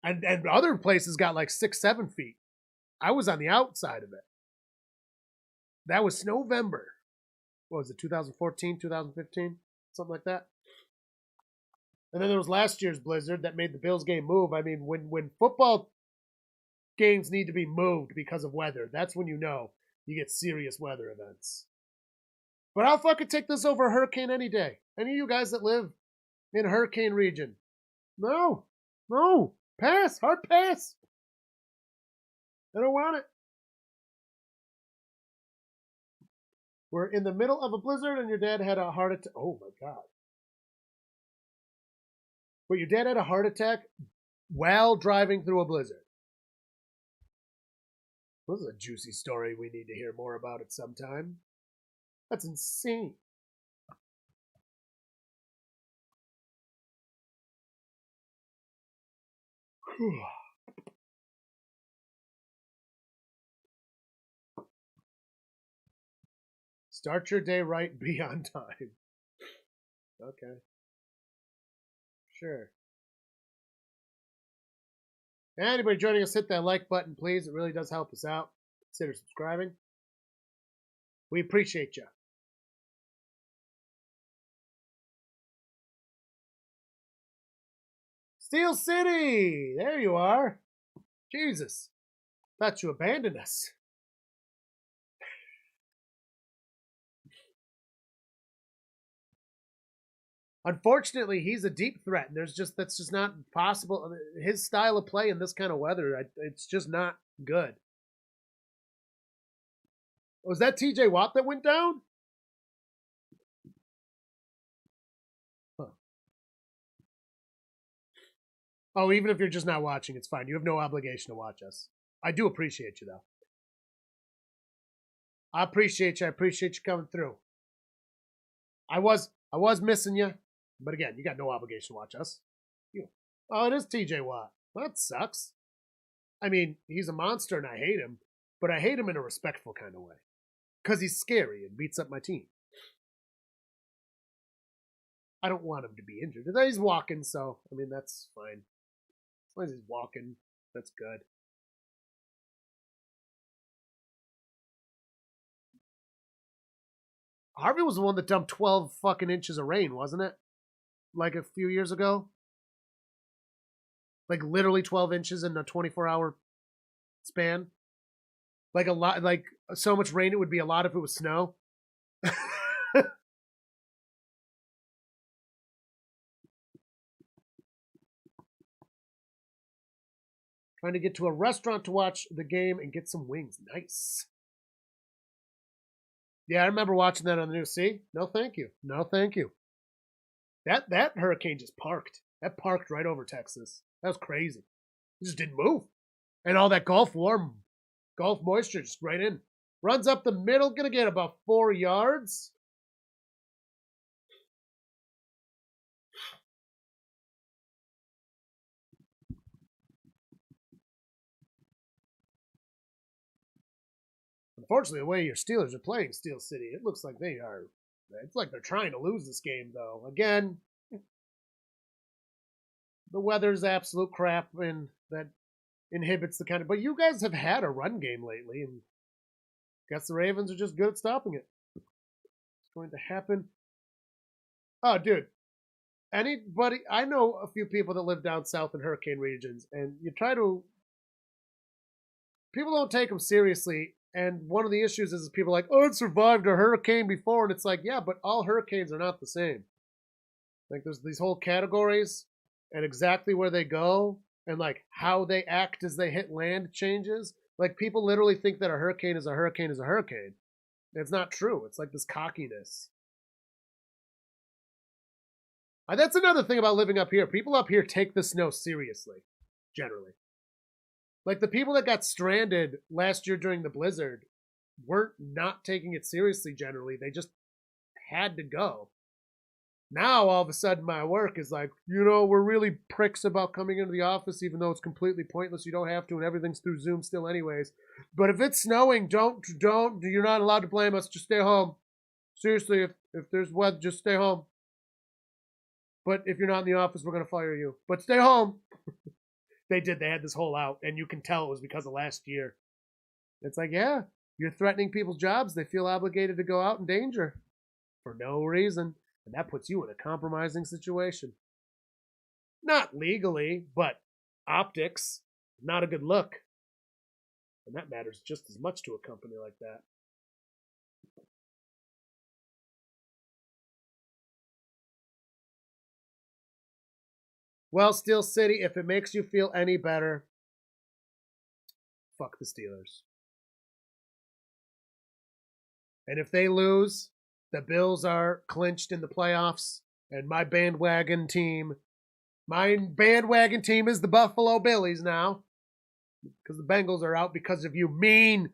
Speaker 1: And other places got like 6, 7 feet. I was on the outside of it. That was Snowvember. What was it, 2014, 2015? Something like that. And then there was last year's blizzard that made the Bills game move. I mean, when football games need to be moved because of weather, that's when you know you get serious weather events. But I'll fucking take this over a hurricane any day. Any of you guys that live in a hurricane region? No. Pass. Hard pass. I don't want it. We're in the middle of a blizzard and your dad had a heart attack. Oh my God. But your dad had a heart attack while driving through a blizzard. This is a juicy story. We need to hear more about it sometime. That's insane. Start your day right, be on time. Okay. Sure. Anybody joining us, hit that like button, please. It really does help us out. Consider subscribing. We appreciate you. Steel City! There you are. Jesus. Thought you abandoned us. Unfortunately, he's a deep threat, and that's just not possible. His style of play in this kind of weather, it's just not good. Was that TJ Watt that went down? Huh. Oh, even if you're just not watching, it's fine. You have no obligation to watch us. I do appreciate you, though. I appreciate you. I appreciate you coming through. I was I was missing you, but again, you got no obligation to watch us. Oh, it is TJ Watt. Well, that sucks. I mean, he's a monster and I hate him, but I hate him in a respectful kind of way. Because he's scary and beats up my team. I don't want him to be injured. He's walking, so, I mean, that's fine. As long as he's walking, that's good. Harvey was the one that dumped 12 fucking inches of rain, wasn't it? Like a few years ago? Like literally 12 inches in a 24-hour span? Like a lot, like so much rain it would be a lot if it was snow. Trying to get to a restaurant to watch the game and get some wings. Nice. Yeah, I remember watching that on the news. See? No, thank you. No, thank you. That hurricane just parked. That parked right over Texas. That was crazy. It just didn't move. And all that Gulf moisture just right in. Runs up the middle, gonna get about 4 yards. Unfortunately, the way your Steelers are playing Steel City, it looks like they are. It's like they're trying to lose this game, though. Again, the weather's absolute crap, and that inhibits the kind of. But you guys have had a run game lately, and guess the Ravens are just good at stopping it. It's going to happen. Oh, dude. Anybody, I know a few people that live down south in hurricane regions, and you try to. People don't take them seriously, and one of the issues is people are like, oh, it survived a hurricane before, and it's like, yeah, but all hurricanes are not the same. Like, there's these whole categories, and exactly where they go, and like how they act as they hit land changes. Like, people literally think that a hurricane is a hurricane is a hurricane. It's not true. It's like this cockiness. That's another thing about living up here. People up here take the snow seriously, generally. Like the people that got stranded last year during the blizzard weren't not taking it seriously generally. They just had to go. Now, all of a sudden, my work is like, we're really pricks about coming into the office, even though it's completely pointless. You don't have to, and everything's through Zoom still anyways. But if it's snowing, you're not allowed to blame us. Just stay home. Seriously, if there's weather, just stay home. But if you're not in the office, we're going to fire you. But stay home. They had this whole out, and you can tell it was because of last year. It's like, yeah, you're threatening people's jobs. They feel obligated to go out in danger for no reason. And that puts you in a compromising situation. Not legally, but optics, not a good look. And that matters just as much to a company like that. Well, Steel City, if it makes you feel any better, fuck the Steelers. And if they lose, the Bills are clinched in the playoffs, and my bandwagon team is the Buffalo Billies now, because the Bengals are out because of you mean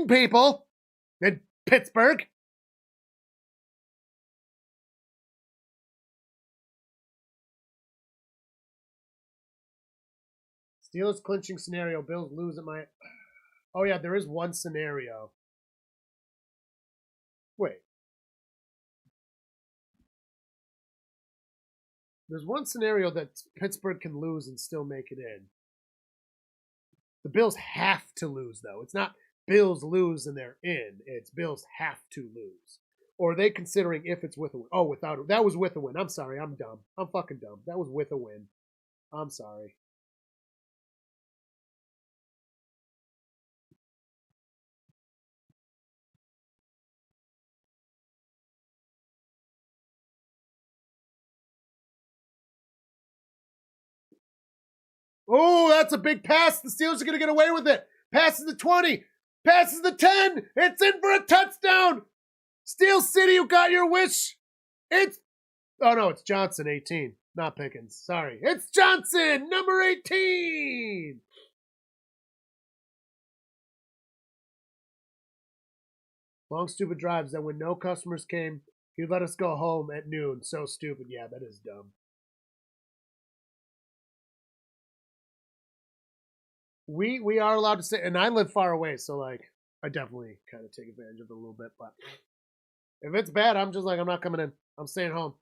Speaker 1: people in Pittsburgh. Steelers clinching scenario. Bills lose at my. Oh, yeah, there is one scenario. Wait. There's one scenario that Pittsburgh can lose and still make it in. The Bills have to lose, though. It's not Bills lose and they're in. It's Bills have to lose. Or are they considering if it's with a win? Oh, without a, that was with a win. I'm sorry. I'm dumb. I'm fucking dumb. That was with a win. I'm sorry. Oh, that's a big pass. The Steelers are going to get away with it. Passes the 20. Passes the 10. It's in for a touchdown. Steel City, you got your wish. It's, oh no, it's Johnson, 18. Not Pickens. Sorry. It's Johnson, number 18. Long, stupid drives that when no customers came He let us go home at noon. So stupid. Yeah, that is dumb. We are allowed to stay, and I live far away, so like I definitely kind of take advantage of it a little bit. But if it's bad, I'm just like I'm not coming in. I'm staying home.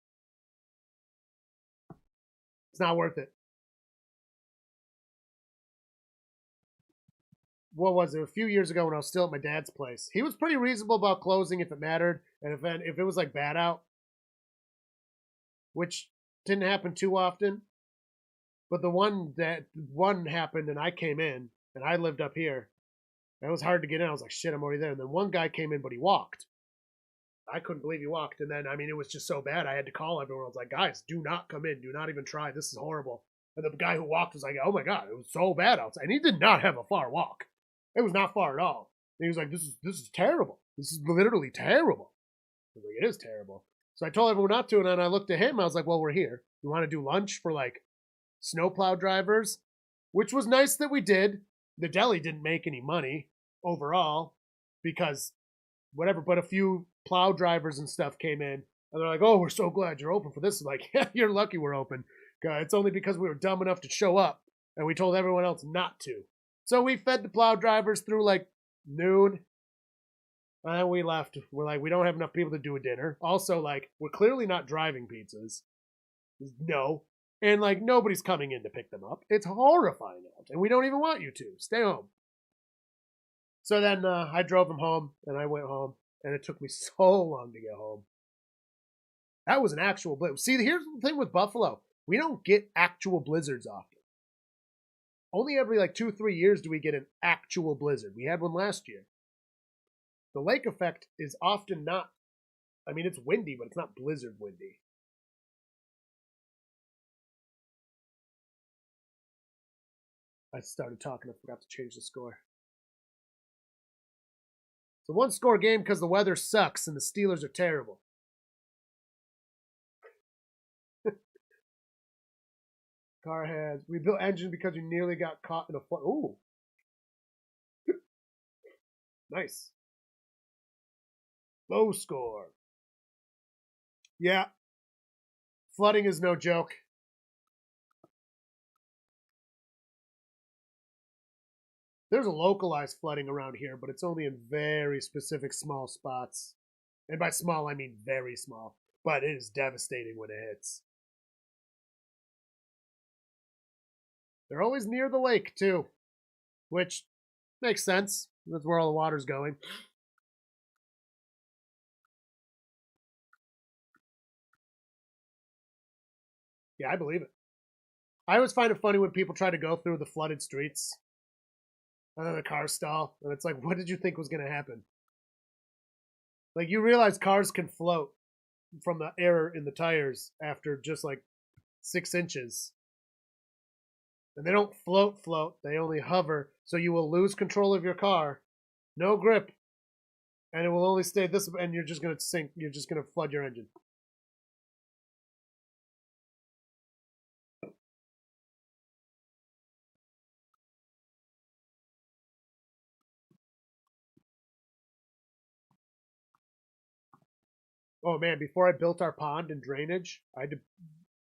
Speaker 1: It's not worth it. What was it? A few years ago when I was still at my dad's place, he was pretty reasonable about closing if it mattered, and if it was like bad out, which didn't happen too often. But the one happened, and I came in, and I lived up here. And it was hard to get in. I was like, shit, I'm already there. And then one guy came in, but he walked. I couldn't believe he walked. And then, I mean, it was just so bad. I had to call everyone. I was like, guys, do not come in. Do not even try. This is horrible. And the guy who walked was like, oh my God, it was so bad outside. And he did not have a far walk. It was not far at all. And he was like, this is terrible. This is literally terrible. I was like, it is terrible. So I told everyone not to. And then I looked at him. I was like, well, we're here. You want to do lunch for like snowplow drivers? Which was nice that we did. The deli didn't make any money overall because whatever, but a few plow drivers and stuff came in and they're like, oh, we're so glad you're open for this. I'm like, yeah, you're lucky we're open. It's only because we were dumb enough to show up and we told everyone else not to. So we fed the plow drivers through like noon and then we left. We're like, we don't have enough people to do a dinner. Also, like, we're clearly not driving pizzas. No. And like, nobody's coming in to pick them up. It's horrifying out and we don't even want you to. Stay home. So then I drove him home, and I went home, and it took me so long to get home. That was an actual blizzard. See, here's the thing with Buffalo. We don't get actual blizzards often. Only every like 2-3 years do we get an actual blizzard. We had one last year. The lake effect is often not, I mean, it's windy, but it's not blizzard windy. I started talking, I forgot to change the score. It's a one-score game because the weather sucks and the Steelers are terrible. Car has rebuilt engine because you nearly got caught in a flood. Ooh. Nice. Low score. Yeah. Flooding is no joke. There's a localized flooding around here, but it's only in very specific small spots. And by small, I mean very small. But it is devastating when it hits. They're always near the lake, too. Which makes sense. That's where all the water's going. Yeah, I believe it. I always find it funny when people try to go through the flooded streets and then the cars stall. And it's like, what did you think was going to happen? Like, you realize cars can float from the air in the tires after just like 6 inches. And they don't float. They only hover. So you will lose control of your car. No grip. And it will only stay this, and you're just going to sink. You're just going to flood your engine. Oh man, before I built our pond and drainage,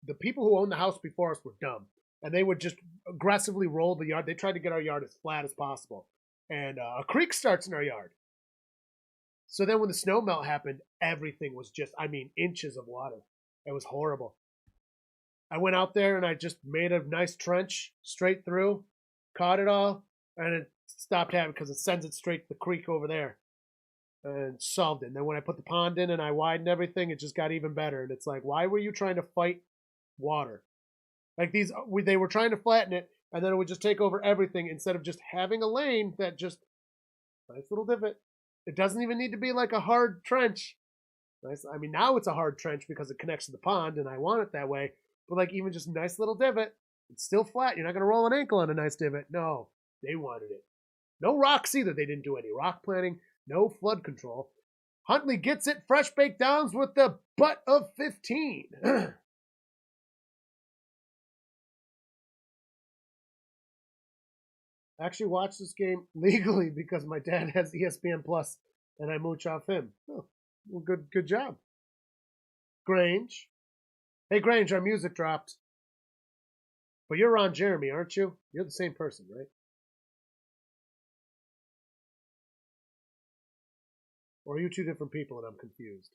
Speaker 1: the people who owned the house before us were dumb. And they would just aggressively roll the yard. They tried to get our yard as flat as possible. And a creek starts in our yard. So then when the snow melt happened, everything was just, I mean, inches of water. It was horrible. I went out there and I just made a nice trench straight through, caught it all, and it stopped happening because it sends it straight to the creek over there and solved it. And then when I put the pond in and I widened everything, it just got even better. And it's like, why were you trying to fight water? Like they were trying to flatten it, and then it would just take over everything instead of just having a lane that just nice little divot. It doesn't even need to be like a hard trench. Nice. I mean, now it's a hard trench because it connects to the pond, and I want it that way. But like even just a nice little divot, it's still flat. You're not gonna roll an ankle on a nice divot. No, they wanted it. No rocks either. They didn't do any rock planting. No flood control. Huntley gets it. Fresh baked downs with the butt of 15. I actually watched this game legally because my dad has ESPN Plus, and I mooch off him. Oh, well, good job. Grange. Hey, Grange, our music dropped. But you're Ron Jeremy, aren't you? You're the same person, right? Or are you two different people and I'm confused?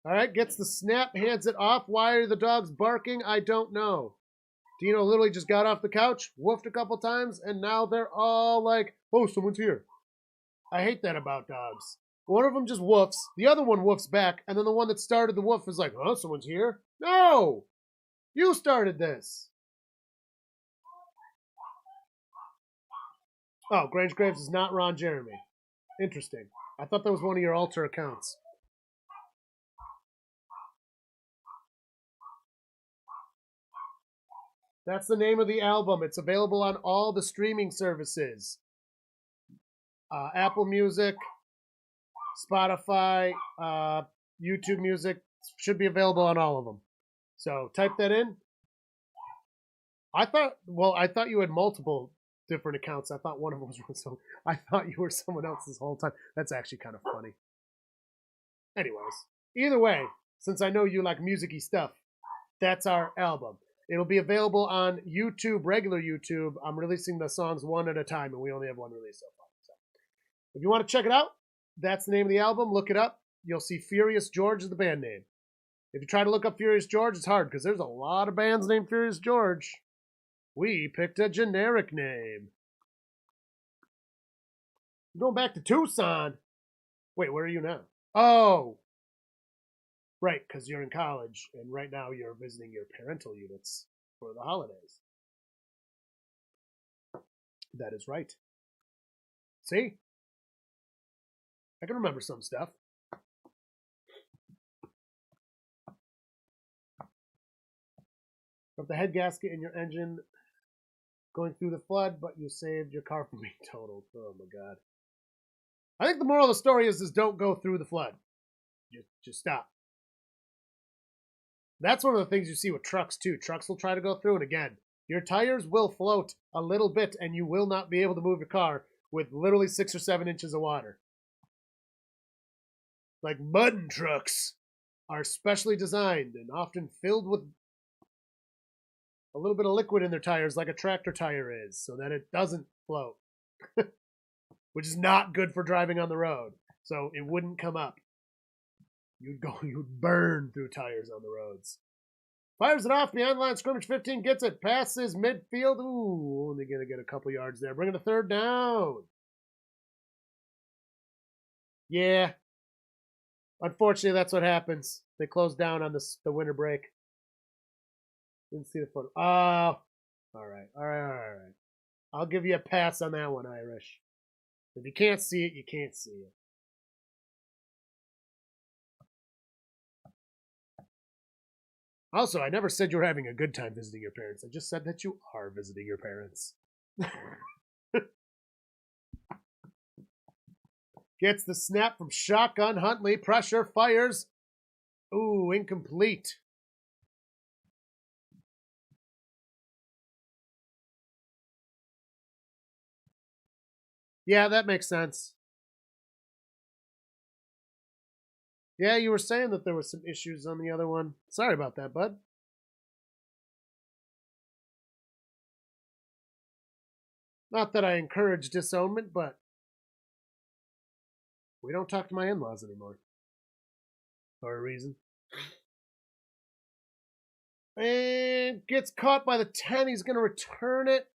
Speaker 1: All right, gets the snap, hands it off. Why are the dogs barking? I don't know. Dino literally just got off the couch, woofed a couple times, and now they're all like, oh, someone's here. I hate that about dogs. One of them just woofs, the other one woofs back, and then the one that started the woof is like, oh, someone's here? No! You started this. Oh, Grange Graves is not Ron Jeremy. Interesting. I thought that was one of your alter accounts. That's the name of the album. It's available on all the streaming services. Apple Music, Spotify, YouTube Music. Should be available on all of them. So type that in. I thought you had multiple different accounts. I thought one of them was so. I thought you were someone else this whole time. That's actually kind of funny. Anyways, either way, since I know you like music-y stuff, that's our album. It'll be available on YouTube, regular YouTube. I'm releasing the songs one at a time, and we only have one release so far. So if you want to check it out, that's the name of the album. Look it up. You'll see Furious George is the band name. If you try to look up Furious George, it's hard because there's a lot of bands named Furious George. We picked a generic name. Going back to Tucson. Wait, where are you now? Oh, right, because you're in college, and right now you're visiting your parental units for the holidays. That is right. See? I can remember some stuff. But the head gasket in your engine going through the flood, but you saved your car from being totaled. Oh my god. I think the moral of the story is don't go through the flood. Just stop. That's one of the things you see with trucks too. Trucks will try to go through, and again, your tires will float a little bit, and you will not be able to move your car with literally 6 or 7 inches of water. Like mud trucks are specially designed and often filled with a little bit of liquid in their tires, like a tractor tire is, so that it doesn't float, which is not good for driving on the road. So it wouldn't come up. You'd burn through tires on the roads. Fires it off behind line scrimmage. 15 gets it. Passes midfield. Ooh, only gonna get a couple yards there. Bring it to third down. Yeah. Unfortunately, that's what happens. They close down on the winter break. Didn't see the photo. Oh. All right. I'll give you a pass on that one, Irish. If you can't see it, you can't see it. Also, I never said you were having a good time visiting your parents. I just said that you are visiting your parents. Gets the snap from shotgun. Huntley. Pressure. Fires. Ooh, incomplete. Yeah, that makes sense. Yeah, you were saying that there were some issues on the other one. Sorry about that, bud. Not that I encourage disownment, but we don't talk to my in-laws anymore. For a reason. And gets caught by the 10. He's going to return it.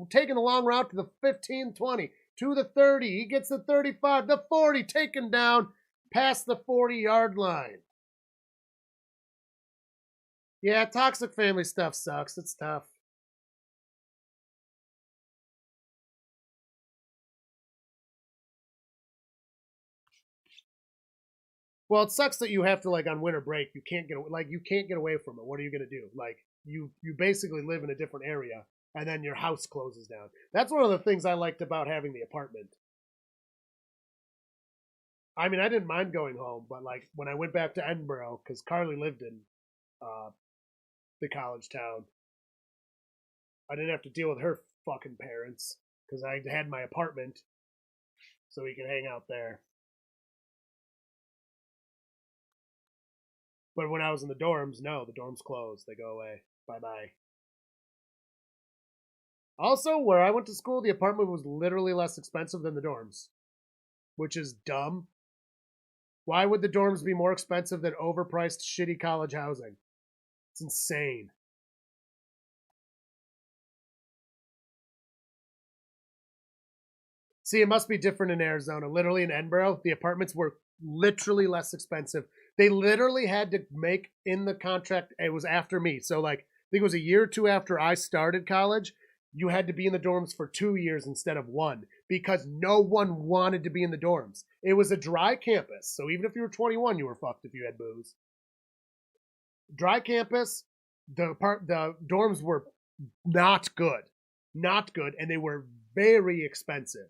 Speaker 1: Taking a long route to the 15, 20. To the 30. He gets the 35. The 40. Taken down past the 40-yard line. Yeah, toxic family stuff sucks. It's tough. Well, it sucks that you have to on winter break. You can't get away from it. What are you gonna do? You basically live in a different area, and then your house closes down. That's one of the things I liked about having the apartment. I mean, I didn't mind going home, but when I went back to Edinburgh, because Carly lived in the college town, I didn't have to deal with her fucking parents because I had my apartment. so we can hang out there. But when I was in the dorms, no, the dorms closed. They go away. Bye-bye. Also, where I went to school, the apartment was literally less expensive than the dorms, which is dumb. Why would the dorms be more expensive than overpriced, shitty college housing? It's insane. See, it must be different in Arizona. Literally in Edinburgh, the apartments were literally less expensive. They literally had to make in the contract, it was after me. So, like, I think it was a year or two after I started college, you had to be in the dorms for 2 years instead of 1 because no one wanted to be in the dorms. It was a dry campus. So, even if you were 21, you were fucked if you had booze. Dry campus, the dorms were not good. Not good. And they were very expensive.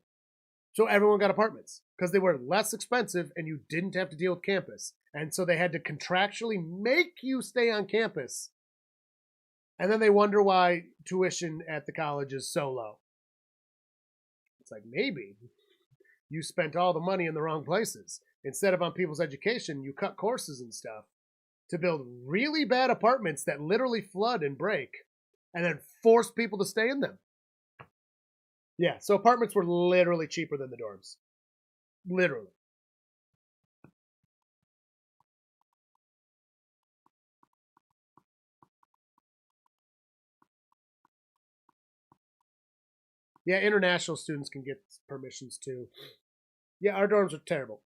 Speaker 1: So everyone got apartments because they were less expensive and you didn't have to deal with campus. And so they had to contractually make you stay on campus. And then they wonder why tuition at the college is so low. It's like, maybe you spent all the money in the wrong places. Instead of on people's education, you cut courses and stuff to build really bad apartments that literally flood and break and then force people to stay in them. Yeah, so apartments were literally cheaper than the dorms. Literally. Yeah, international students can get permissions too. Yeah, our dorms are terrible.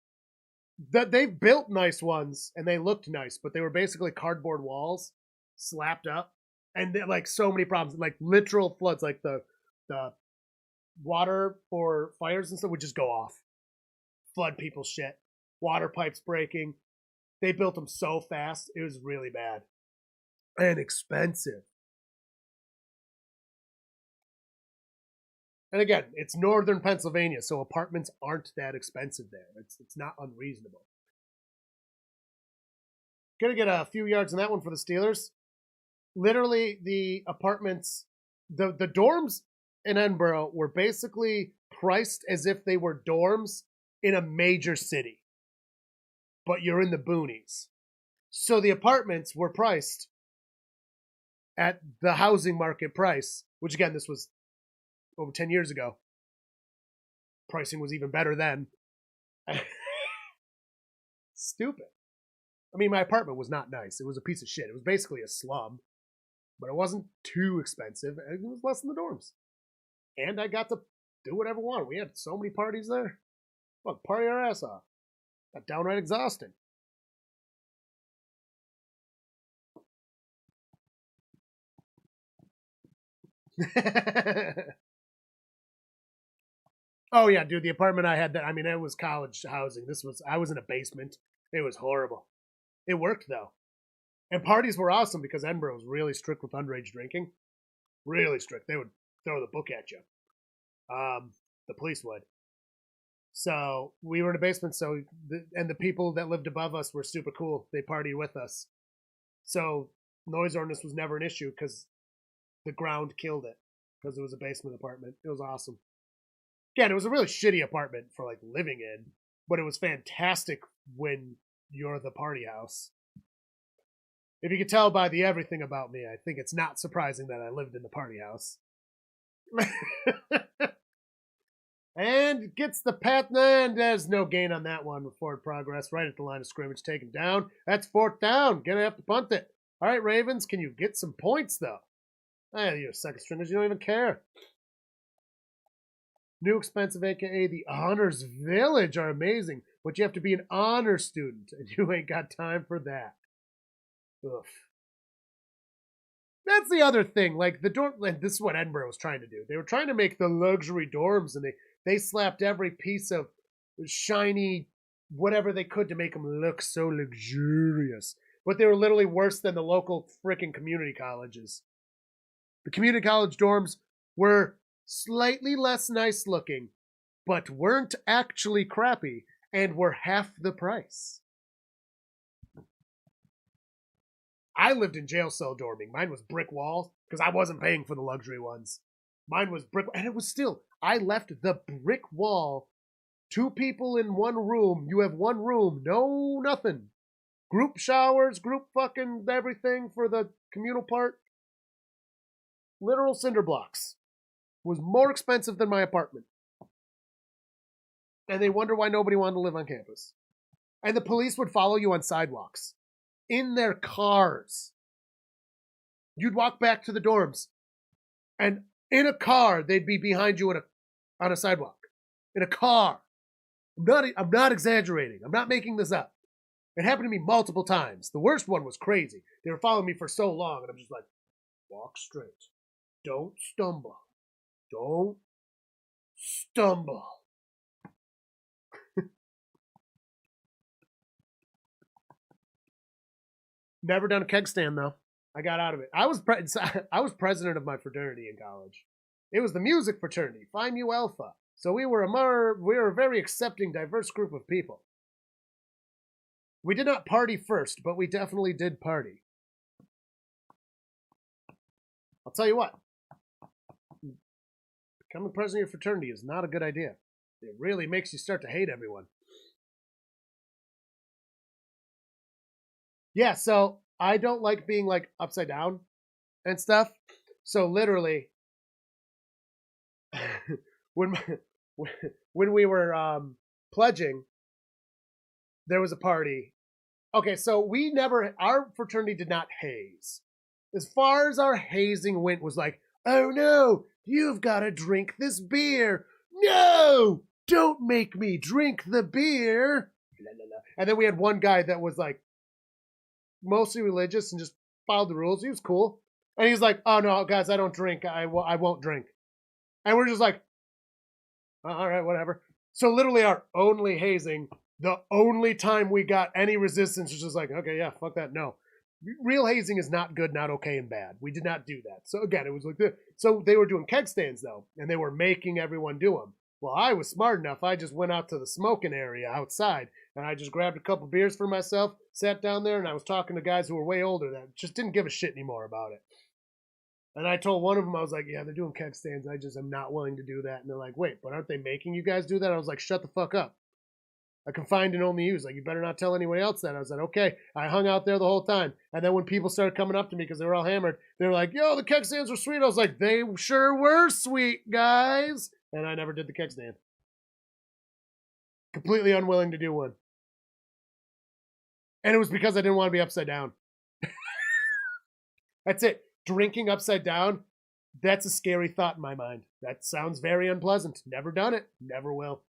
Speaker 1: They've built nice ones and they looked nice, but they were basically cardboard walls slapped up, and like so many problems, like literal floods, like the water for fires and stuff would just go off, flood people's shit, water pipes breaking. They built them so fast, it was really bad and expensive. And again, it's northern Pennsylvania, so apartments aren't that expensive there. It's not unreasonable. Gonna get a few yards on that one for the Steelers. Literally, the apartments, the dorms in Edinburgh were basically priced as if they were dorms in a major city, but you're in the boonies. So the apartments were priced at the housing market price, which again, this was over 10 years ago. Pricing was even better then. Stupid. I mean, my apartment was not nice. It was a piece of shit. It was basically a slum, but it wasn't too expensive. It was less than the dorms. And I got to do whatever I wanted. We had so many parties there. Fuck, party our ass off. Got downright exhausting. Oh yeah, dude, the apartment I had, that I mean, it was college housing. I was in a basement. It was horrible. It worked though. And parties were awesome because Edinburgh was really strict with underage drinking. Really strict. They would throw the book at you. The police would. So we were in a basement. And the people that lived above us were super cool. They partied with us. So noise ordinance was never an issue because the ground killed it because it was a basement apartment. It was awesome. Again, it was a really shitty apartment for like living in, but it was fantastic when you're the party house. If you could tell by the everything about me, I think it's not surprising that I lived in the party house. And gets the path, and there's no gain on that one with forward progress. Right at the line of scrimmage, taken down. That's 4th down. Gonna have to punt it. All right, Ravens, can you get some points, though? You're second stringers. You don't even care. New expensive, a.k.a. the Honors Village, are amazing, but you have to be an honor student, and you ain't got time for that. Oof. That's the other thing. Like, the dorm, like, this is what Edinburgh was trying to do. They were trying to make the luxury dorms, and they slapped every piece of shiny whatever they could to make them look so luxurious. But they were literally worse than the local freaking community colleges. The community college dorms were slightly less nice looking, but weren't actually crappy and were half the price. I lived in jail cell dorming. Mine was brick walls because I wasn't paying for the luxury ones. Mine was brick, and it was still, I left the brick wall 2 people in one room. You have one room. No, nothing. Group showers, group fucking everything for the communal part. Literal cinder blocks. Was more expensive than my apartment. And they wonder why nobody wanted to live on campus. And the police would follow you on sidewalks. In their cars. You'd walk back to the dorms. And in a car, they'd be behind you on a sidewalk. In a car. I'm not exaggerating. I'm not making this up. It happened to me multiple times. The worst one was crazy. They were following me for so long, and I'm just like, walk straight. Don't stumble. Don't stumble. Never done a keg stand, though. I got out of it. I was president of my fraternity in college. It was the music fraternity, Phi Mu Alpha. So we were a very accepting, diverse group of people. We did not party first, but we definitely did party. I'll tell you what. Becoming president of your fraternity is not a good idea. It really makes you start to hate everyone. Yeah, so I don't like being like upside down and stuff. So literally, when we were pledging, there was a party. Okay, so our fraternity did not haze. As far as our hazing went was like, oh no, you've got to drink this beer. No, don't make me drink the beer. And then we had one guy that was like mostly religious and just followed the rules. He was cool. And he's like, oh no, guys, I don't drink. I won't drink. And we're just like, all right, whatever. So literally our only hazing, the only time we got any resistance was just like, okay, yeah, fuck that, no. Real hazing is not good, not okay, and bad. We did not do that. So again, it was like this. So they were doing keg stands, though, and they were making everyone do them. Well, I was smart enough. I just went out to the smoking area outside, and I just grabbed a couple beers for myself, sat down there, and I was talking to guys who were way older that just didn't give a shit anymore about it. And I told one of them, I was like, yeah, they're doing keg stands. I just am not willing to do that. And they're like, wait, but aren't they making you guys do that? I was like, shut the fuck up. I confined and only use. Like, you better not tell anyone else that. I was like, okay. I hung out there the whole time. And then when people started coming up to me because they were all hammered, they were like, yo, the keg stands were sweet. I was like, they sure were sweet, guys. And I never did the keg stand. Completely unwilling to do one. And it was because I didn't want to be upside down. That's it. Drinking upside down, that's a scary thought in my mind. That sounds very unpleasant. Never done it. Never will.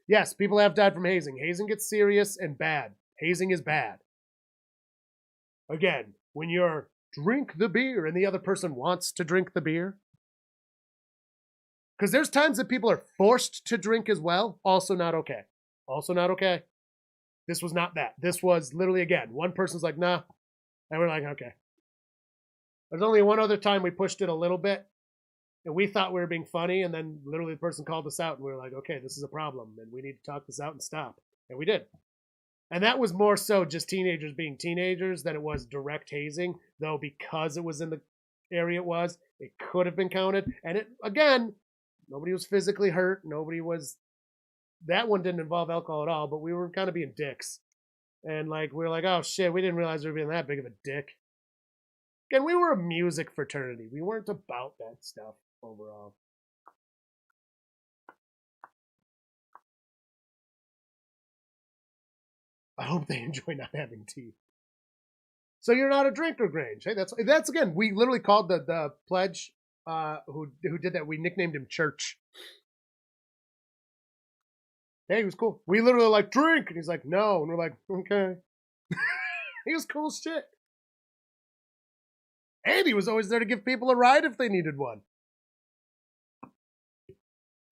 Speaker 1: Yes, people have died from hazing. Hazing gets serious and bad. Hazing is bad. Again, when you're drink the beer and the other person wants to drink the beer. Because there's times that people are forced to drink as well. Also not okay. Also not okay. This was not that. This was literally, again, one person's like, nah. And we're like, okay. There's only one other time we pushed it a little bit. And we thought we were being funny. And then literally the person called us out. And we were like, okay, this is a problem. And we need to talk this out and stop. And we did. And that was more so just teenagers being teenagers than it was direct hazing. Though because it was in the area it could have been counted. And it, again, nobody was physically hurt. Nobody was... That one didn't involve alcohol at all, but we were kind of being dicks. And like we were like, oh shit, we didn't realize we were being that big of a dick. Again, we were a music fraternity. We weren't about that stuff overall. I hope they enjoy not having teeth. So you're not a drinker, Grange. Hey, that's again, we literally called the pledge who did that. We nicknamed him Church. Hey, he was cool. We literally like, drink. And he's like, no. And we're like, okay. He was cool as shit. And he was always there to give people a ride if they needed one.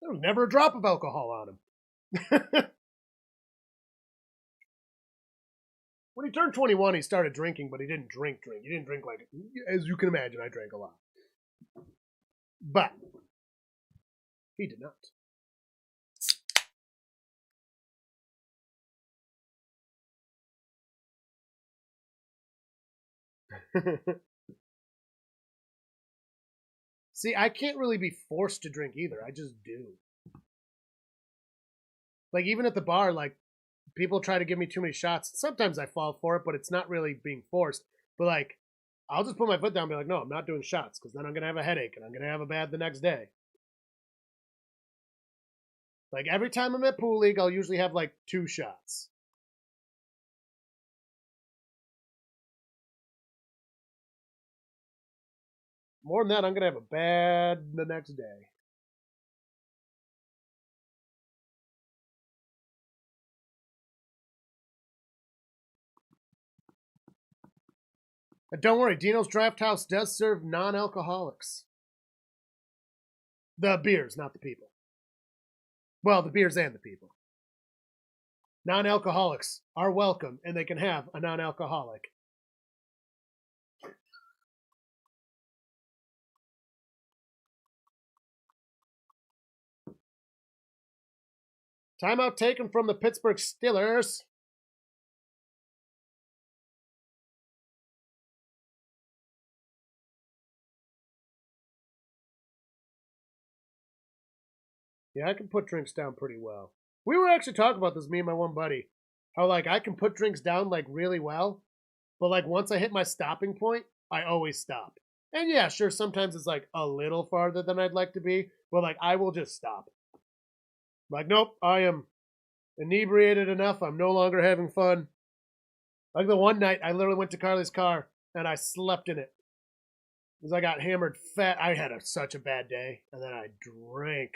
Speaker 1: There was never a drop of alcohol on him. When he turned 21, he started drinking, but he didn't drink. He didn't drink like, as you can imagine, I drank a lot. But he did not. See, I can't really be forced to drink either. I just do. Like, even at the bar, like, people try to give me too many shots. Sometimes I fall for it, but it's not really being forced. But, like, I'll just put my foot down and be like, no, I'm not doing shots because then I'm going to have a headache and I'm going to have a bad the next day. Like, every time I'm at Pool League, I'll usually have, like, 2 shots. More than that, I'm going to have a bad the next day. And don't worry, Dino's Drafhouse does serve non-alcoholics. The beers, not the people. Well, the beers and the people. Non-alcoholics are welcome, and they can have a non-alcoholic. Timeout taken from the Pittsburgh Steelers. Yeah, I can put drinks down pretty well. We were actually talking about this, me and my one buddy. How, like, I can put drinks down, like, really well. But, like, once I hit my stopping point, I always stop. And yeah, sure, sometimes it's, like, a little farther than I'd like to be. But, like, I will just stop. Like, nope, I am inebriated enough. I'm no longer having fun. Like, the one night, I literally went to Carly's car, and I slept in it. Because I got hammered fat. I had such a bad day. And then I drank.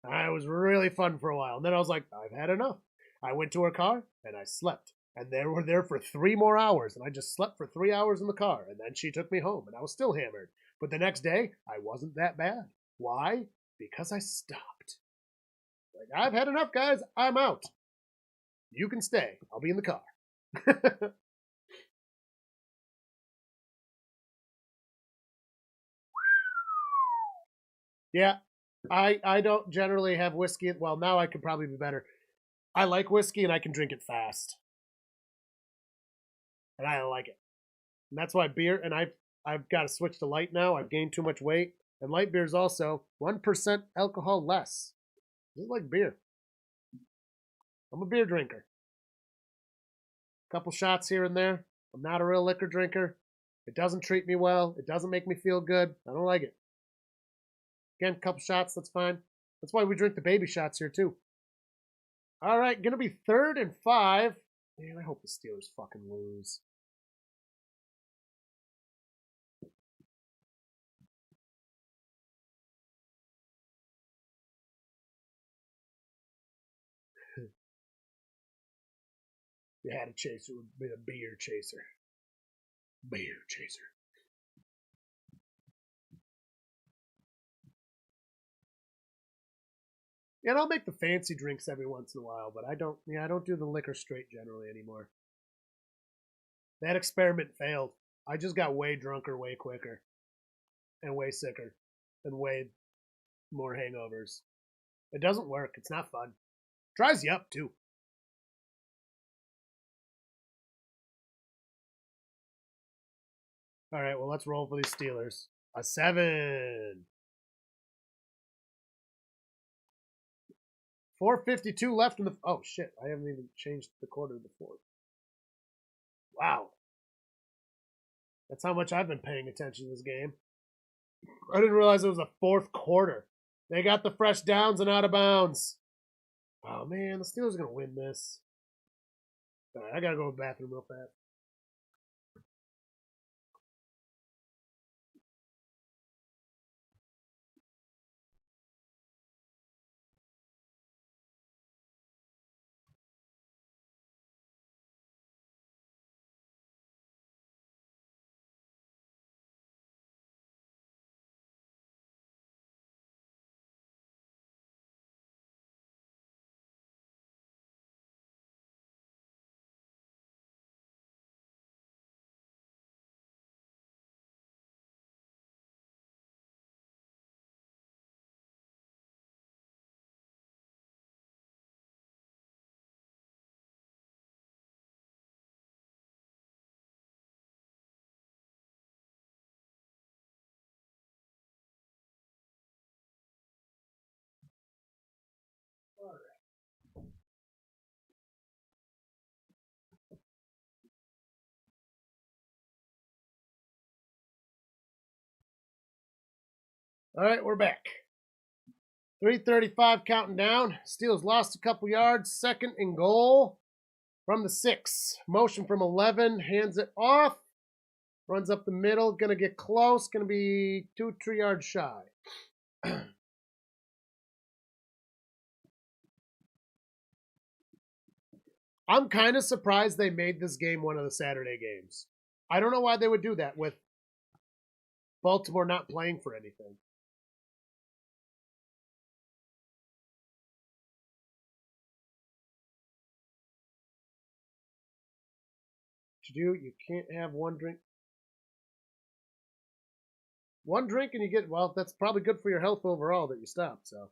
Speaker 1: It was really fun for a while. And then I was like, I've had enough. I went to her car and I slept. And they were there for 3 more hours. And I just slept for 3 hours in the car. And then she took me home and I was still hammered. But the next day, I wasn't that bad. Why? Because I stopped. Like, I've had enough, guys. I'm out. You can stay. I'll be in the car. Yeah, I don't generally have whiskey. Well, now I could probably be better. I like whiskey and I can drink it fast, and I like it. And that's why beer. And I've got to switch to light now. I've gained too much weight, and light beer is also 1% alcohol less. Just like beer. I'm a beer drinker. Couple shots here and there. I'm not a real liquor drinker. It doesn't treat me well. It doesn't make me feel good. I don't like it. Again, couple shots, that's fine. That's why we drink the baby shots here too. All right, gonna be 3rd and 5. Man, I hope the Steelers fucking lose. You had a chaser, it would be a beer chaser. Beer chaser. Yeah, and I'll make the fancy drinks every once in a while, but I don't. Yeah, I don't do the liquor straight generally anymore. That experiment failed. I just got way drunker, way quicker, and way sicker, and way more hangovers. It doesn't work. It's not fun. Dries you up too. All right, well, let's roll for these Steelers. A 7. 4:52 left in the. Oh shit! I haven't even changed the quarter of the 4th. Wow, that's how much I've been paying attention to this game. I didn't realize it was the 4th quarter. They got the fresh downs and out of bounds. Oh man, the Steelers are gonna win this. All right, I gotta go to the bathroom real fast. All right, we're back. 3:35 counting down. Steelers lost a couple yards. 2nd and goal from the 6. Motion from 11. Hands it off. Runs up the middle. Going to get close. Going to be 2-3 yards shy. I'm kind of surprised they made this game one of the Saturday games. I don't know why they would do that with Baltimore not playing for anything. You can't have one drink. One drink and you get, well, that's probably good for your health overall that you stopped, so.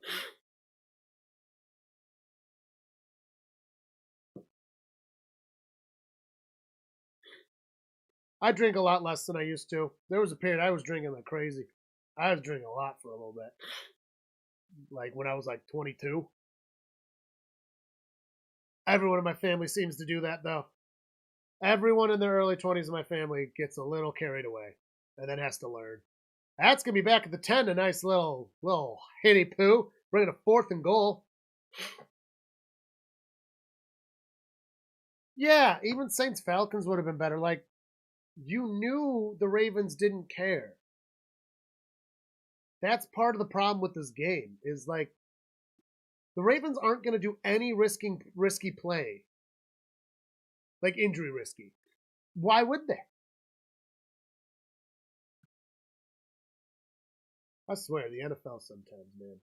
Speaker 1: I drink a lot less than I used to. There was a period I was drinking like crazy. I was drinking a lot for a little bit. Like when I was like 22. Everyone in my family seems to do that though. Everyone in their early 20s in my family gets a little carried away and then has to learn. That's going to be back at the 10, a nice little hitty poo. Bringing a 4th and goal. Yeah, even Saints Falcons would have been better. Like, you knew the Ravens didn't care. That's part of the problem with this game, is like, the Ravens aren't going to do any risky play. Like injury risky. Why would they? I swear, the NFL sometimes, man.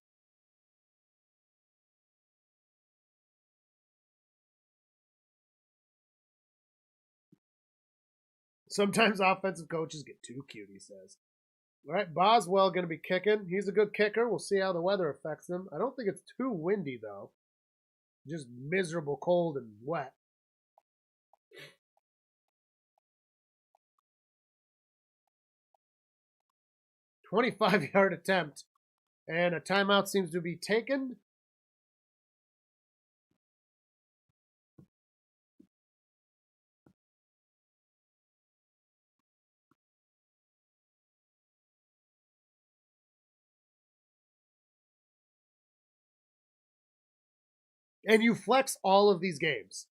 Speaker 1: Sometimes offensive coaches get too cute, he says. All right, Boswell going to be kicking. He's a good kicker. We'll see how the weather affects him. I don't think it's too windy, though. Just miserable cold and wet. "25-yard attempt. And a timeout seems to be taken. And you flex all of these games.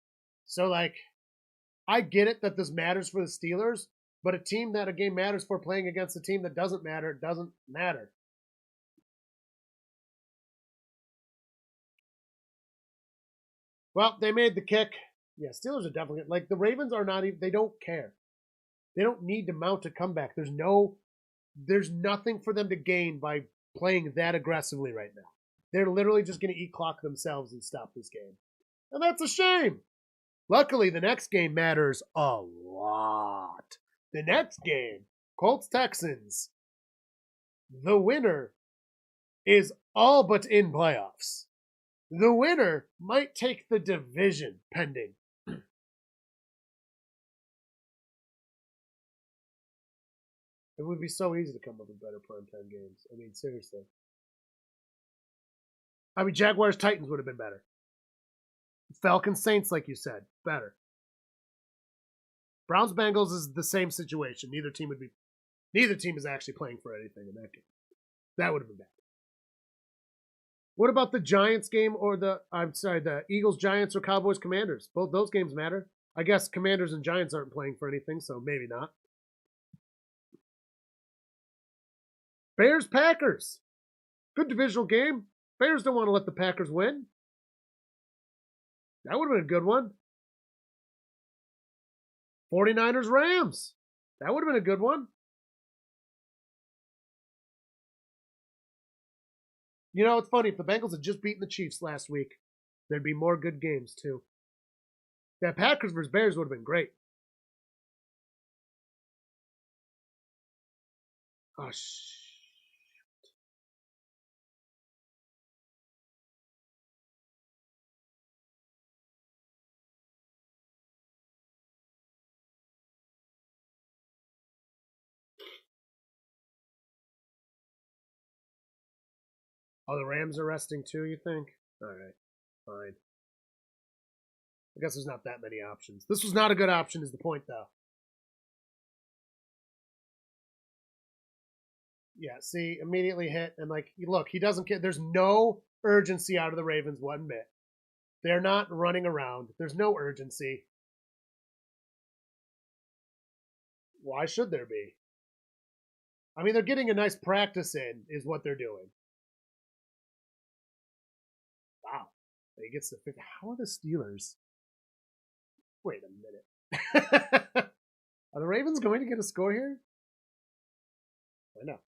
Speaker 1: So, like, I get it that this matters for the Steelers, but a team that a game matters for playing against a team that doesn't matter. Well, they made the kick. Yeah, Steelers are definitely, like, the Ravens are not even, they don't care. They don't need to mount a comeback. There's nothing for them to gain by playing that aggressively right now. They're literally just going to eat clock themselves and stop this game. And that's a shame. Luckily, the next game matters a lot. The next game, Colts-Texans. The winner is all but in playoffs. The winner might take the division, pending. It would be so easy to come up with better primetime games. I mean, seriously. I mean, Jaguars-Titans would have been better. Falcons-Saints, like you said, better. Browns-Bengals is the same situation. Neither team is actually playing for anything in that game. That would have been bad. What about the Giants game or the Eagles-Giants or Cowboys-Commanders? Both those games matter. I guess Commanders and Giants aren't playing for anything, so maybe not. Bears-Packers. Good divisional game. Bears don't want to let the Packers win. That would have been a good one. 49ers-Rams. That would have been a good one. You know, it's funny. If the Bengals had just beaten the Chiefs last week, there'd be more good games, too. That Packers versus Bears would have been great. Oh, Oh, the Rams are resting too, you think? All right, fine. I guess there's not that many options. This was not a good option, is the point, though. Yeah, see, immediately hit. And, like, look, he doesn't care. There's no urgency out of the Ravens one bit. They're not running around. There's no urgency. Why should there be? I mean, they're getting a nice practice in, is what they're doing. Wow. He gets the 50. How are the Steelers? Wait a minute. Are the Ravens going to get a score here? I know.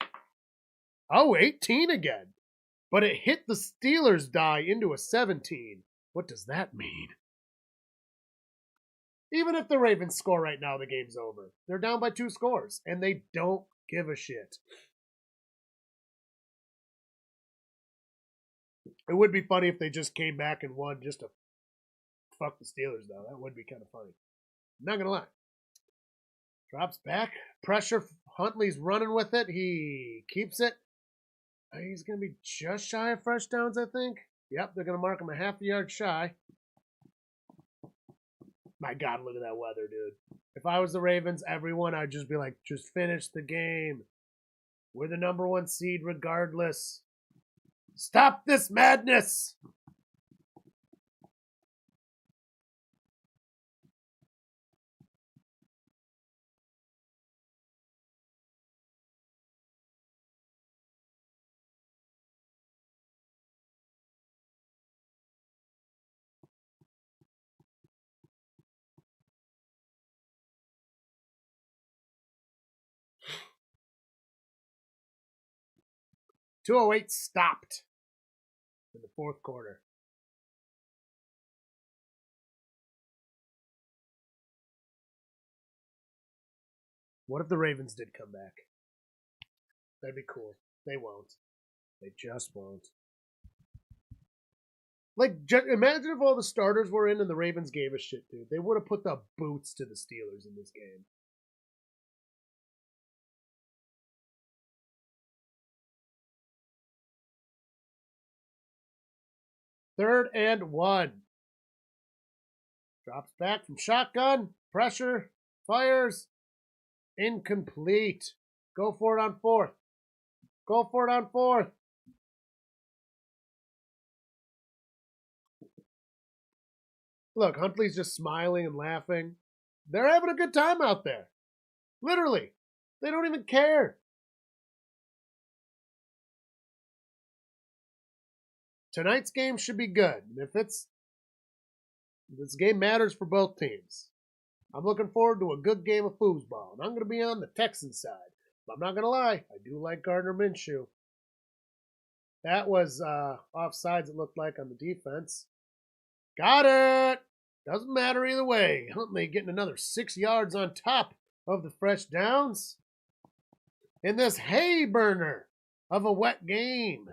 Speaker 1: Oh, 18 again. But it hit the Steelers die into a 17. What does that mean? Even if the Ravens score right now, the game's over. They're down by 2 scores, and they don't give a shit. It would be funny if they just came back and won just to fuck the Steelers, though. That would be kind of funny. I'm not going to lie. Drops back. Pressure. Huntley's running with it. He keeps it. He's going to be just shy of first downs, I think. Yep, they're going to mark him a half a yard shy. My God, look at that weather, dude. If I was the Ravens, everyone, I'd just be like, just finish the game. We're the number 1 seed regardless. Stop this madness! .208 stopped in the 4th quarter. What if the Ravens did come back? That'd be cool. They won't. They just won't. Like, imagine if all the starters were in and the Ravens gave a shit, dude. They would have put the boots to the Steelers in this game. Third and 1. Drops back from shotgun. Pressure. Fires. Incomplete. Go for it on 4th. Go for it on 4th. Look, Huntley's just smiling and laughing. They're having a good time out there. Literally. They don't even care. Tonight's game should be good. If this game matters for both teams. I'm looking forward to a good game of foosball, and I'm going to be on the Texans side. But I'm not going to lie, I do like Gardner Minshew. That was offsides, it looked like, on the defense. Got it! Doesn't matter either way. Huntley getting another 6 yards on top of the fresh downs in this hay burner of a wet game.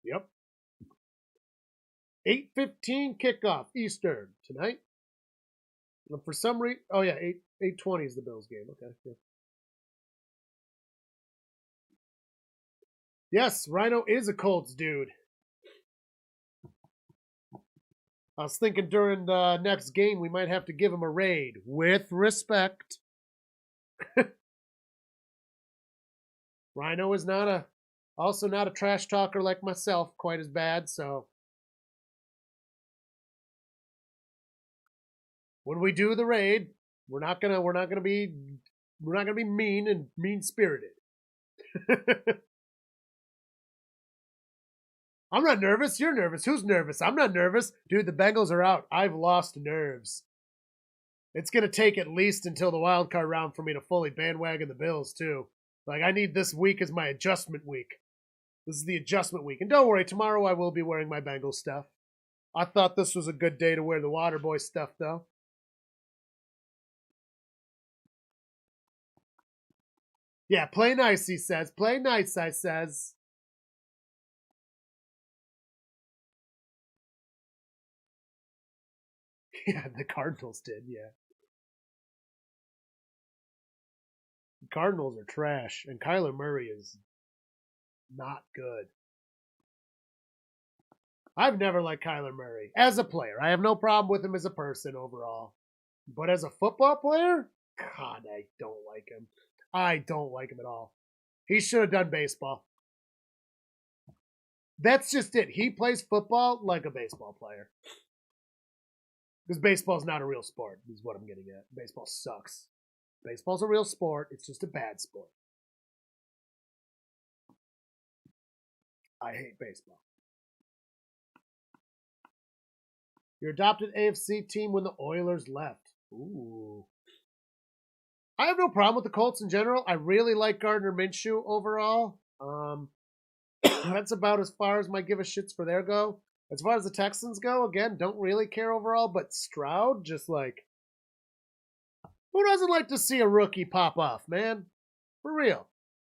Speaker 1: Yep. 8:15 kickoff Eastern tonight. And for some reason, oh yeah, 8:20 is the Bills game. Okay. Yeah. Yes, Rhino is a Colts dude. I was thinking during the next game we might have to give him a raid with respect. Rhino is also not a trash talker like myself, quite as bad, so when we do the raid, we're not gonna be mean and mean-spirited. I'm not nervous. You're nervous. Who's nervous? I'm not nervous. Dude, the Bengals are out. I've lost nerves. It's going to take at least until the wild card round for me to fully bandwagon the Bills, too. Like, I need this week as my adjustment week. This is the adjustment week. And don't worry, tomorrow I will be wearing my Bengals stuff. I thought this was a good day to wear the Waterboy stuff, though. Yeah, play nice, he says. Play nice, I says. Yeah, the Cardinals did, yeah. The Cardinals are trash, and Kyler Murray is not good. I've never liked Kyler Murray as a player. I have no problem with him as a person overall. But as a football player, God, I don't like him. I don't like him at all. He should have done baseball. That's just it. He plays football like a baseball player. Because baseball's not a real sport, is what I'm getting at. Baseball sucks. Baseball's a real sport. It's just a bad sport. I hate baseball. Your adopted AFC team when the Oilers left. Ooh. I have no problem with the Colts in general. I really like Gardner Minshew overall. That's about as far as my give a shits for their go. As far as the Texans go, again, don't really care overall, but Stroud, just like, who doesn't like to see a rookie pop off, man? For real.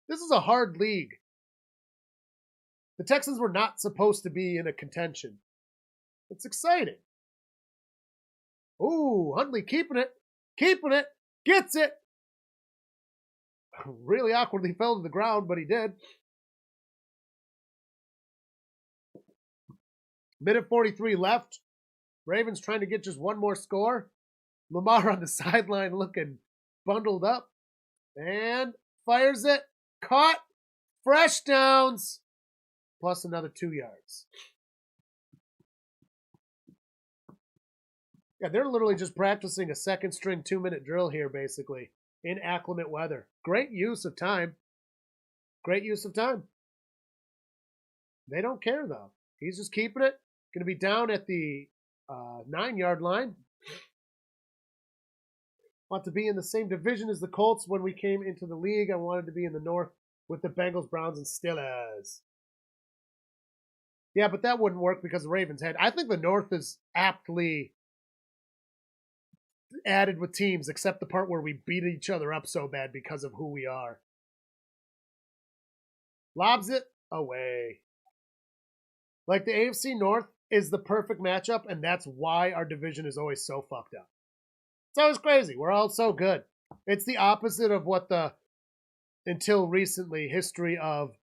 Speaker 1: This is a hard league. The Texans were not supposed to be in a contention. It's exciting. Ooh, Huntley keeping it, gets it. Really awkwardly fell to the ground, but he did. Minute 43 left. Ravens trying to get just one more score. Lamar on the sideline looking bundled up. And fires it. Caught. Fresh downs. Plus another 2 yards. Yeah, they're literally just practicing a second string 2-minute drill here, basically, in acclimate weather. Great use of time. Great use of time. They don't care, though. He's just keeping it. Going to be down at the 9-yard line. Want to be in the same division as the Colts when we came into the league. I wanted to be in the North with the Bengals, Browns, and Steelers. Yeah, but that wouldn't work because the Ravens had. I think the North is aptly added with teams, except the part where we beat each other up so bad because of who we are. Lobs it away. Like the AFC North is the perfect matchup, and that's why our division is always so fucked up. It's always crazy. We're all so good. It's the opposite of what the, until recently, history of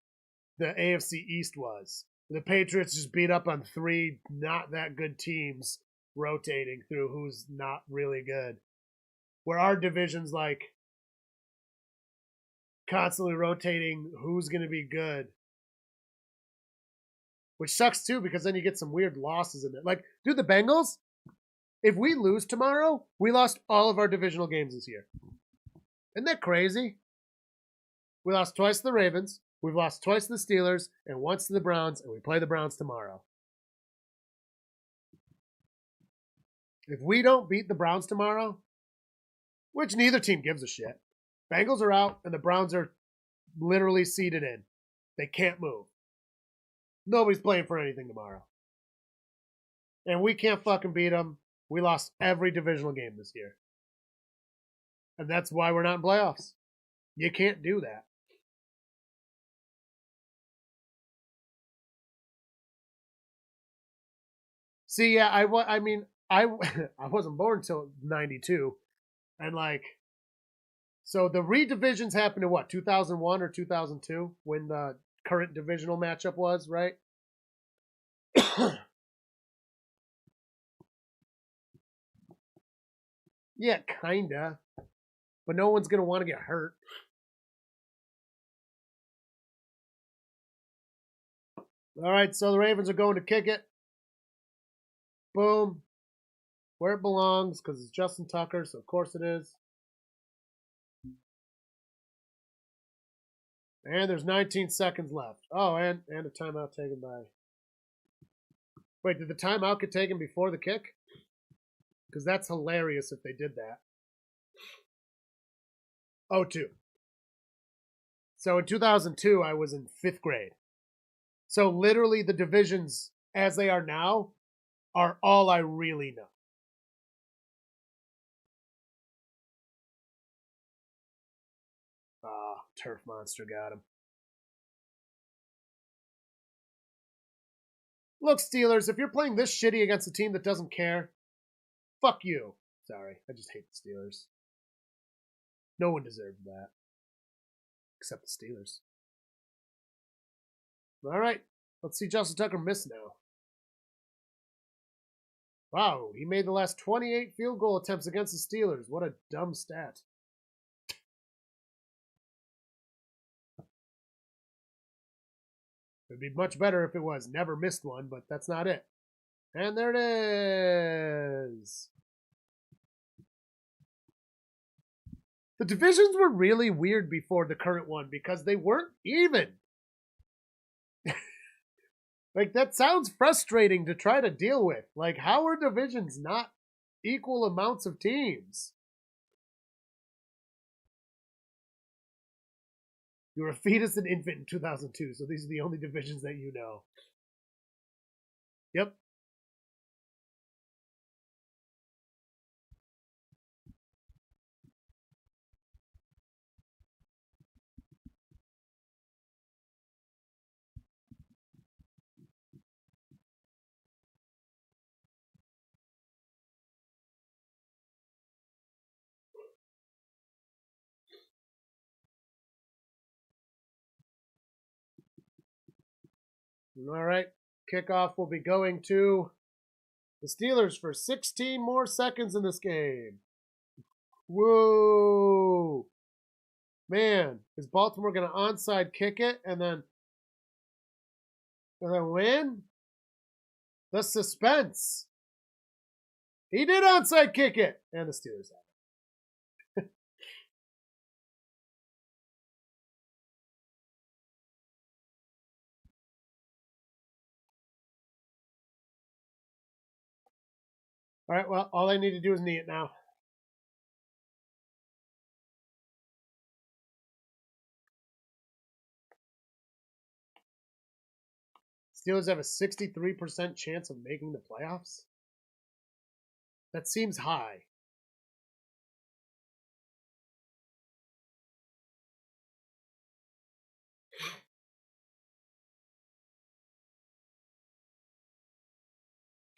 Speaker 1: the AFC East was. The Patriots just beat up on 3 not that good teams rotating through who's not really good. Where our division's like constantly rotating who's going to be good. Which sucks too, because then you get some weird losses in it. Like, dude, the Bengals, if we lose tomorrow, we lost all of our divisional games this year. Isn't that crazy? We lost twice to the Ravens, we've lost twice to the Steelers, and once to the Browns, and we play the Browns tomorrow. If we don't beat the Browns tomorrow, which neither team gives a shit, Bengals are out, and the Browns are literally seated in. They can't move. Nobody's playing for anything tomorrow. And we can't fucking beat them. We lost every divisional game this year. And that's why we're not in playoffs. You can't do that. See, yeah, I wasn't born until 92. And like, so the redivisions happened in what, 2001 or 2002 when the current divisional matchup was, right? Yeah, kinda. But no one's gonna want to get hurt. All right, so the Ravens are going to kick it. Boom. Where it belongs, because it's Justin Tucker, so of course it is. And there's 19 seconds left. Oh, and a timeout taken by... Wait, did the timeout get taken before the kick? Because that's hilarious if they did that. 0-2. So in 2002, I was in 5th grade. So literally the divisions as they are now are all I really know. Ah, Turf Monster got him. Look, Steelers, if you're playing this shitty against a team that doesn't care, fuck you. Sorry, I just hate the Steelers. No one deserved that. Except the Steelers. All right, let's see Justin Tucker miss now. Wow, he made the last 28 field goal attempts against the Steelers. What a dumb stat. It'd be much better if it was never missed one, but that's not it. And there it is. The divisions were really weird before the current one because they weren't even. Like, that sounds frustrating to try to deal with. Like, how are divisions not equal amounts of teams? You were a fetus and infant in 2002, so these are the only divisions that you know. Yep. All right. Kickoff will be going to the Steelers for 16 more seconds in this game. Whoa. Man, is Baltimore going to onside kick it and then win? The suspense. He did onside kick it. And the Steelers have it. All right, well, all I need to do is knee it now. Steelers have a 63% chance of making the playoffs? That seems high.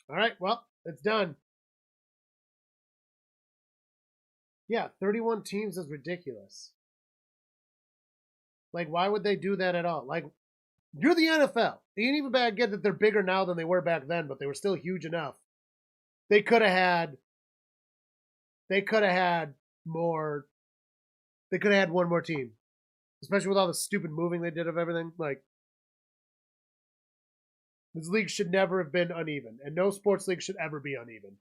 Speaker 1: All right, well, it's done. Yeah, 31 teams is ridiculous. Like, why would they do that at all? Like, you're the NFL. You ain't even get that they're bigger now than they were back then, but they were still huge enough. They could have had more. They could have had one more team, especially with all the stupid moving they did of everything. Like, this league should never have been uneven, and no sports league should ever be uneven.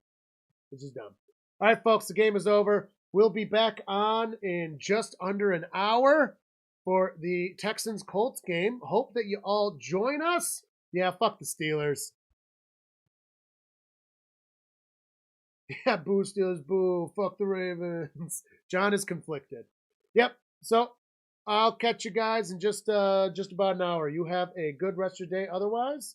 Speaker 1: This is dumb. All right, folks, the game is over. We'll be back on in just under an hour for the Texans-Colts game. Hope that you all join us. Yeah, fuck the Steelers. Yeah, boo Steelers, boo. Fuck the Ravens. John is conflicted. Yep. So I'll catch you guys in just about an hour. You have a good rest of your day. Otherwise,